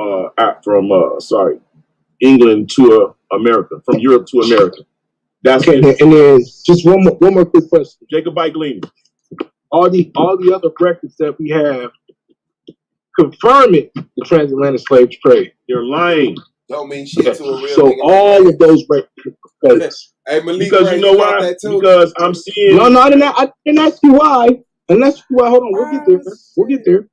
England to America, from Europe to America. That's okay. And then just one more quick question. Jacobite Gleaning. All the other records that we have confirming the transatlantic slave trade. You're lying. Don't mean shit to a real so nigga. All of those records. Hey, Malik, because you know why? Because I'm seeing. No, I didn't ask you why. Unless you why. Hold on, we'll get there.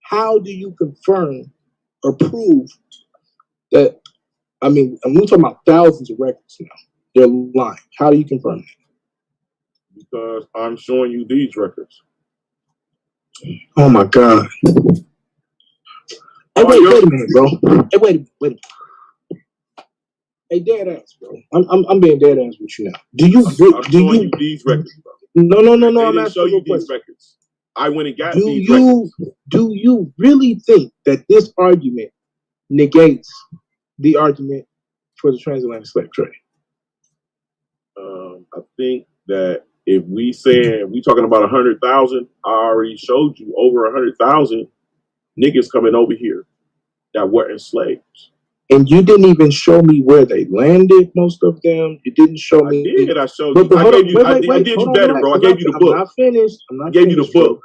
How do you confirm or prove that? I mean, we're talking about thousands of records now. They're lying. How do you confirm that? Because I'm showing you these records. Oh my God. Hey, wait a minute, bro. Hey, wait a minute. Hey, dead ass, bro. I'm being dead ass with you now. I'm showing you these records, bro. No. I'm not showing you these records. I went and got these records. Do you really think that this argument negates the argument for the transatlantic slave trade? I think that if we talking about 100,000, I already showed you over 100,000 niggas coming over here that weren't slaves. And you didn't even show me where they landed, most of them. You didn't show me. I did. I showed you. I did you better, bro. I gave you the book. I'm not finished. I gave you the book.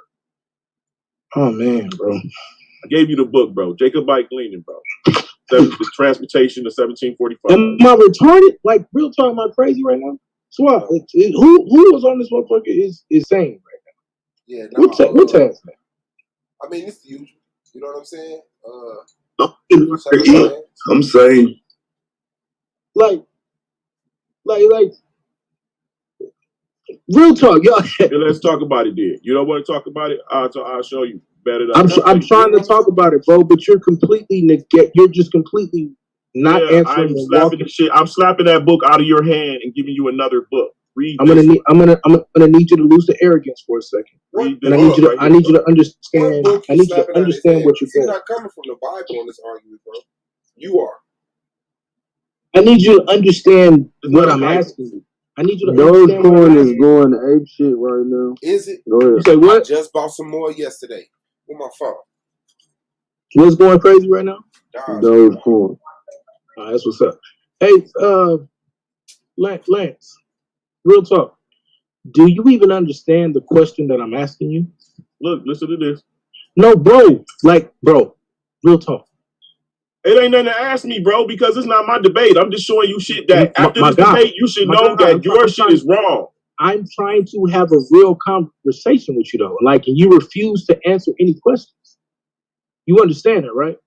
Oh, man, bro. I gave you the book, bro. Jacobite Gleaning, bro. The transportation of 1745. Am I retarded? Like, real talk, am I crazy right now? So what? Who was on this motherfucker is saying right now? Yeah. What's happening? I mean, it's the usual. You know what I'm saying? I'm saying, like, real talk, y'all. Let's talk about it, then. You don't want to talk about it? I'll show you better. I'm trying to talk about it, bro, but you're completely You're just completely not answering. I'm slapping that book out of your hand and giving you another book. Read. I'm gonna need you to lose the arrogance for a second. And I need you to understand. I need you to understand what you're saying. You're not coming from the Bible on this argument, bro. You are. I need you to understand what I'm asking you. I need you to understand. Dogecoin is going ape shit right now. Is it? Go ahead. You say what? I just bought some more yesterday with my phone. What's going crazy right now? Dogecoin. That's what's up. Hey, Lance, real talk. Do you even understand the question that I'm asking you? Look, listen to this. No, bro. Bro, real talk. It ain't nothing to ask me, bro, because it's not my debate. I'm just showing you shit that after this debate, you should know that your shit is wrong. I'm trying to have a real conversation with you, though. And you refuse to answer any questions. You understand that, right?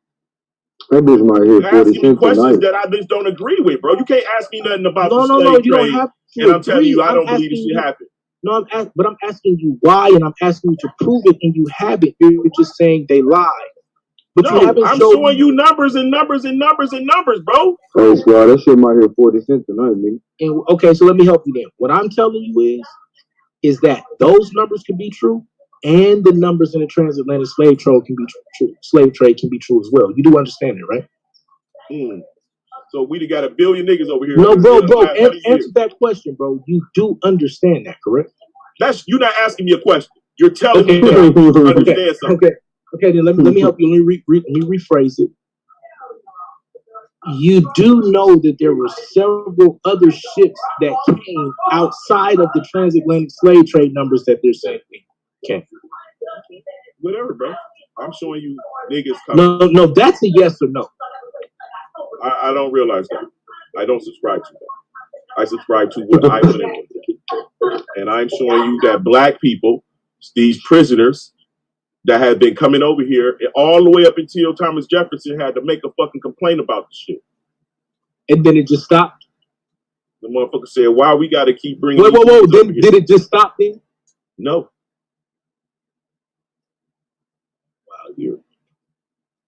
That bitch might hit 40 asking me questions that I just don't agree with, bro. You can't ask me nothing about the slave trade. Don't have to and I'm telling you, I don't believe this shit happened. No, but I'm asking you why, and I'm asking you to prove it, and you haven't. You're just saying they lied. But no, I'm showing you numbers and numbers and numbers and numbers, bro. Oh, squad, that shit might hit 40 cents tonight, nigga. And okay, so let me help you then. What I'm telling you is, is that those numbers can be true, and the numbers in the transatlantic slave trade can be true. Slave trade can be true as well. You do understand it, right? So we got 1 billion niggas over here. No, bro. Answer that question, bro. You do understand that, correct? You're not asking me a question. You're telling me that I understand something. Okay. Then let me help you. Let me rephrase it. You do know that there were several other ships that came outside of the transatlantic slave trade numbers that they're saying came. Whatever, bro. I'm showing you niggas coming. No, that's a yes or no. I don't realize that. I don't subscribe to that. I subscribe to what I think. And I'm showing you that black people, these prisoners that have been coming over here all the way up until Thomas Jefferson had to make a fucking complaint about the shit. And then it just stopped? The motherfucker said, why we got to keep bringing Whoa. Did it just stop then? No. Wow,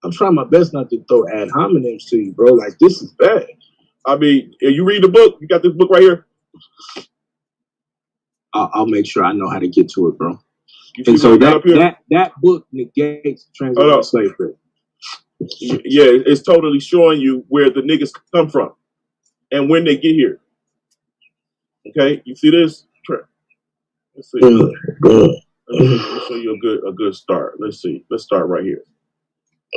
I'm trying my best not to throw ad hominems to you, bro. Like, this is bad. I mean, you read the book? You got this book right here? I'll make sure I know how to get to it, bro. And so that book negates transatlantic slave trade. Yeah, it's totally showing you where the niggas come from and when they get here. Okay, you see this? Let's see. Let me show you a good start. Let's see. Let's start right here.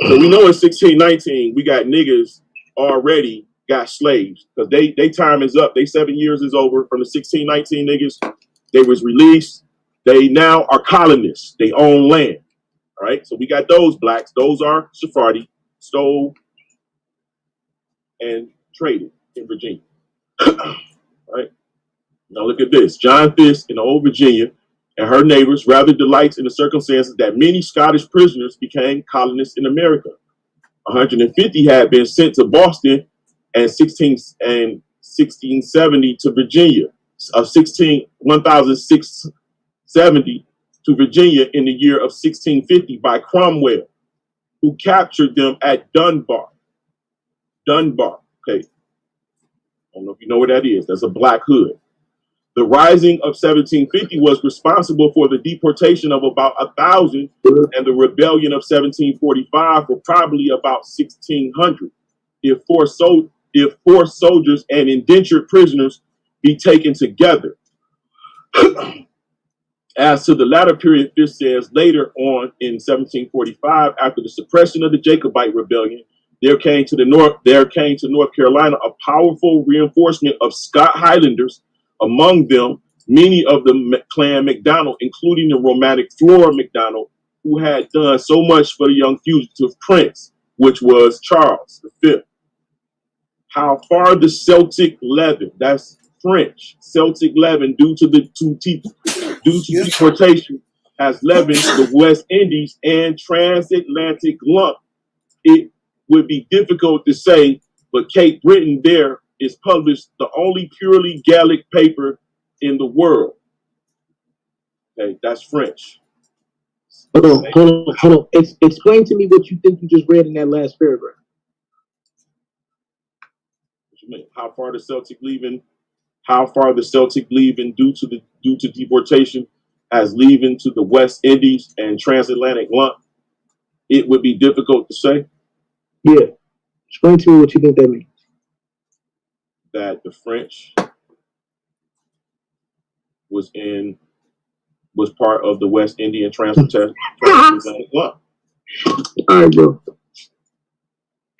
So we know in 1619 we got niggas already got slaves because they time is up. They 7 years is over from the 1619 niggas. They was released. They now are colonists. They own land. All right. So we got those blacks. Those are Sephardi, stole and traded in Virginia. Right. Now look at this. John Fisk in Old Virginia and her neighbors rather delights in the circumstances that many Scottish prisoners became colonists in America. 150 had been sent to Boston and 1670 to Virginia. 1670 to Virginia in the year of 1650 by Cromwell, who captured them at Dunbar. Okay. I don't know if you know what that is. That's a black hood. The rising of 1750 was responsible for the deportation of about 1,000, and the rebellion of 1745 were probably about 1,600. If four soldiers and indentured prisoners be taken together. As to the latter period, Fisk says later on in 1745, after the suppression of the Jacobite rebellion, there came to North Carolina a powerful reinforcement of Scott Highlanders. Among them, many of the Clan MacDonald, including the romantic Flora MacDonald, who had done so much for the young fugitive prince, which was Charles V. How far the Celtic leaven, that's French, Celtic leaven due to deportation has leavened the West Indies and transatlantic lump. It would be difficult to say, but Cape Breton there is published the only purely Gaelic paper in the world. Okay, that's French. Hold on. Explain to me what you think you just read in that last paragraph. What you mean? How far the Celtic leaving due to deportation has leaving to the West Indies and transatlantic lump? It would be difficult to say. Yeah. Explain to me what you think that means. That the French was part of the West Indian transatlantic lump. All right, bro.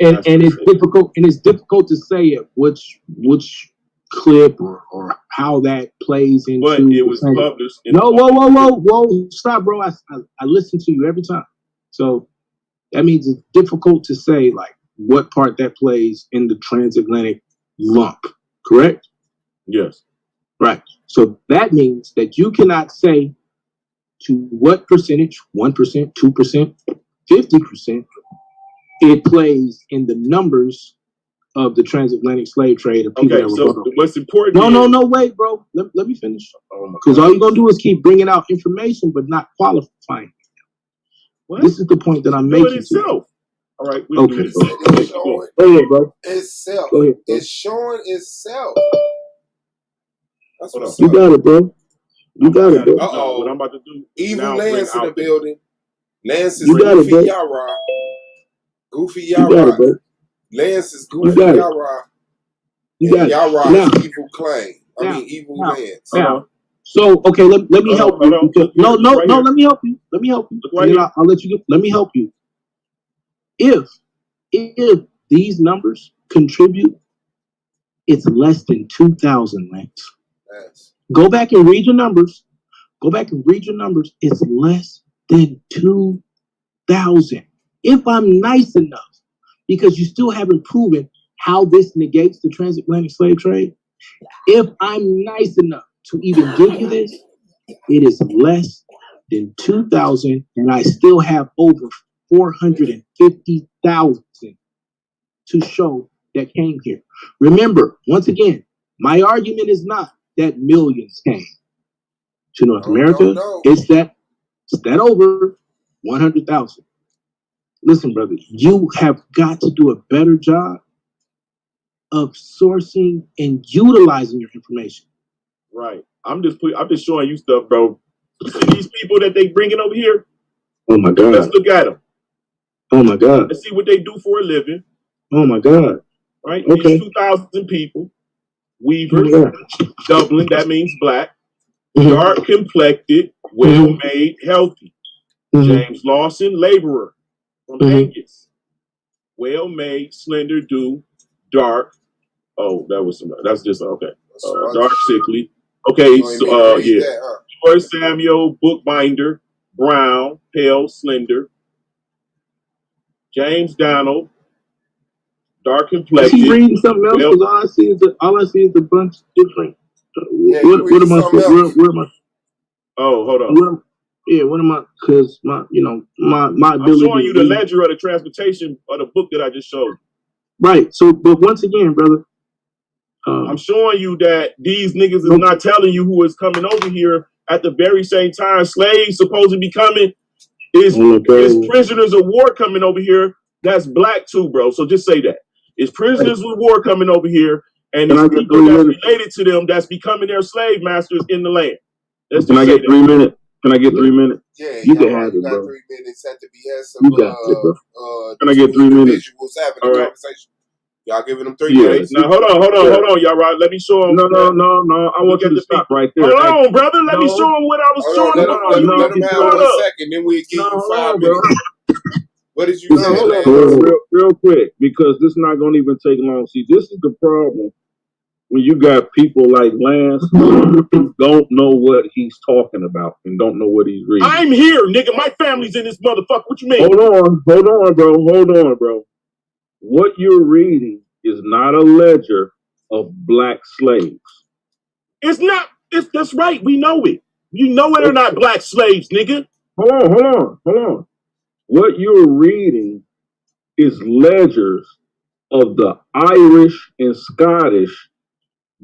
And it's difficult to say it which clip or how that plays into. But it was published. Whoa! Stop, bro! I listen to you every time. So that means it's difficult to say like what part that plays in the transatlantic lump. Correct? Yes. Right. So that means that you cannot say to what percentage, 1%, 2%, 50%, it plays in the numbers of the transatlantic slave trade of people. Okay, so what's important? No, wait, bro. Let me finish. Because all you're gonna do is keep bringing out information, but not qualifying. What? This is the point that I'm making. Itself. All right. Okay. Go ahead, bro. Itself. Go ahead, bro. It's showing itself. That's what's you up. got it, bro. You got it, bro. Uh-oh. What I'm about to do Evil now, Lance in the out building. Lance is You got it, Goofy bro. Yara. Goofy You got Yara. it, bro. Lance is You Goofy got it. Yara. You got And it. Yara Now, is Evil Clay. Evil Lance. now. So, okay, let me help you. Hold on. Because, Look no, right here. let me help you. Let me help you. Look right And then here. I'll let you go. Let me help you. If these numbers contribute, it's less than 2,000, Lance. Yes. Go back and read your numbers. Go back and read your numbers. It's less than 2,000. If I'm nice enough, because you still haven't proven how this negates the transatlantic slave trade. If I'm nice enough to even give you this, it is less than 2,000, and I still have over 450,000 to show that came here. Remember, once again, my argument is not that millions came to North America. No. It's that over 100,000. Listen, brother, you have got to do a better job of sourcing and utilizing your information. Right. I'm just showing you stuff, bro. You see these people that they bringing over here? Oh my God. Let's look at them. Oh my God. Let's see what they do for a living. Oh my God. Right? Okay. These 2,000 people. Weavers, Dublin, that means black. Dark complected, well made, healthy. James Lawson, laborer from Angus. Well made, slender, dark. Oh, that's just okay. Dark, sickly. Okay, so yeah. George Samuel, bookbinder, brown, pale, slender. James Donald, dark complected. Is he reading something else? Because all I see is a bunch of different. What am I supposed? Where am I? Oh, hold on. What am I? Because my ability. I'm showing you the ledger of the transportation of the book that I just showed. Right. So, but once again, brother, I'm showing you that these niggas is not telling you who is coming over here at the very same time. Slaves supposed to be coming. Is prisoners of war coming over here? That's black too, bro. So just say that. It's prisoners of war coming over here, and it's people that's related to them that's becoming their slave masters in the land. Can I get 3 minutes? Can I get 3 minutes? Yeah, you can have it, got bro. 3 minutes at the behest of Can I get 3 minutes? Having a conversation. Y'all giving them 3 Yeah. minutes? Now hold on, y'all. Right? Let me show them. No. I want you to stop right there. Hold on, brother. Let me show them what I was showing them. Let them have 1 second, then we'll give you 5 minutes. What did you say? Real quick, because this is not going to even take long. See, this is the problem when you got people like Lance who don't know what he's talking about and don't know what he's reading. I'm here, nigga. My family's in this motherfucker. What you mean? Hold on, bro. What you're reading is not a ledger of black slaves. It's not. That's right. We know it. You know it or not, black slaves, nigga. Hold on. What you're reading is ledgers of the Irish and Scottish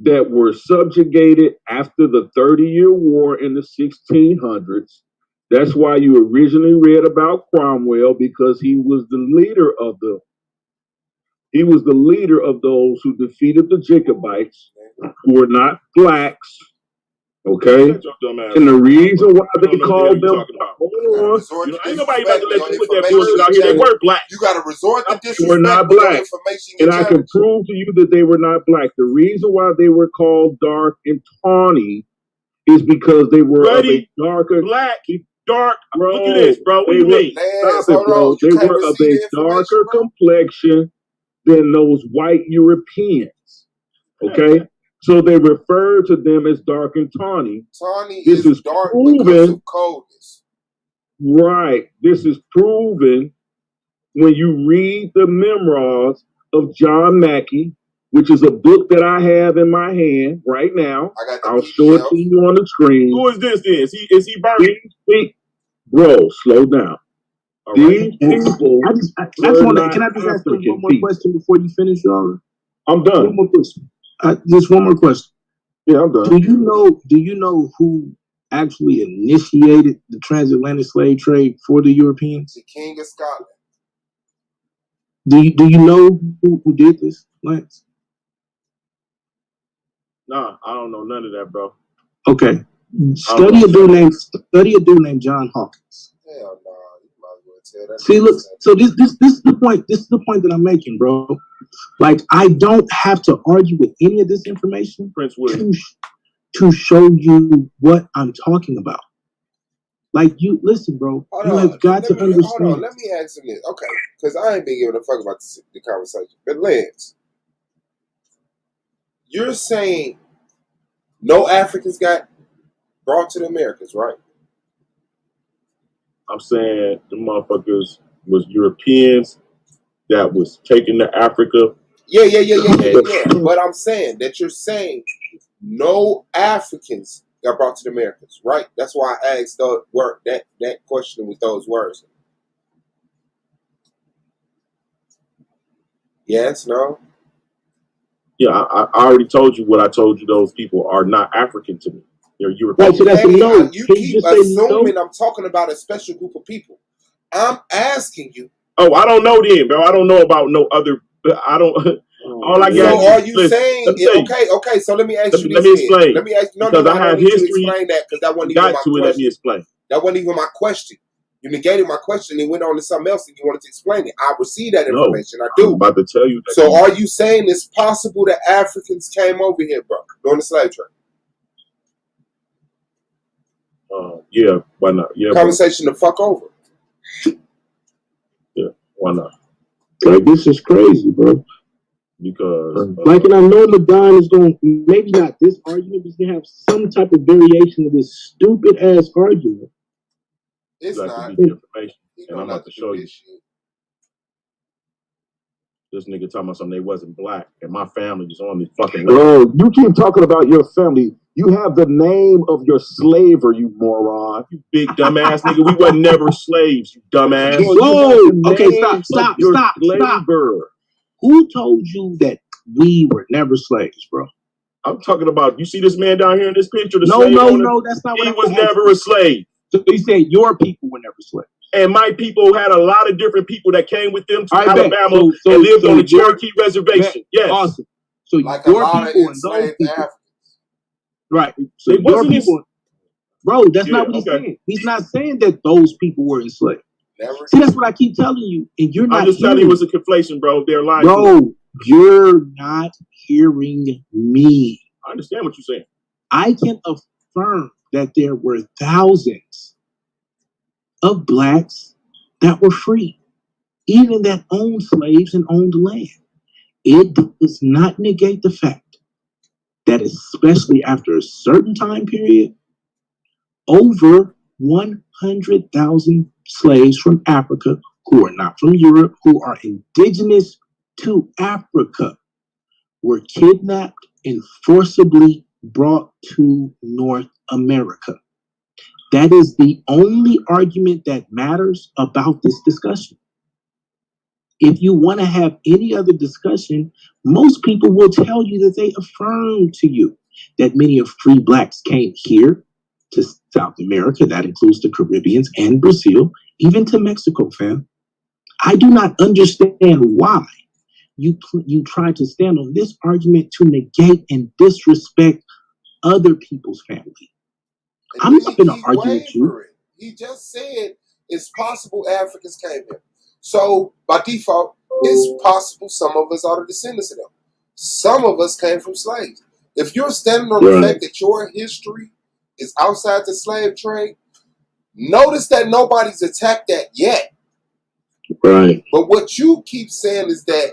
that were subjugated after the 30-year war in the 1600s. That's why you originally read about Cromwell, because he was the leader of those who defeated the Jacobites, who were not blacks. Okay, and the reason why they called them, ain't nobody about to let you put that bullshit out here. They were black. You got to resort to disrespect. Were not black, and I can prove to you that they were not black. The reason why they were called dark and tawny is because they were of a darker, dark. Bro, look at this, bro. What do you mean? Stop it, bro. They were of a darker complexion than those white Europeans. Okay. So they refer to them as dark and tawny. Tawny is dark because of coldness. Right. This is proven when you read the memoirs of John Mackey, which is a book that I have in my hand right now. I'll show it to you on the screen. Who is this? Is he burning? Bro, slow down. These people. Can I just ask one more question before you finish, y'all? I'm done. One more question. Just one more question. Yeah, I'm done. Do you know who actually initiated the transatlantic slave trade for the Europeans? The King of Scotland. Do you know who did this, Lance? Nah, I don't know none of that, bro. Okay. Study a dude named John Hawkins. Hell no, you might as well tell that. See, look. So this is the point. This is the point that I'm making, bro. Like, I don't have to argue with any of this information to show you what I'm talking about. Like, you listen, bro. You have got to understand. Hold on, let me ask him this. Okay, because I ain't been giving a fuck about the conversation. But Lance, you're saying no Africans got brought to the Americas, right? I'm saying the motherfuckers was Europeans that was taken to Africa. Yeah. But I'm saying that you're saying no Africans got brought to the Americas, right? That's why I asked that question with those words. Yes, no? Yeah, I already told you what I told you. Those people are not African to me. They're European. Right, so that's a no. You keep assuming I'm talking about a special group of people. I'm asking you. Oh, I don't know then, bro. I don't know about no other. I don't. All I got. So are you saying? Okay. So let me ask you this. Let me explain. Let me ask. No, because I have history. Explain that because that wasn't even my question. Let me explain. That wasn't even my question. You negated my question and went on to something else and you wanted to explain it. I received that information. I do. I'm about to tell you that. So are you saying it's possible that Africans came over here, bro, during the slave trade? Yeah, why not? Yeah, conversation to fuck over. Yeah, why not? Like, this is crazy, bro. Because and I know Madon is going to, maybe not this argument, but he's going to have some type of variation of this stupid ass argument. It's not. Information, and I'm about to show you. This nigga talking about something they wasn't black, and my family was on this fucking. Bro, you keep talking about your family. You have the name of your slaver, you moron. You big dumbass nigga. We wasn't never slaves, you dumbass. Whoa! Okay, stop. Who told you that we were never slaves, bro? I'm talking about. You see this man down here in this picture? No, that's not what he was never a slave. So you said your people were never slaves. And my people had a lot of different people that came with them to Alabama and lived on the Cherokee Reservation. Yes. Awesome. So like your people and those people. Right. So they your people. Bro, that's not what he's saying. He's not saying that those people were enslaved. See, that's what I keep telling you. And you're not I'm just telling you it was a conflation, bro. They're lying. Bro, you're not hearing me. I understand what you're saying. I can affirm that there were thousands of blacks that were free, even that owned slaves and owned land. It does not negate the fact that, especially after a certain time period, over 100,000 slaves from Africa who are not from Europe, who are indigenous to Africa, were kidnapped and forcibly brought to North America. That is the only argument that matters about this discussion. If you want to have any other discussion, most people will tell you that they affirm to you that many of free blacks came here to South America. That includes the Caribbeans and Brazil, even to Mexico, fam. I do not understand why you try to stand on this argument to negate and disrespect other people's family. I'm not going to argue with you. He just said it's possible Africans came here. So, by default, it's possible some of us are the descendants of them. Some of us came from slaves. If you're standing on the fact that your history is outside the slave trade, notice that nobody's attacked that yet. Right. But what you keep saying is that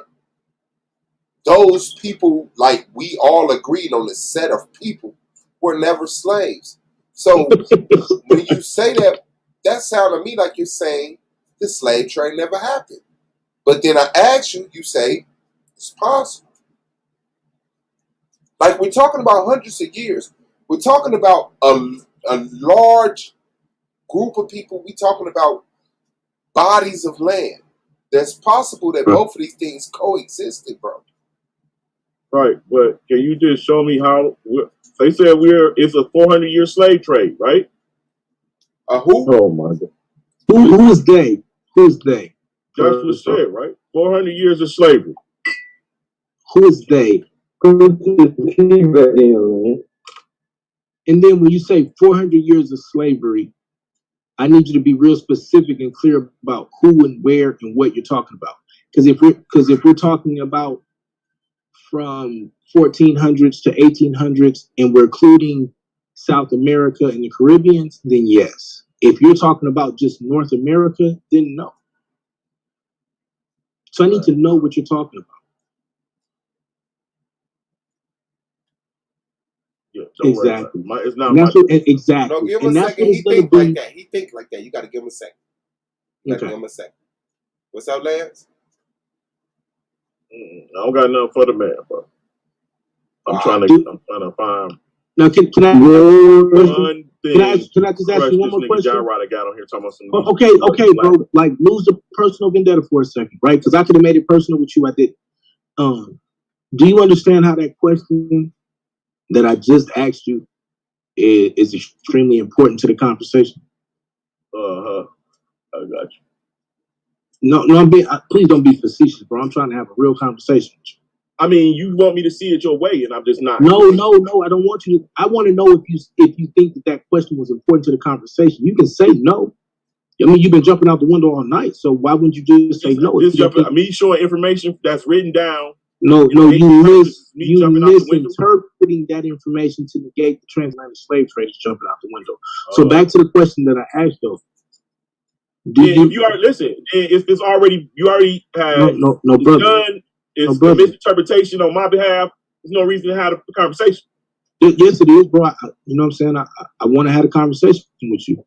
those people, like we all agreed on a set of people, were never slaves. So when you say that, that sounds to me like you're saying the slave trade never happened. But then I ask you, you say it's possible. Like we're talking about hundreds of years. We're talking about a large group of people. We're talking about bodies of land. There's possible that both of these things coexisted, bro. Right, but can you just show me how? They said it's a 400-year slave trade, right? Who? Oh my God. Who is they? Who's they? That's what said, right? 400 years of slavery. Who is they? And then when you say 400 years of slavery, I need you to be real specific and clear about who and where and what you're talking about. Because if we're talking about from 1400s to 1800s and we're including South America and the Caribbeans, then yes. If you're talking about just North America, then no. So I need to know what you're talking about. Yeah, exactly. It's not exactly. No, give him a second. He think like that. He think like that. You got to give him a second. You got to give him a second. What's up, Lance? I don't got nothing for the man, bro. I'm trying to find. Now, can I? One thing. Can I just ask you one more question? John Ryder got on here talking about some. Okay, bro. Like, lose the personal vendetta for a second, right? Because I could have made it personal with you. I did. Do you understand how that question that I just asked you is extremely important to the conversation? I got you. No, please don't be facetious, bro. I'm trying to have a real conversation with you. I mean, you want me to see it your way, and I'm just not. No. I don't want you to. I want to know if you think that question was important to the conversation. You can say no. I mean, you've been jumping out the window all night, so why wouldn't you just say no? Me showing information that's written down. No, you misinterpreting that information to negate the transatlantic slave trade is jumping out the window. So back to the question that I asked though. If you are listen, if it's already you already had done. It's a misinterpretation on my behalf. There's no reason to have a conversation. Yes, it is, bro. You know what I'm saying? I want to have a conversation with you.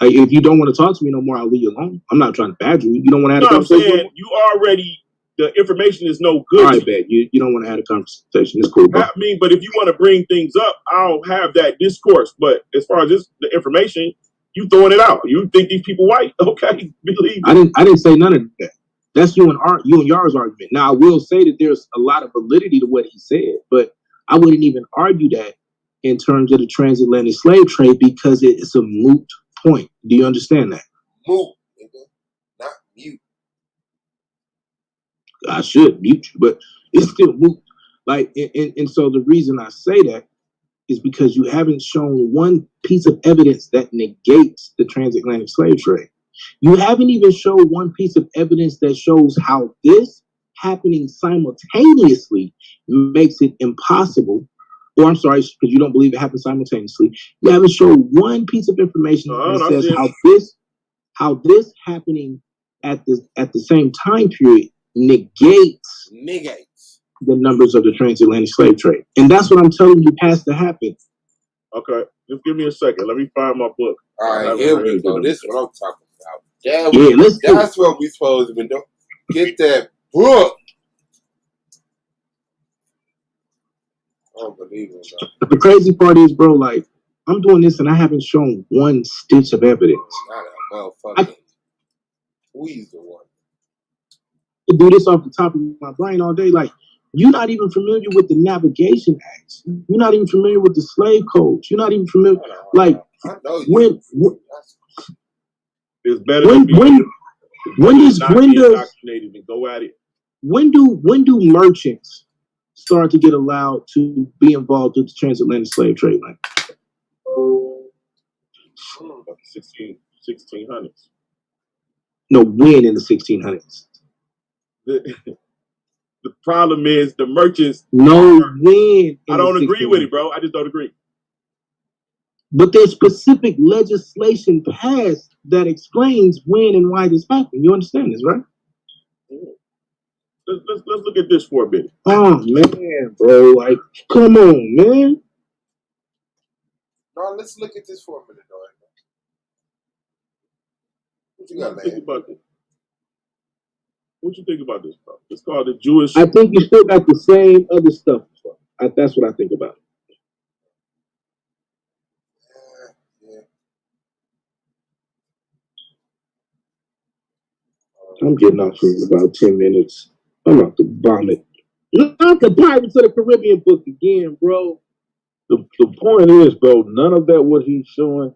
Like, if you don't want to talk to me no more, I'll leave you alone. I'm not trying to badger you. You don't want to have a conversation? I'm saying you already, the information is no good. All right, bet. You don't want to have a conversation. It's cool, bro. I mean, but if you want to bring things up, I'll have that discourse. But as far as the information, you throwing it out. You think these people white? Okay, believe me. I didn't say none of that. That's you and Yar's argument. Now, I will say that there's a lot of validity to what he said, but I wouldn't even argue that in terms of the transatlantic slave trade because it's a moot point. Do you understand that? Moot, not mute. I should mute you, but it's still moot. Like, and so the reason I say that is because you haven't shown one piece of evidence that negates the transatlantic slave trade. You haven't even shown one piece of evidence that shows how this happening simultaneously makes it impossible. Or I'm sorry, because you don't believe it happened simultaneously. You haven't shown one piece of information that says how this happening at the same time period negates the numbers of the transatlantic slave trade. And that's what I'm telling you has to happen. Okay, just give me a second. Let me find my book. All right, here we go. This is what I'm talking about. That's what we supposed to be doing. Get that book. Unbelievable. The crazy part is, bro, like, I'm doing this and I haven't shown one stitch of evidence. Not a motherfucker. Who's the one? To do this off the top of my brain all day. Like, you're not even familiar with the Navigation Acts. You're not even familiar with the slave codes. You're not even familiar. Like, it's better when do merchants start to get allowed to be involved with the transatlantic slave trade? Like 1600s. No, when in the 1600s? The problem is the merchants. No, when. I don't agree with it, bro. I just don't agree. But there's specific legislation passed that explains when and why this happened. You understand this, right? Let's look at this for a minute. Oh man, bro! Like, come on, man. No, let's look at this for a minute, though. What you got, think about this? What you think about this, bro? It's called the Jewish. I think you still got the same other stuff. That's what I think about it. I'm getting off for about 10 minutes. I'm about to vomit. Not the Pirates of the Caribbean book again, bro. The point is, bro, none of that what he's showing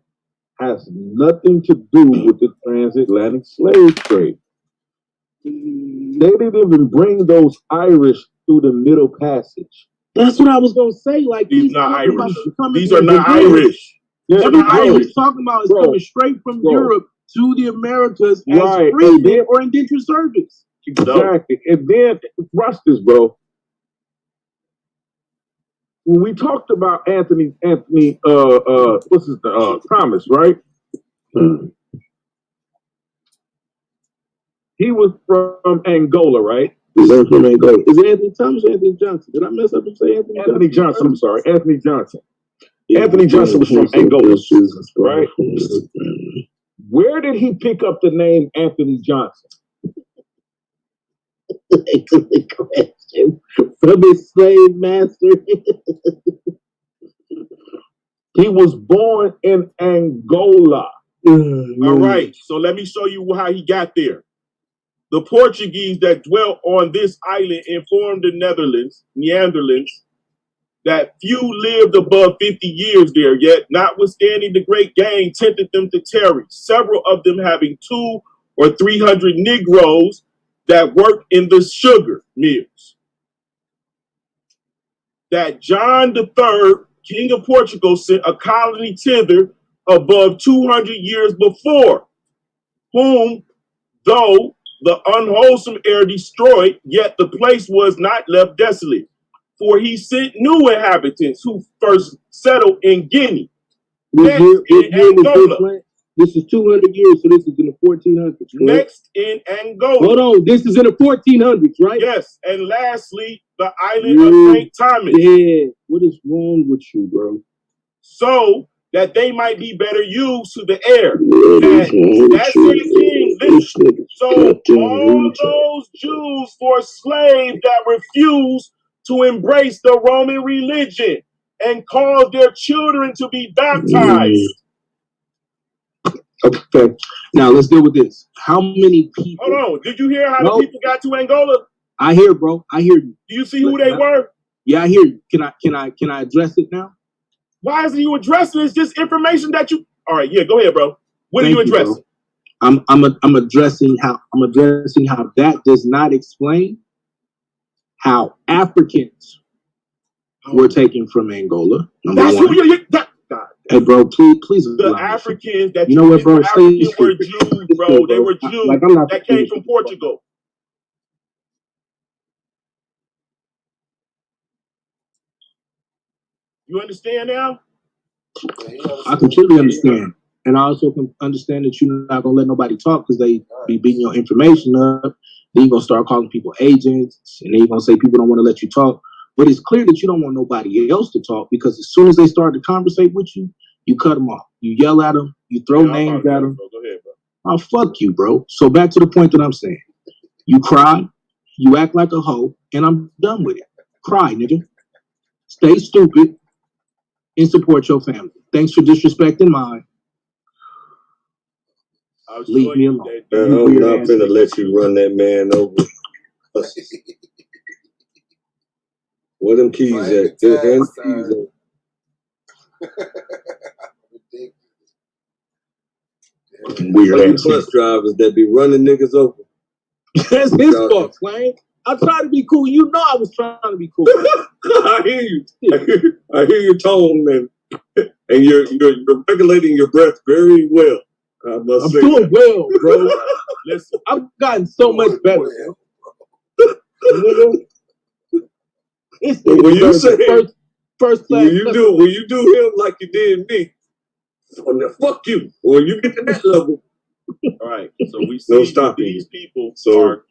has nothing to do with the transatlantic slave trade. They didn't even bring those Irish through the Middle Passage. That's what I was gonna say. Like These these not talking Irish. about coming These are from not Europe. Irish. These are not Everything Irish. he's talking about is Bro. coming straight from Bro. Europe to the Americas as Right, and freedmen then- or indentured service. Exactly. And then watch this, bro. When we talked about Anthony, what's his Thomas, right? He was from Angola, right? He's from Angola. Is it Anthony Thomas or Anthony Johnson? Did I mess up and say Anthony Johnson? I'm sorry, Anthony Johnson. Anthony Johnson was from Angola, right? Where did he pick up the name Anthony Johnson? Excellent question. From his slave master. He was born in Angola. All right, so let me show you how he got there. The Portuguese that dwelt on this island informed the Neanderthals, that few lived above 50 years there, yet notwithstanding the great gang tempted them to tarry, several of them having 200 or 300 Negroes that worked in the sugar mills. That John III, King of Portugal, sent a colony thither above 200 years before, whom, though the unwholesome air destroyed, yet the place was not left desolate. For he sent new inhabitants who first settled in Guinea. Next in Angola. This is 200 years, so this is in the 1400s. Right? Next in Angola. Hold on, this is in the 1400s, right? Yes, and lastly, the island of St. Thomas. Yeah, what is wrong with you, bro? So that they might be better used to the air. That's the king. Listen. So all those Jews for slaves that refuse to embrace the Roman religion and cause their children to be baptized. Okay, now let's deal with this. How many people? Hold on. Did you hear how the people got to Angola? I hear, bro. I hear you. Do you see who they were? Yeah, I hear you. Can I address it now? Why isn't you addressing it? It's just information that you. All right, yeah, go ahead, bro. What are you addressing? I'm addressing how that does not explain how Africans were taken from Angola. That's who you. Hey, bro, please. The Africans that you know what, bro? The Africans were Jews, bro. They were Jews that came from Portugal. You understand now? I completely understand. And I also can understand that you're not going to let nobody talk because they be beating your information up. Then you're going to start calling people agents. And then you're going to say people don't want to let you talk. But it's clear that you don't want nobody else to talk because as soon as they start to conversate with you, you cut them off. You yell at them. You throw names at them. Go ahead, bro. Oh, fuck you, bro. So back to the point that I'm saying. You cry. You act like a hoe. And I'm done with it. Cry, nigga. Stay stupid. And support your family. Thanks for disrespecting mine. Leave me alone. I'm not gonna let you run that man over. Where them keys at? Good hand keys at. Weird bus drivers that be running niggas over. That's his fault, Slang. I try to be cool. You know I was trying to be cool. I hear you. I hear your tone, man. And you're regulating your breath very well. I'm doing well, bro. Listen, I've gotten so much better. When you say first class, when you do him like you did me, fuck you. When you get to that level, all right. So we see these people are.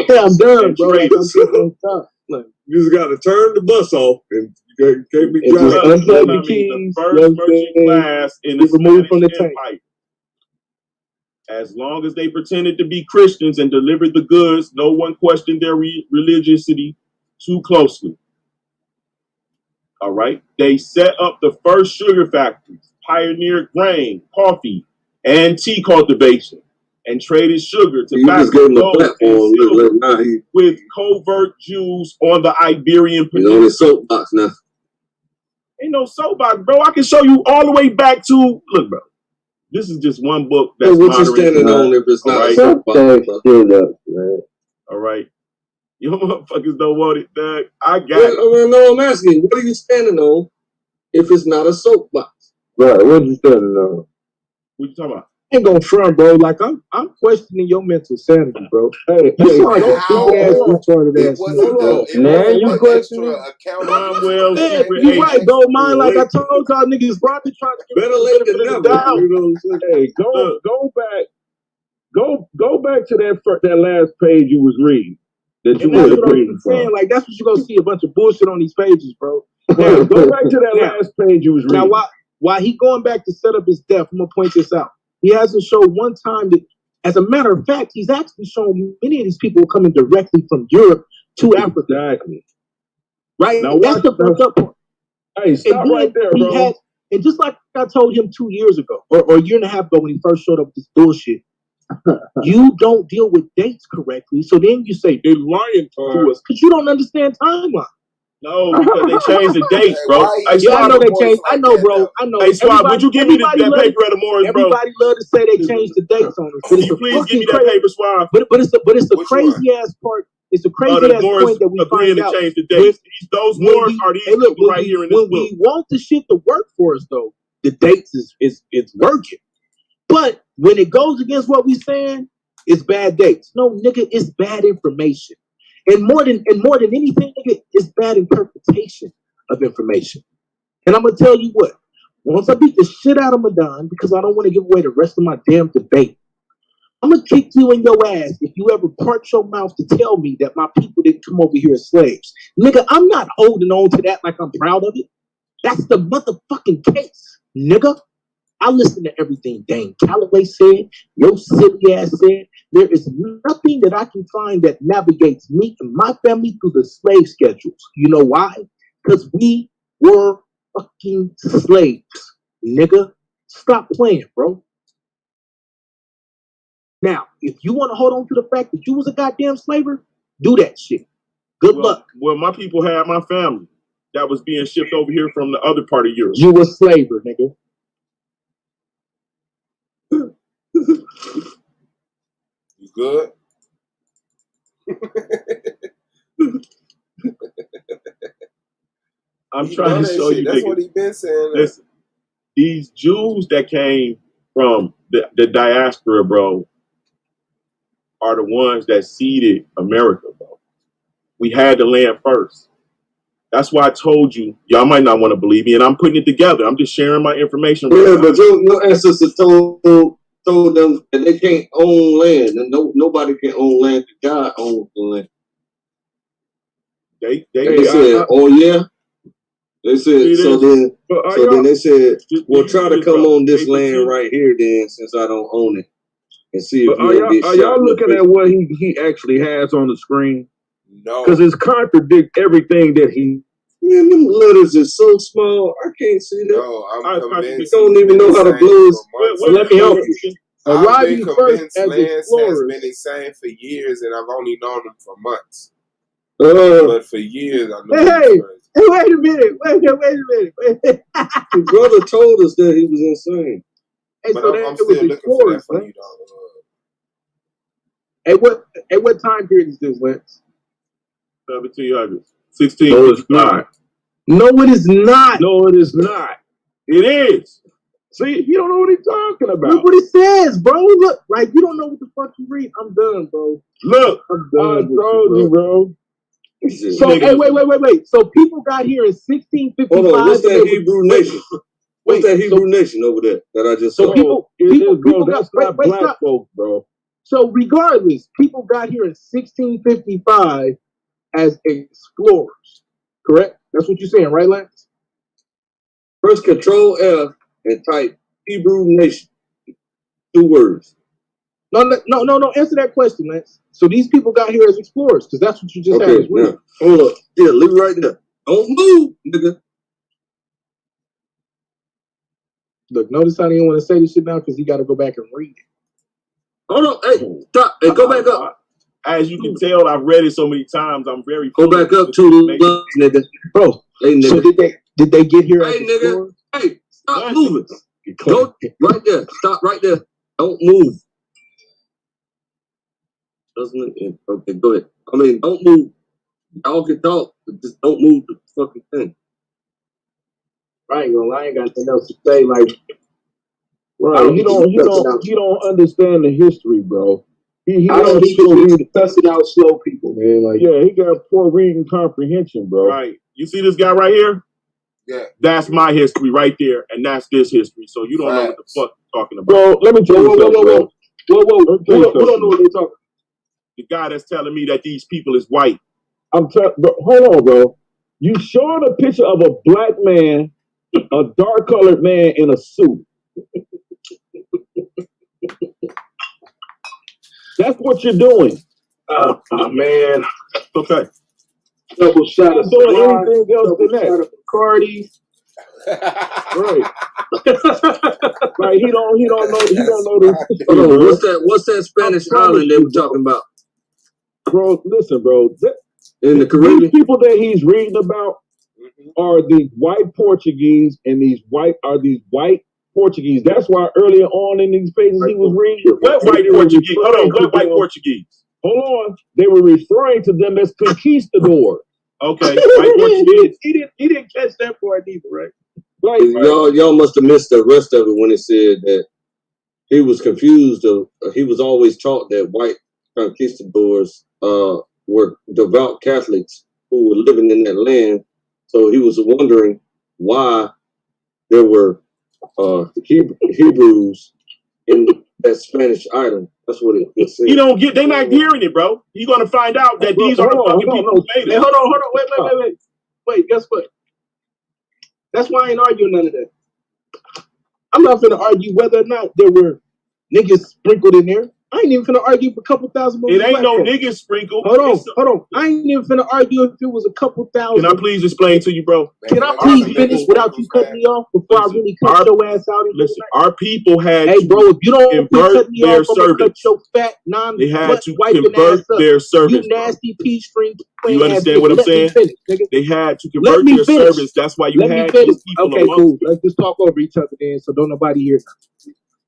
Yeah, I'm done, bro. You just got to turn the bus off and you can't be driving. Unplug the keys. The first merchant class in the Spanish from the Empire. As long as they pretended to be Christians and delivered the goods, no one questioned their religiosity too closely. All right. They set up the first sugar factories, pioneered grain, coffee, and tea cultivation, and traded sugar, tobacco, gold, and silver with covert Jews on the Iberian Peninsula. He's on his soapbox now. Ain't no soapbox, bro. I can show you all the way back to, look, bro. This is just one book that's what you standing on if it's not a soapbox, all right. You motherfuckers don't want it, Doug. I got it. Well, no, I'm asking, what are you standing on if it's not a soapbox? Right, what are you standing on? What you talking about? Ain't gonna front, bro. Like I'm questioning your mental sanity, bro. Hey, You sound like a How? big ass retarded It ass wasn't nigga. the, it Now wasn't you the questioning? extra account. Cromwell, Yeah, secret you agent. right, though, man. Like I told y'all niggas, probably trying to give Better me late the than benefit of never. the doubt. You know what I'm saying? Hey, go back to that last page you was reading. That you And that's was what I'm reading saying. from. Like that's what you gonna see a bunch of bullshit on these pages, bro. Now, go back to that Now- last page you was Now, reading. why he going back to set up his death? I'm gonna point this out. He hasn't shown one time that, as a matter of fact, he's actually shown many of these people coming directly from Europe to Africa. Exactly. Right? Now That's the fucked up part. Hey, stop And then right there, he bro. had, and just like I told him 2 years ago, or a year and a half ago when he first showed up with this bullshit, you don't deal with dates correctly. So then you say they're lying to us because you don't understand timeline. No, because they changed the dates, bro. Why Hey, Yeah, I Swab, know they voice changed. I like know, that, bro. though? I know. Hey, Swab, would you give me that everybody paper of the Morris, bro? Everybody love to say they changed the dates on us, but Can it's you a please give me fucking that crazy. paper, Swab? But it's the Which crazy ass part. It's a crazy The ass Morris point that we agreeing find to out. change the dates. Those when Morris we- are these hey, look, people when right we- here in this when book. we want the shit to work for us, though, the dates is working. But when it goes against what we saying, it's bad dates. No, nigga, it's bad information. And more than anything, nigga, it's bad interpretation of information. And I'm gonna tell you what. Once I beat the shit out of Madon, because I don't want to give away the rest of my damn debate, I'm gonna kick you in your ass if you ever part your mouth to tell me that my people didn't come over here as slaves. Nigga, I'm not holding on to that like I'm proud of it. That's the motherfucking case, nigga. I listen to everything Dane Calloway said, your silly ass said. There is nothing that I can find that navigates me and my family through the slave schedules. You know why? Because we were fucking slaves, nigga. Stop playing, bro. Now, if you want to hold on to the fact that you was a goddamn slaver, do that shit. Good luck. Well, my people had my family that was being shipped over here from the other part of Europe. You a slaver, nigga. You good? I'm He trying done to that show shit. you That's niggas. what he been saying. Listen, these Jews that came from the diaspora, bro, are the ones that seeded America, bro. We had the land first. That's why I told you, y'all might not want to believe me, and I'm putting it together. I'm just sharing my information. Yeah, right now. but your ancestors told them that they can't own land, and nobody can own land. God owns the land. They said, "Oh yeah." They said, so then they said, "Well, try to come on this land right here, then, since I don't own it, and see if Are you don't get y'all shot." looking at what he actually has on the screen? No, because it's contradict everything that he. Man, them letters are so small, I can't see that. No, I'm convinced. You don't even know how to close. Well, let me help you. I've Arriving been first convinced as Lance has explorers. been insane for years, and I've only known him for months. Uh, But for years, I knew Hey, he was crazy. wait a minute. Wait a minute. His brother told us that he was insane. Hey, But so I'm that still was looking for that explorers, for man. you, dog. Hey, what time period is this, Lance? 1700s. 16. No, it's not. No, it is not. No, it is not. It is. See, you don't know what he's talking about. Look what it says, bro. Look, like you don't know what the fuck you read. I'm done, bro. Look, I'm I done with told you, bro. So, hey, wait. So people got here in 1655. Hold on, what's that Hebrew nation? What's that Hebrew nation over there that I just saw? So people bro, got, that's not black stop. folks, bro. So regardless, people got here in 1655 as explorers. Correct? That's what you're saying, right, Lance? Press Control F and type Hebrew nation. 2 words. No. Answer that question, Lance. So these people got here as explorers, because that's what you just had. Okay, now, hold up. Yeah, leave it right there. Don't move, nigga. Look, notice how he don't want to say this shit now because he got to go back and read it. Hold on, hey, stop. Hey, go back up. As you can tell, I've read it so many times. I'm very. Go back up to the left, nigga. Bro, hey, nigga. So did they get here as Hey, nigga. explorers? Hey, stop moving. Go right there. Stop right there. Don't move. Doesn't it? Okay, go ahead. I mean, don't move. Y'all can talk, but just don't move the fucking thing. I ain't gonna lie, I ain't got nothing else to say. Like, right? He don't understand the history, bro. He I don't need to be cussing out slow people, man. Like, yeah, he got poor reading comprehension, bro. Right. You see this guy right here? Yeah. That's my history right there, and that's this history. So you don't know what the fuck you're talking about. Bro, let me tell you something, bro. Who don't know what they're talking? The guy that's telling me that these people is white. Hold on, bro. You showing a picture of a black man, a dark colored man in a suit. That's what you're doing. Oh man. Okay. Double shot of doing anything else than that. Shot of Bacardi. Right. Like he don't know this. Hold on, what's that Spanish island they were talking about? Bro, listen, bro. In the Caribbean, these people that he's reading about are these white Portuguese, and these white Portuguese. That's why earlier on in these pages he was reading. What white Portuguese? Hold on, what white Portuguese? Hold on. They were referring to them as conquistadors. Okay, white Portuguese. He didn't catch that part either, right? Like y'all must have missed the rest of it when it said that he was confused. He was always taught that white conquistadors were devout Catholics who were living in that land. So he was wondering why there were Hebrews in that Spanish island. That's what it said. You don't get. They're not hearing it, bro. You're gonna find out that these are the fucking people who made it. Hey, hold on. Wait. Guess what? That's why I ain't arguing none of that. I'm not finna argue whether or not there were niggas sprinkled in there. I ain't even finna argue for a couple thousand. It ain't no niggas sprinkled. Hold on. I ain't even finna argue if it was a couple thousand. Can I please explain to you, bro? Can I please finish without you cutting me off before I really cut your ass out? Listen, our people had hey, bro, if you don't convert me their off, service. Cut your fat non. They had to convert their service. You nasty pea string. You understand what I'm saying? They had to convert their service. That's why you had these people. Okay, cool. Let's just talk over each other then, so don't nobody hear.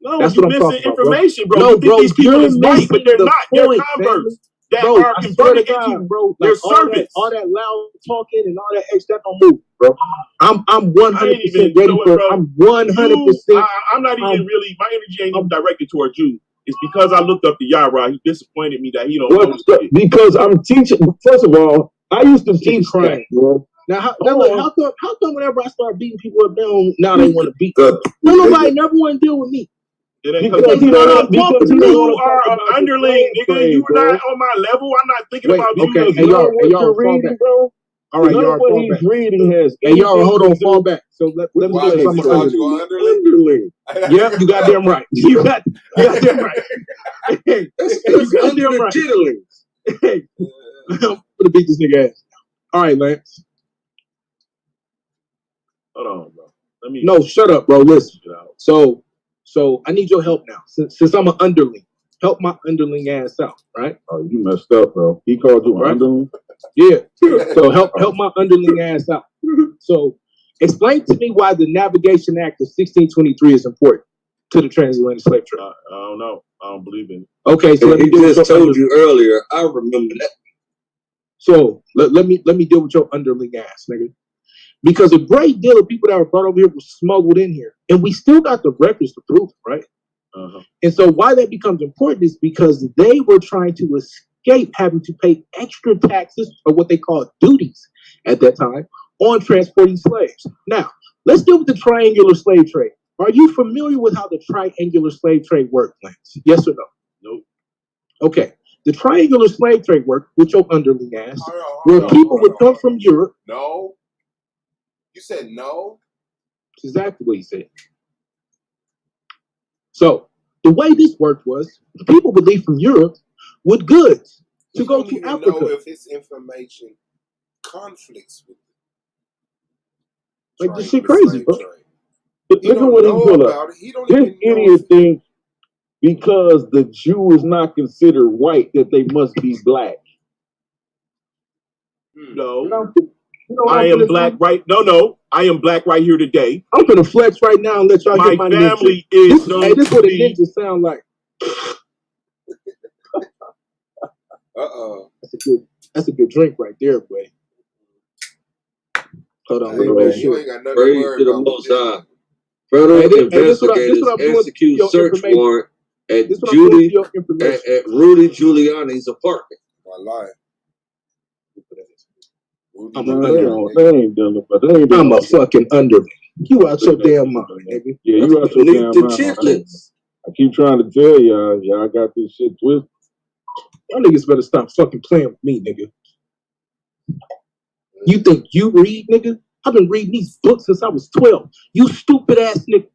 No, you're missing information, bro. No, you think bro, these people is white, but they're not. They're converts that are converted into their service. All that loud talking and all that extra, that don't move, bro. I'm 100% ready for. I'm 100%. I'm not even really. My energy ain't even directed towards you. It's because I looked up to Yara. He disappointed me that he don't know this shit. Because I'm teaching. First of all, I used to teach crying, bro. Now, how come whenever I start beating people up, now they want to beat? Nobody never want to deal with me. Because you are an underling, nigga. You are not on my level. I'm not thinking about you. Hey, y'all, fall back. All right, y'all, what he's reading has. Hey, y'all, hold on, fall back. So let me tell you something. Underling. Yep, you got damn right. You got damn right. Hey, you got damn right. Hey, I'm gonna beat this nigga ass. All right, Lance. Hold on, bro. No, shut up, bro. Listen. So I need your help now. Since I'm an underling, help my underling ass out, right? Oh, you messed up, bro. He called you an underling? Yeah. So help my underling ass out. So explain to me why the Navigation Act of 1623 is important to the transatlantic slave trade. I don't know. I don't believe in it. Okay, so he just told you earlier. I remember that. So let me deal with your underling ass, nigga. Because a great deal of people that were brought over here were smuggled in here. And we still got the records to prove it, right? Uh-huh. And so why that becomes important is because they were trying to escape having to pay extra taxes, or what they call duties at that time, on transporting slaves. Now, let's deal with the triangular slave trade. Are you familiar with how the triangular slave trade works, Lance? Yes or no? Nope. Okay. The triangular slave trade worked with your underling ass, where people would come from Europe. No. You said no? That's exactly what he said. So the way this worked was people would leave from Europe with goods to go to Africa. Know if his information conflicts with like this shit crazy, bro. Look at what he pulled up. This idiot thinks because the Jew is not considered white that they must be black. No. I am black right. No. I am black right here today. I'm gonna flex right now and let y'all get my family is. This is what a ninja sound like. Uh-oh. That's a good drink right there, boy. Hold on, Hey, man, you ain't got nothing to Praise worry to the about. Most High. Federal investigators execute search warrant at Rudy Giuliani's apartment. My life. I'm a fucking underling. You out your damn mind, nigga. Yeah, you out your damn mind. I keep trying to tell y'all got this shit twisted. Y'all niggas better stop fucking playing with me, nigga. You think you read, nigga? I've been reading these books since I was 12. You stupid ass nigga.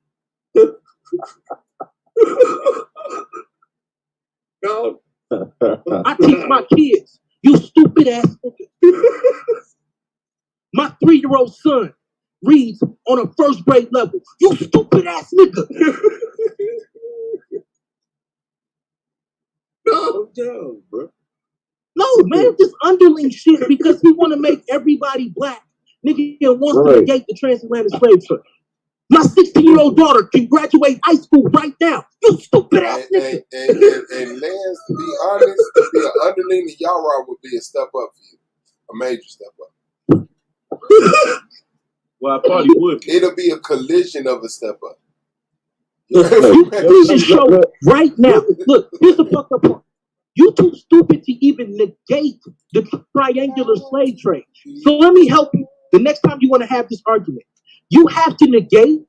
No. I teach my kids. You stupid ass nigga. My 3-year-old son reads on a first grade level. You stupid ass nigga. No, bro. No, man, this underling shit because he want to make everybody black. Nigga wants to negate the transatlantic slave trade. My 16-year-old daughter can graduate high school right now. You stupid ass nigga. And Lance, to be honest, to be an underling to Yara would be a step up for you. A major step up. Well, I thought he would. It'll be a collision of a step up. You need to show right now. Look, here's the fucked up part. You too stupid to even negate the triangular slave trade. So let me help you. The next time you want to have this argument, you have to negate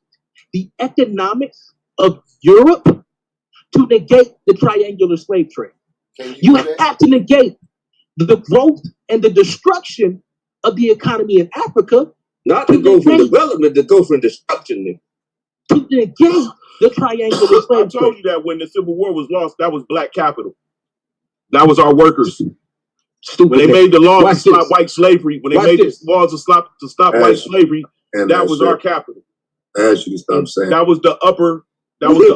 the economics of Europe to negate the triangular slave trade. You have to negate the growth and the destruction of the economy in Africa. Not to go from development, to go from destruction. To negate the triangular slave trade. I told you that when the Civil War was lost, that was black capital. That was our workers. Stupid. When they made the law to stop white slavery, when they made the laws to stop white slavery, that was our capital. I asked you to stop saying that was the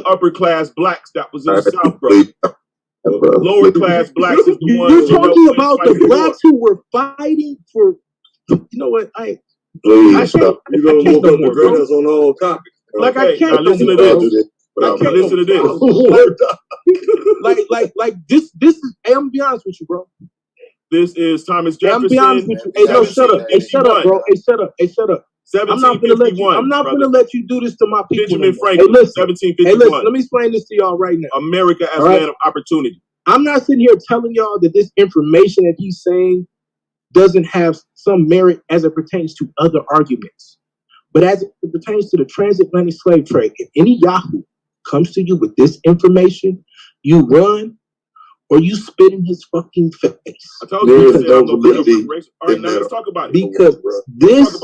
upper class blacks that was in the South, bro. Lower class blacks is the ones. You're talking about the blacks who were fighting for. You know what? Please stop. You're gonna look up the girls on all topics. Like I can't. Now listen to this. Listen to this. Like this is. Hey, I'm gonna be honest with you, bro. This is Thomas Jefferson. I'm gonna be honest with you. Hey, no, shut up. Hey, shut up, bro. Hey, shut up. I'm not gonna let you do this to my people. Benjamin Franklin. Hey, listen. 1751. Hey, listen. Let me explain this to y'all right now. America as land of opportunity. I'm not sitting here telling y'all that this information that he's saying doesn't have some merit as it pertains to other arguments. But as it pertains to the transatlantic slave trade, if any Yahoo comes to you with this information, you run or you spit in his fucking face. I told you. All right, now let's talk about it. Because this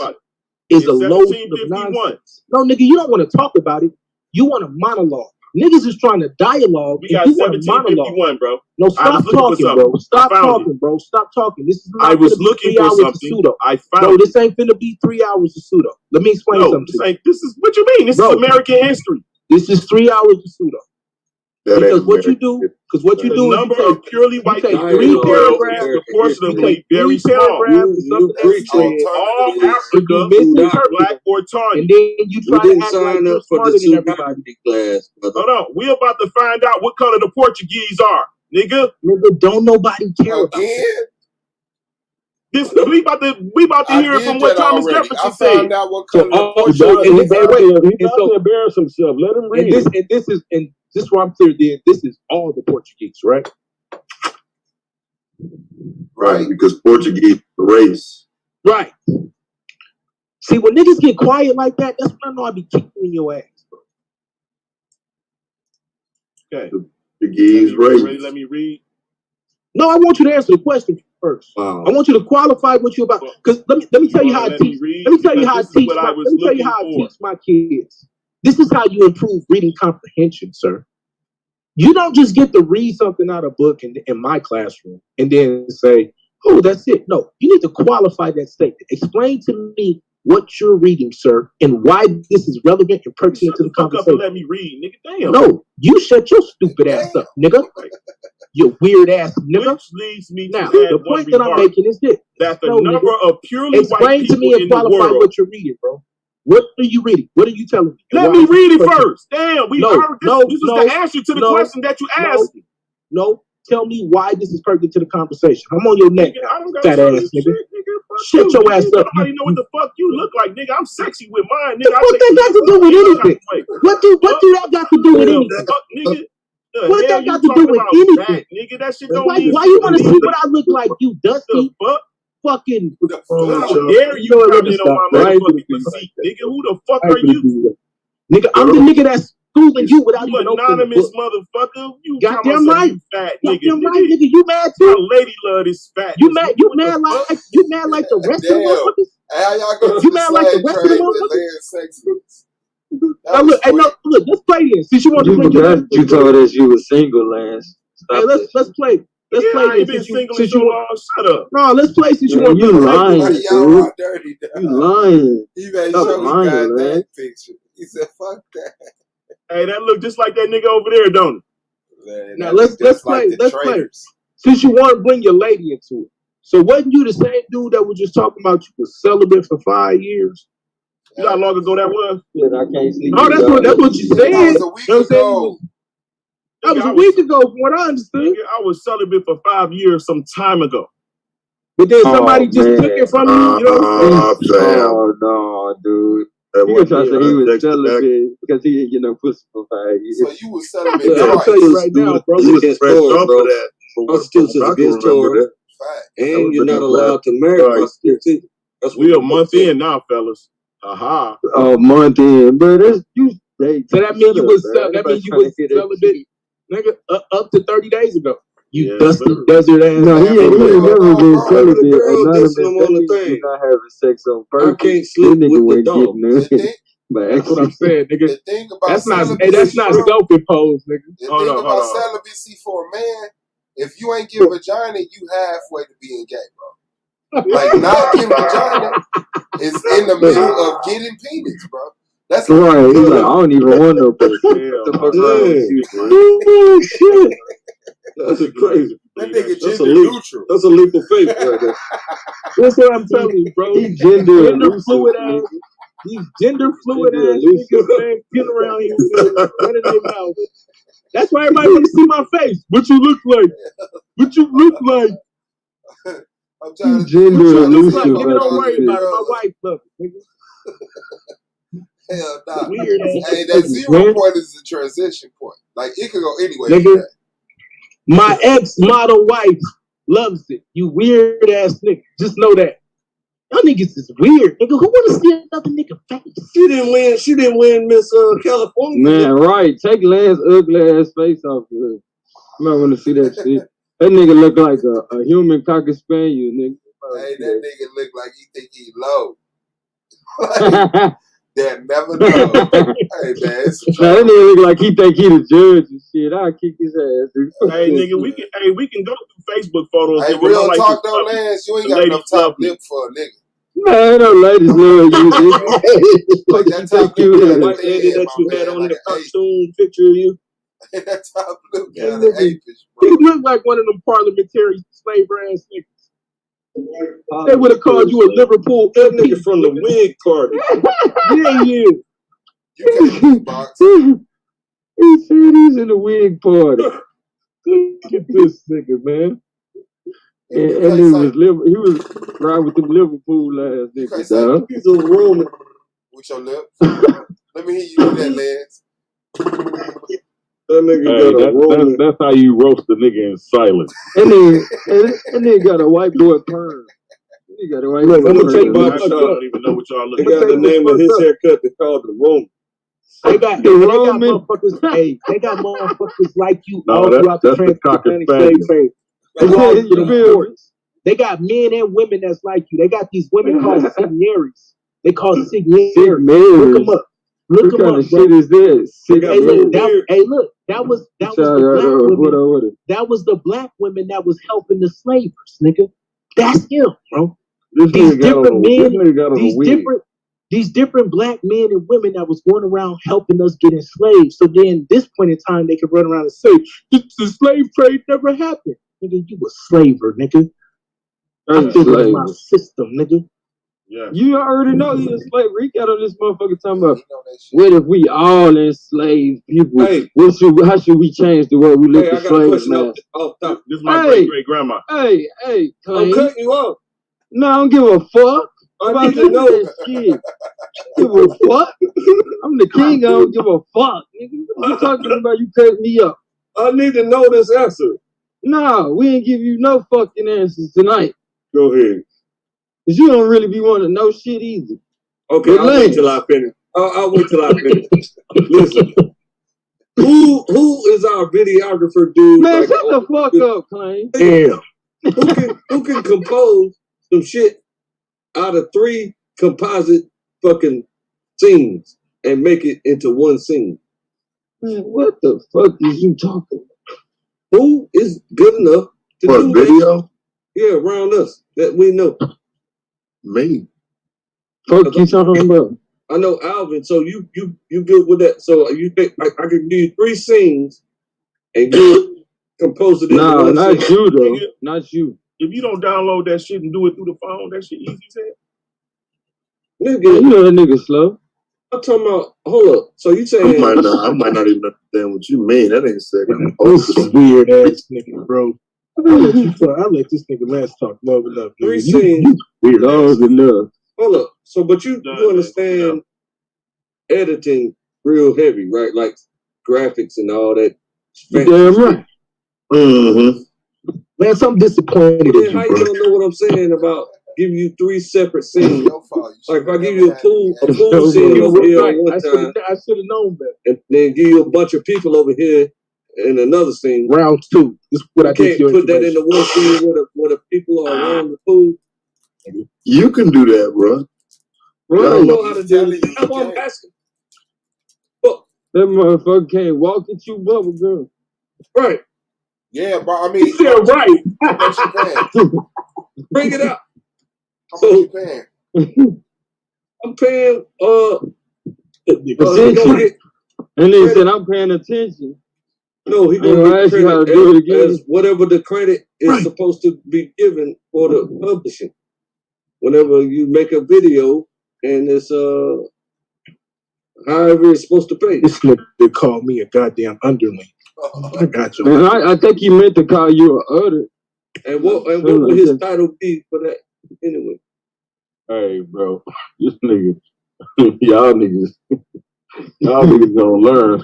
is a load of nonsense. No, nigga, you don't want to talk about it. You want a monologue. Niggas is trying to dialogue. We got 1751, bro. No, stop talking, bro. Stop talking, bro. Stop talking. This is not I was looking for something. I found. No, this ain't finna be 3 hours of pseudo. Let me explain something. This is what you mean. This is American history. This is 3 hours of pseudo. Because what you do is the number of purely white people in the world is proportionally very small. You preach all Africa, black or tawny. And then you try to act like you're smarter than everybody. Hold on, we about to find out what color the Portuguese are, nigga. Nigga, don't nobody care about it. We about to hear it from what Thomas Jefferson said. I found out what color the Portuguese are. He's about to embarrass himself. Let him read it. This is why I'm clear, then. This is all the Portuguese, right? Right, because Portuguese race. Right. See, when niggas get quiet like that, that's when I know I be kicking in your ass, bro. Okay. Portuguese race. Let me read. No, I want you to answer the question first. Wow. I want you to qualify what you about. Because let me tell you how I teach. Let me tell you how I teach my kids. This is how you improve reading comprehension, sir. You don't just get to read something out of a book in my classroom and then say, oh, that's it. No, you need to qualify that statement. Explain to me what you're reading, sir, and why this is relevant and pertinent to the conversation. Let me read, nigga. Damn. No, you shut your stupid ass up, nigga. You weird ass nigga. Which leads me now, to the point that I'm making is this. That the number of purely white people to me and in the qualify world. What you're reading, bro. What are you reading? What are you telling me? Let me read it first. Damn, this is the answer to the question that you asked. No. tell me why this is pertinent to the conversation. I'm on your neck, Nigga, I don't got fat some ass of this nigga. shit, nigga. Fuck Shut you, your nigga. ass up. Nobody know what the fuck you look like, nigga. I'm sexy with mine, The nigga. fuck that got to do with anything? What do that got to do with anything? Fuck, nigga. The What hell that you got to do talking with about anything? that, nigga? That shit don't Why mean you shit want to me, see nigga. what I look like, you The dusty fuck? fucking? How dare you comment on my motherfucking physique, nigga? Who the fuck are you? Nigga, I'm the nigga that's schooling you without You even opening the anonymous book. motherfucker. You Goddamn talking about right. some you fat nigga. Goddamn Nigga, right, nigga. You mad too? my lady love this fat. You mad like the rest of the motherfuckers? How y'all go to You the mad like the slave rest of the trade with motherfuckers? land sexy? Now look, hey, no, look, let's play this. Since you want to You play forgot you told us you was single, Lance. Hey, let's play. Let's Yeah, play I ain't this. been single in so long. Shut up. No, let's play since you want to You play. lying, Like, y'all dude. are dirty. You lying. He made Stop sure he lying, got man. that picture. He said, "Fuck that." Hey, that look just like that nigga over there, don't it? Man, Now that let's look just play. like the Let's play. traitors. Since you want to bring your lady into it, so wasn't you the same dude that was just talking about you was celibate for 5 years? You know how long ago that was? Shit, I can't sleep. Oh, that's what you said. That was a week ago. That was a week ago, from what I understood. Nigga, I was celibate for 5 years some time ago. But then somebody just took it from you. You know what I'm saying? Oh no, dude. He was trying to say he was celibate because he didn't get no pussy for 5 years. So you was celibate Look, I'm gonna tell you right now, bro. You was fresh off of that. Prostitutes is against Torah, and you're not allowed to marry prostitutes. We a month in now, fellas. Haha. A month in, but it's you. So that means you was celibate, nigga, up to 30 days ago. You dusty desert ass. No, he ain't never been celibate. Anonymous, on the thing. not having sex on purpose. I can't sleep This nigga with the wasn't dog. getting it. But That's what I'm saying, nigga. The thing about That's not celibacy, self-imposed, nigga. The thing about celibacy for a man, if you ain't get vagina, you halfway to being gay, bro. Like not getting vagina is in the middle of getting penis, bro. That's right. He's like, I don't even want no pussy. What the fuck wrong with you, man? Shit. That's crazy. That nigga That's gender neutral. That's a leap of faith right there. That's what I'm telling you, bro. He gender fluid ass. These gender fluid ass niggas, man, get around here, man, running their mouth. That's why everybody want to see my face. What you look like? What you look like? I'm trying to gender elusive. Nigga, don't worry about it. My wife loves it, nigga. Hell nah. Weird ass. Hey, that 0 point is the transition point. Like it could go anywhere. Nigga, my ex-model wife loves it. You weird ass nigga. Just know that. Y'all niggas is weird, nigga. Who wanna see another nigga face? She didn't win Miss California. Man, right. Take Lance ugly ass face off of her. You might want to see that shit. That nigga look like a human cocker spaniel, nigga. Hey, that nigga look like he think he low. Like, that never know. Hey man, it's that nigga look like he think he the judge and shit. I'll kick his ass. Dude. Hey nigga, we can go through Facebook photos. Hey, nigga. real Like talk though, Lance, you ain't got enough top lip for a nigga. Man, no ladies love you, nigga. Like that top lip The got white a lady thin, that you my had man, on like that an cartoon picture of you. that top lip That got nigga- an apish, He bro. looked like one of them parliamentary slaver ass niggas. They would have called you a Liverpool That MP. nigga from the wig party. Yeah, yeah. You can't box. He said he's in the wig party. Look at this nigga, man. And he was riding with them Liverpool ass You can't niggas, say dog. He's a Roman. with your lips. Let me hear you do that, Lance. That nigga got a Roman. That's how you roast a nigga in silence. And then got a white boy perm. He got a white boy Let me take perm. my I don't even know what y'all They looking got the name of his haircut. They called the Roman. They got motherfuckers. Hey, they got motherfuckers like you all throughout the transatlantic slave trade. They got men and women that's like you. They got these women called signaries. They call signaries. Look them up. Look them up, shit is this? Hey, look, that was the black women. That was the black women that was helping the slavers, nigga. That's him, bro. These different black men and women that was going around helping us get enslaved. So then, this point in time, they could run around and say, the slave trade never happened. Nigga, you a slaver, nigga. I figured in my system, nigga. Yeah. You already know he enslaved. He got on this motherfucker talking about, what if we all enslaved people? Hey. How should we change the way we look at slaves, man? This is my great grandma. Hey, I'm Clay. cutting you off. No, I don't give a fuck. I need to know. Shit. Give a fuck. I'm the king. I don't give a fuck. Nigga. What you talking about? You cutting me up? I need to know this answer. No, we ain't give you no fucking answers tonight. Go ahead. Cause you don't really be wanting to know shit either. Okay, I'll wait till I finish. I'll wait till I finish. Listen. Who is our videographer dude? Man, like, shut the fuck up, Clay. Damn. Who can compose some shit out of 3 composite fucking scenes and make it into one scene? Man, what the fuck is you talking about? Who is good enough to do video? That? Yeah, around us that we know. Me. Fuck you talking about? I know Alvin, so you good with that. So you think I can give you 3 scenes and you compose it in No, one not scene. you though. Not you. If you don't download that shit and do it through the phone, that shit easy as hell. Nigga, you know that nigga slow. I'm talking about, hold up. So you saying I might not even understand what you mean. That ain't second. This is weird ass nigga, bro. I'll let this nigga Lance talk long enough. 3 scenes. Long enough. Hold up. So, but you understand editing real heavy, right? Like graphics and all that. Damn right. Mm-hmm. Man, I'm disappointed in Then you, how you bro. don't know what I'm saying about giving you 3 separate scenes? Like if I give you a pool scene over here on one time, I should have known better. and then give you a bunch of people over here in another scene. Round 2. This is what I can't put that into one scene where the people are around the pool. You can do that, bro. I don't know how to do it. That's why I'm asking. That motherfucker can't walk at you, bubble girl. Right. Yeah, but I mean, yeah, right. How much you paying? Bring it up. How much you paying? I'm paying. Attention. And he said, "I'm paying attention." No, he gonna get credit as whatever the credit is supposed to be given for the publishing. Whenever you make a video and it's however it's supposed to pay. This nigga called me a goddamn underling. I got you. Man, I think he meant to call you a udder. And what would his title be for that anyway? Hey, bro, this nigga, y'all niggas gonna learn.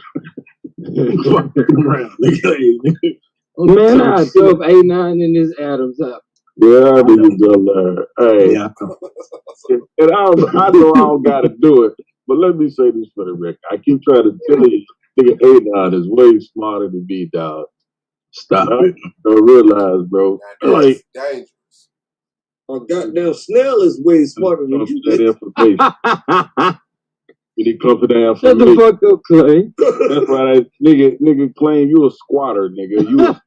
Man, I throw up 8-9 in this Adam's apple. Yeah, niggas gonna learn. Hey, and I know I don't gotta do it, but let me say this for the record. I keep trying to tell you, nigga, 8-9 is way smarter than me, dog. Stop it. Don't realize, bro. Like, dangerous. A goddamn snail is way smarter than you. That information. You need come to the Shut the fuck up, Clay. That's why that nigga claim you a squatter, nigga. You a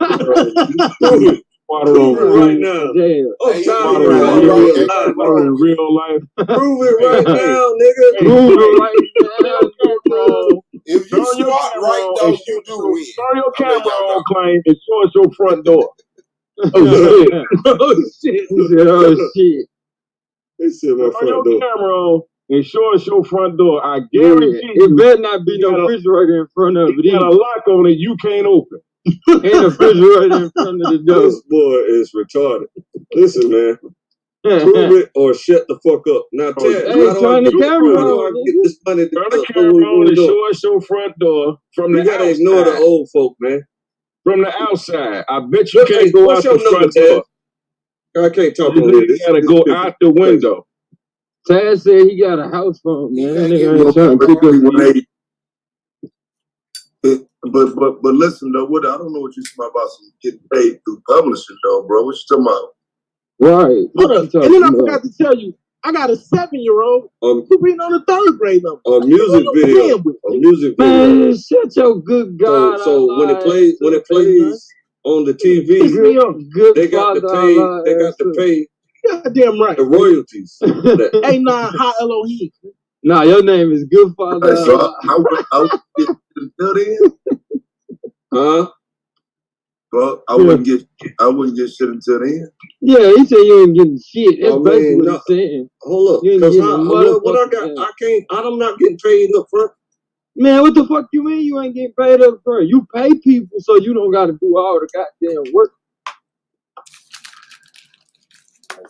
squatter on right now. Damn. Squatter in real life. Prove it right now, nigga. Prove it right now. If you squat right though, you do win. Turn your camera on, Claim, and show us your front door. Oh shit. Oh shit. He said, oh shit. They said my Turn front your door. camera on and show us your front door. I guarantee you. It better not be no refrigerator in front of it. You got a lock on it you can't open. Ain't a refrigerator in front of the door. This boy is retarded. Listen, man. Prove it or shut the fuck up. Now, Ted, Hey, turn the camera on, get this money to turn the camera on and show us your front door from the outside. You gotta outside. ignore the old folk, man. From the outside. I bet you can't go out the front door. I can't talk You on gotta this. go out the window. Tad said he got a house phone, man. That nigga ain't But trying to pick up but listen though, what I don't know what you're talking about some getting paid through publishing though, bro. What you talking about? Right. Hold up. And then I forgot to tell you, I got a 7-year-old who reading on the 3rd grade level. A music video. A music video. Man, shut your good God. So when it plays on the TV, they got to pay goddamn right. the royalties. Ain't not high Elohim. Nah, your name is Good Father. Right, so I would get to the in. Huh? Well, I wouldn't get shit until then. Yeah, he said you ain't getting shit. That's basically what no, he's saying. hold up, You ain't because getting what I got, I'm not getting paid up front. Man, what the fuck you mean you ain't getting paid up front? You pay people so you don't got to do all the goddamn work.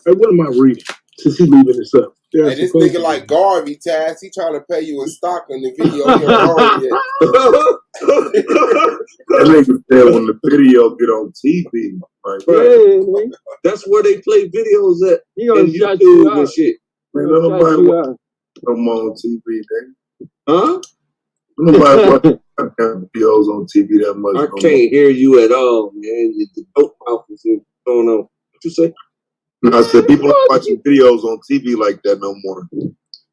Hey, what am I reading? Since he leaving this up. Hey, this nigga like Garvey, Taz, he trying to pay you in stock on the video he ain't on yet. That nigga said when the video get on TV. Like, Yeah, that's where they play videos at. He gonna shut YouTube you and out. shit. Man, nobody come on TV, nigga. Huh? Nobody watch videos on TV that much. I can't hear you at all, man. The dope mouth is going on. What you say? No, I said people aren't watching videos on TV like that no more.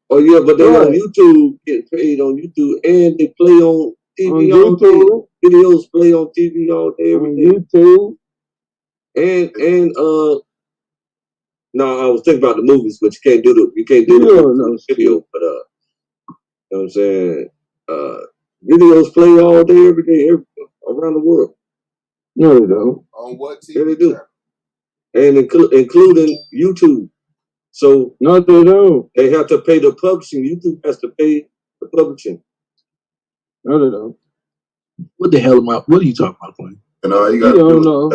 Oh yeah, but they're on YouTube, getting paid on YouTube, and they play on TV all day. Videos play on TV all day, every day. YouTube. And no, I was thinking about the movies, but you can't do the video. But you know what I'm saying? Videos play all day, every day, around the world. No, they don't. On what TV? Yeah, they do. And including YouTube. So no, they don't. They have to pay the publishing. YouTube has to pay the publishing. No, they don't. What the hell what are you talking about, Quinn? You got to do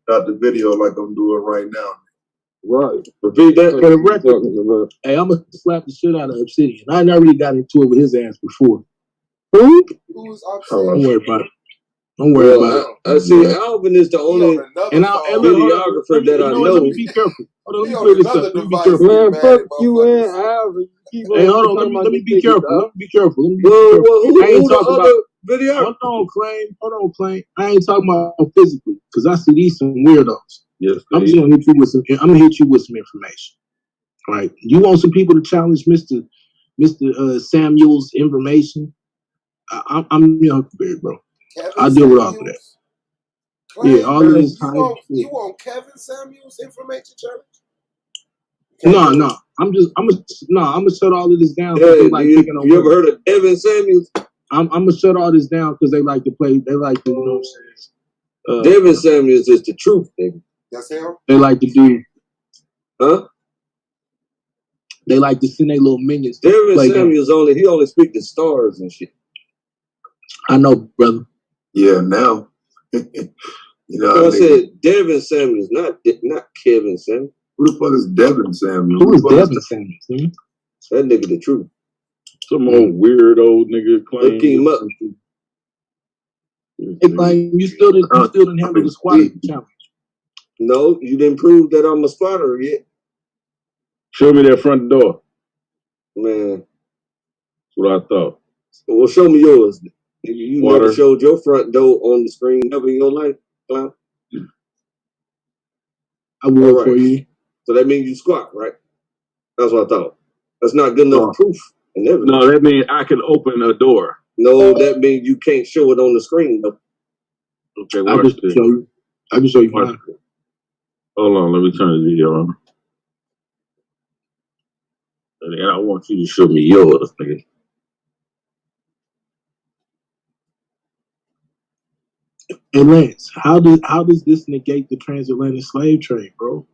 the video like I'm doing right now. Right. Repeat that. For the record, hey, I'm gonna slap the shit out of Obsidian. I already got into it with his ass before. Who? Who's Don't worry about it. Don't worry about it. I see. Alvin is the only videographer that I know. Let me be careful. Hold on, let me clear this up. Let me be careful. Man, fuck you and Alvin. Hey, hold on. Let me be careful. Let me be careful. I ain't talking about video. Hold on, Claim. I ain't talking about physically because I see these some weirdos. Yes, I'm just gonna hit you with some. I'm gonna hit you with some information. Right? You want some people to challenge Mr. Samuel's information? I'm your Huckleberry, bro. I deal with all of that. Claim, yeah, all of this hype. You want Kevin Samuel's information challenge? No. I'm gonna shut all of this down. Yeah, you ever heard of Evan Samuels? I'm gonna shut all this down because they like to play. They like to, you know what I'm saying. Devin Samuels is the truth, nigga. That's him. They like to do. Huh? They like to send their little minions. Devin Samuels only speak to stars and shit. I know, brother. Yeah, now. You know, I said Devin Samuels, not Kevin Samuels. Who the fuck is Devin Samuels? Who is Devin Samuels? That nigga the truth. Some old weird old nigga claim. Look him up. Hey, claim you still didn't handle the squad challenge. No, you didn't prove that I'm a spotter yet. Show me that front door. Man. That's what I thought. Well, show me yours. You never showed your front door on the screen ever in your life, clown. I will for you. So that means you squat, right? That's what I thought. That's not good enough proof. No, that means I can open a door. No, that means you can't show it on the screen, though. Okay, watch this. I can show you. Hold on, let me turn the video on. And I want you to show me yours, nigga. Hey Lance, how does this negate the transatlantic slave trade, bro?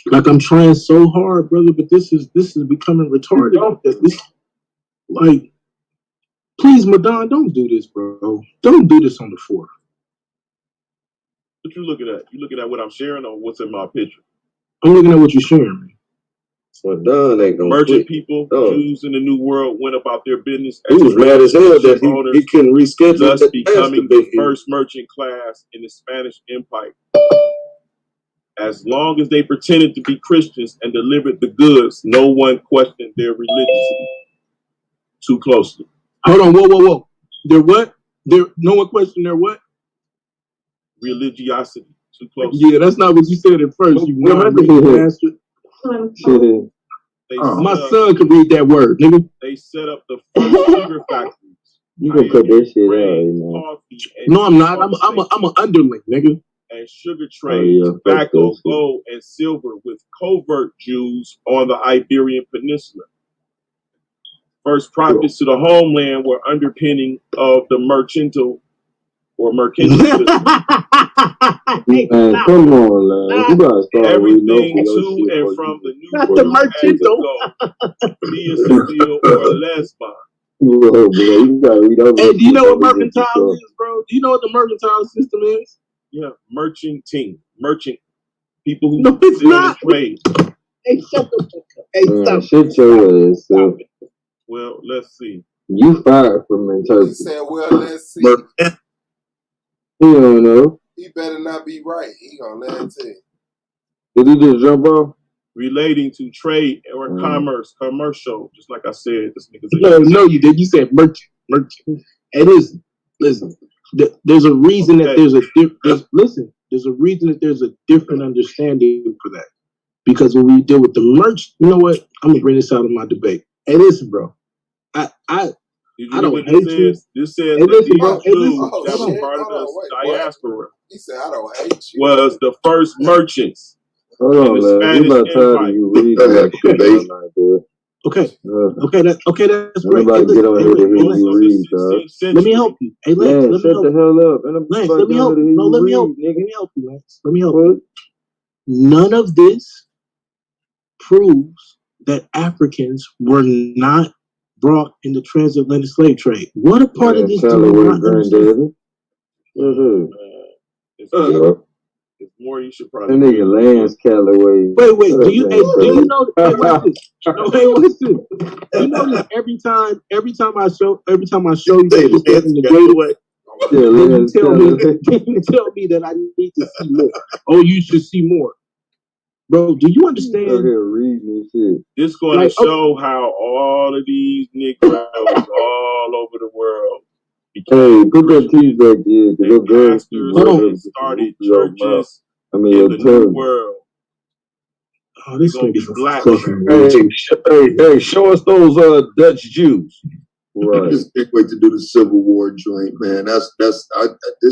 Like I'm trying so hard, brother, but this is becoming retarded. Like, please, Madon, don't do this, bro. Don't do this on the 4th. What you looking at? You looking at what I'm sharing or what's in my picture? I'm looking at what you're sharing, man. Madon ain't gonna Merchant quit. people, Jews in the New World went about their business. He was mad as hell that he couldn't reschedule. Thus becoming the first merchant class in the Spanish Empire. As long as they pretended to be Christians and delivered the goods, no one questioned their religiosity too closely. Hold on, whoa. Their what? No one questioned their what? Religiosity too closely. Yeah, that's not what you said at first. You bastard. My son could read that word, nigga. They set up the first sugar factories. You gonna cut that shit out, No, I'm not. I'm an underling, nigga. And sugar trade, tobacco, gold, and silver with covert Jews on the Iberian Peninsula. First profits to the homeland were underpinning of the mercantile system. Man, come on, man. You gotta start Everything to and from the New World had to go via Seville or Lesbos. Whoa, bro, you gotta read over. Hey, do you know what mercantile is, bro? Do you know what the mercantile system is? Yeah, merchant people who no, it's not. Trade. Hey, shut the fuck up. Hey, stop. Shut your ass up. Well, let's see. You fired from interpreting. He said, well, let's see. He don't know. He better not be right. He gonna let it tell. Did he just jump off? Relating to trade or commercial, just like I said. This nigga's no, you did. You said merchant. Hey, listen. There's a reason that there's a there's a reason that there's a different understanding for that. Because when we deal with the merch, you know what? I'm gonna bring this out of my debate. Hey, listen, bro. I don't hate you. This says hey, listen, bro. Hey, listen. That was part of the diaspora. He said, I don't hate you. Was the first merchants. Hold on, man. You about tired of you reading that. Okay. That's great. Hey, get on here to hear you read, dog. Let me help you. Hey, Lance, let the hell up. Lance, let me help you. No, let me help you, Lance. Let me help you. None of this proves that Africans were not brought in the transatlantic slave trade. What a part of this do we not understand? It's more you should probably. That nigga Lance Calloway. Wait. Do you know? Hey, watch this. Hey, listen. You know this every time I show you this in the gateway. You tell me that I need to see more. Oh, you should see more. Bro, do you understand? This going to show how all of these Negroes all over the world. Hey, put that teeth back here, because your girls started churches in the New World. Oh, this gonna be black. Hey, show us those Dutch Jews. Right. Just can't wait to do the Civil War joint, man. This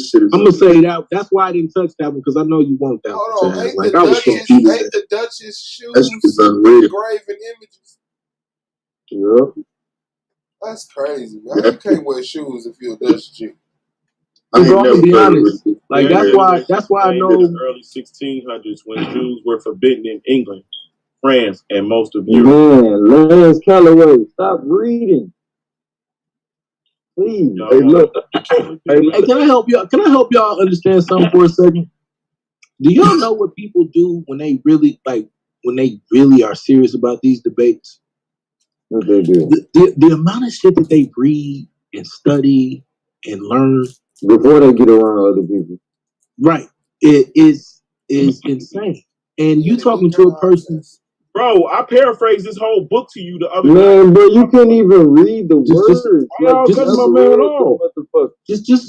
shit is. I'm gonna say that. That's why I didn't touch that one, because I know you want that. Hold on, ain't the the Dutch's shoes engraving images? Yeah. That's crazy, man. You can't wear shoes if you're a Dutch Jew. I'm gonna be honest. Like that's why I know. In the early 1600s, when Jews were forbidden in England, France, and most of Europe. Man, Lance Calloway, stop reading. Please. Hey, look. Hey, can I help y'all? Can I help y'all understand something for a second? Do y'all know what people do when they really are serious about these debates? What they do? The amount of shit that they read and study and learn before they get around other people. Right. It is insane. And you talking to a person. Bro, I paraphrased this whole book to you the other night. Bro, you couldn't even read the words.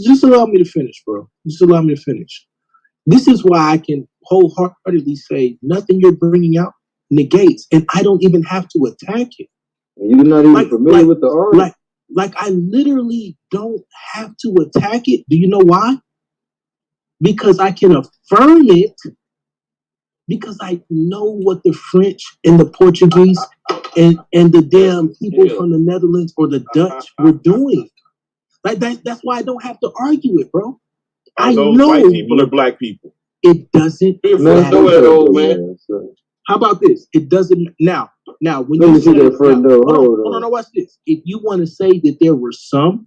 Just allow me to finish, bro. Just allow me to finish. This is why I can wholeheartedly say nothing you're bringing out negates, and I don't even have to attack it. You're not even familiar with the art. Like I literally don't have to attack it. Do you know why? Because I can affirm it. Because I know what the French and the Portuguese and the damn people from the Netherlands or the Dutch were doing. Like that's why I don't have to argue it, bro. I know white people are black people. It doesn't matter. How about this? It doesn't now when you say hold on, watch this. If you want to say that there were some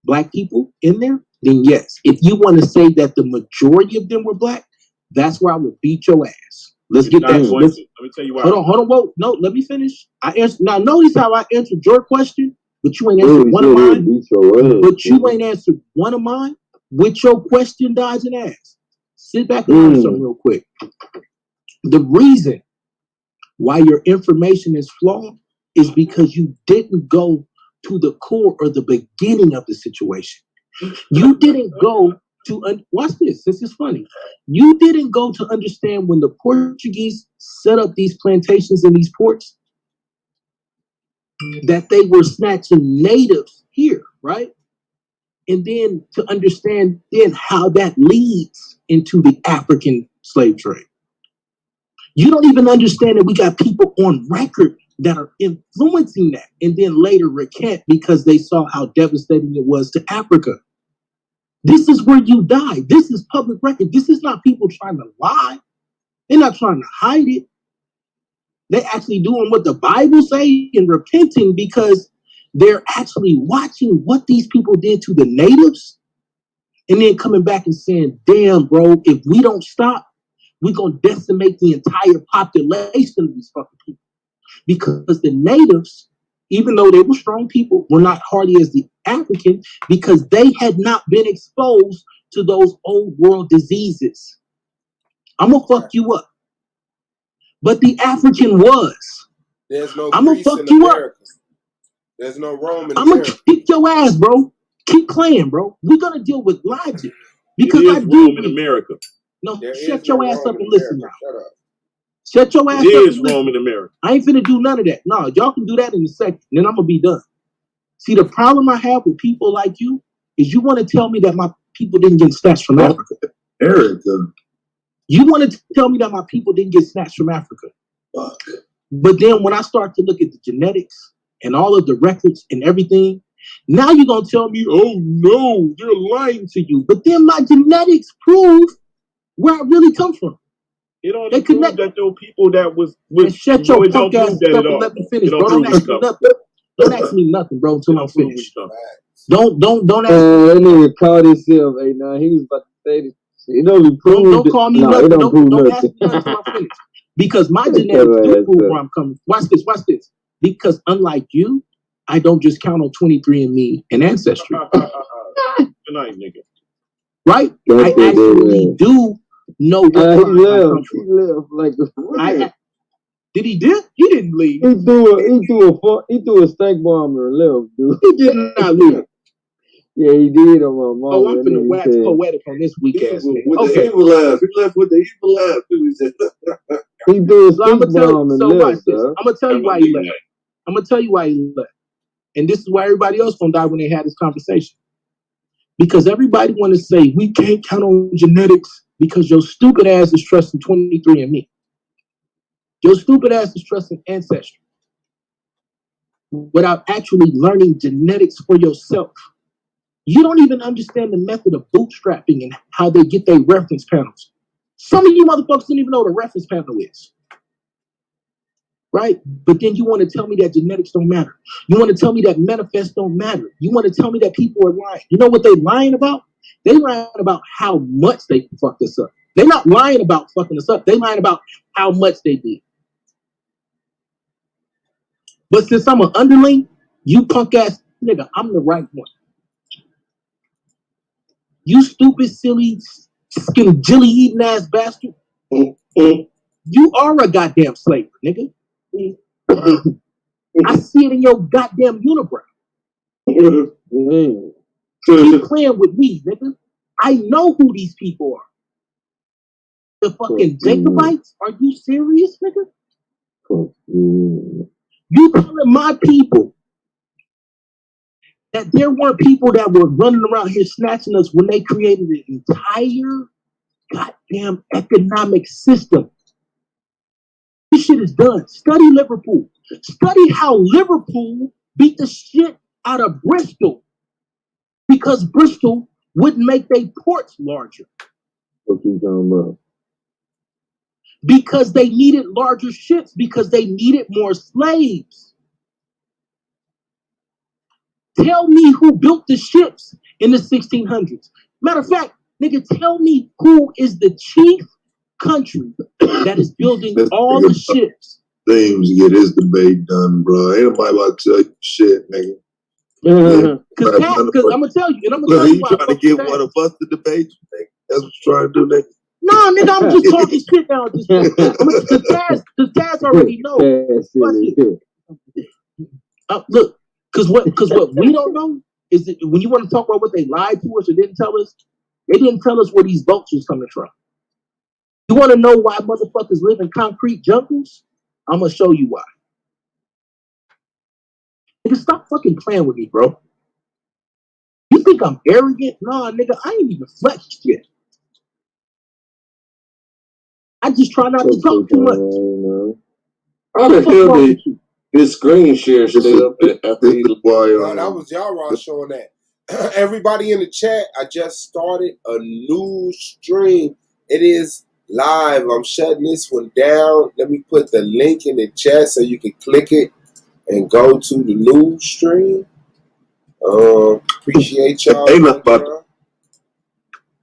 black people in there, then yes. If you want to say that the majority of them were black, that's where I would beat your ass. Let's get that. Let me tell you why. Hold on. Whoa, no, let me finish. I answered. Now notice how I answered your question, but you ain't answered one of mine. But you ain't answered one of mine with your question dodging ass. Sit back and learn something real quick. The reason why your information is flawed is because you didn't go to the core or the beginning of the situation. You didn't go to watch this. This is funny. You didn't go to understand when the Portuguese set up these plantations in these ports that they were snatching natives here, right? And then to understand then how that leads into the African slave trade. You don't even understand that we got people on record that are influencing that and then later recant because they saw how devastating it was to Africa. This is where you die. This is public record. This is not people trying to lie. They're not trying to hide it. They're actually doing what the Bible says and repenting because they're actually watching what these people did to the natives and then coming back and saying, damn, bro, if we don't stop, we're going to decimate the entire population of these fucking people. Because the natives, even though they were strong people, were not hardy as the African because they had not been exposed to those old world diseases. I'm going to fuck you up. But the African was. There's no I'm going to fuck you up. There's no Rome in I'm going to kick your ass, bro. Keep playing, bro. We're going to deal with logic. Because I do Rome in America. No, shut your ass up and listen now. Shut up. Shut your ass up. It is Rome in America. I ain't finna do none of that. No, y'all can do that in a second, then I'm gonna be done. See, the problem I have with people like you is you want to tell me that my people didn't get snatched from Africa. America. You want to tell me that my people didn't get snatched from Africa. Fuck. But then when I start to look at the genetics and all of the records and everything, now you're gonna tell me, oh no, they're lying to you. But then my genetics prove where I really come from. It all prove that those people that was shut your punk ass up and let me finish, bro. Don't ask me nothing. Don't ask me nothing, bro, until I'm finished. Don't ask me. That nigga called himself. Hey, nah, he was about to say this. It don't prove. Don't call me nothing. Don't ask me nothing until I'm finished. Because my genetics do prove where I'm coming from. Watch this. Because unlike you, I don't just count on 23andMe and Ancestry. Good night, nigga. Right? I actually do know what he left like did he dip? He didn't leave. He threw a steak bomb and left, dude. He did not leave. Yeah, he did on my mom. Oh, I'm finna wax poetic on this weak ass nigga. With the evil laugh. He left with the evil laugh, too. He said, he threw a steak bomb and left. I'm gonna tell you why he left. I'm gonna tell you why he left. And this is why everybody else gonna die when they had this conversation. Because everybody wanna say we can't count on genetics because your stupid ass is trusting 23andMe. Your stupid ass is trusting Ancestry without actually learning genetics for yourself. You don't even understand the method of bootstrapping and how they get their reference panels. Some of you motherfuckers don't even know what a reference panel is. Right? But then you want to tell me that genetics don't matter. You want to tell me that manifests don't matter. You want to tell me that people are lying. You know what they're lying about? They're lying about how much they fucked us up. They're not lying about fucking us up. They're lying about how much they did. But since I'm an underling, you punk ass nigga, I'm the right one. You stupid, silly, skin jelly eating ass bastard. You are a goddamn slave, nigga. I see it in your goddamn unibrow. Keep playing with me, nigga. I know who these people are. The fucking Jacobites? Are you serious, nigga? You telling my people that there weren't people that were running around here snatching us when they created an entire goddamn economic system. This shit is done. Study Liverpool. Study how Liverpool beat the shit out of Bristol because Bristol wouldn't make their ports larger. What you talking about? Because they needed larger ships because they needed more slaves. Tell me who built the ships in the 1600s. Matter of fact, nigga, tell me who is the chief country that is building all the ships. Things to get his debate done, bro. Ain't nobody about to tell you shit, nigga. Because I'm gonna tell you, and I'm gonna tell you why. Trying to get one of us to debate, nigga. That's what you're trying to do, nigga. No, nigga, I'm just talking shit now. Because Taz already knows. Look, because what we don't know is that when you want to talk about what they lied to us or didn't tell us, they didn't tell us where these boats was coming from. You want to know why motherfuckers live in concrete jungles? I'm gonna show you why. Nigga, stop fucking playing with me, bro. You think I'm arrogant? Nah, nigga, I ain't even flexed yet. I just try not to talk too much. How the hell did His screen share stay up after he No, that was y'all Ross showing that. Everybody in the chat, I just started a new stream. It is live. I'm shutting this one down. Let me put the link in the chat so you can click it and go to the new stream. Appreciate y'all. Ain't nothing about it.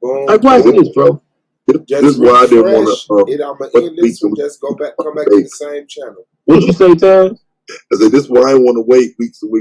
Like, watch this, bro. Just this is why I didn't want to. I'm gonna end this one. Just come back to the same channel. What you say, Taz? I said, this is why I want to wait weeks and weeks.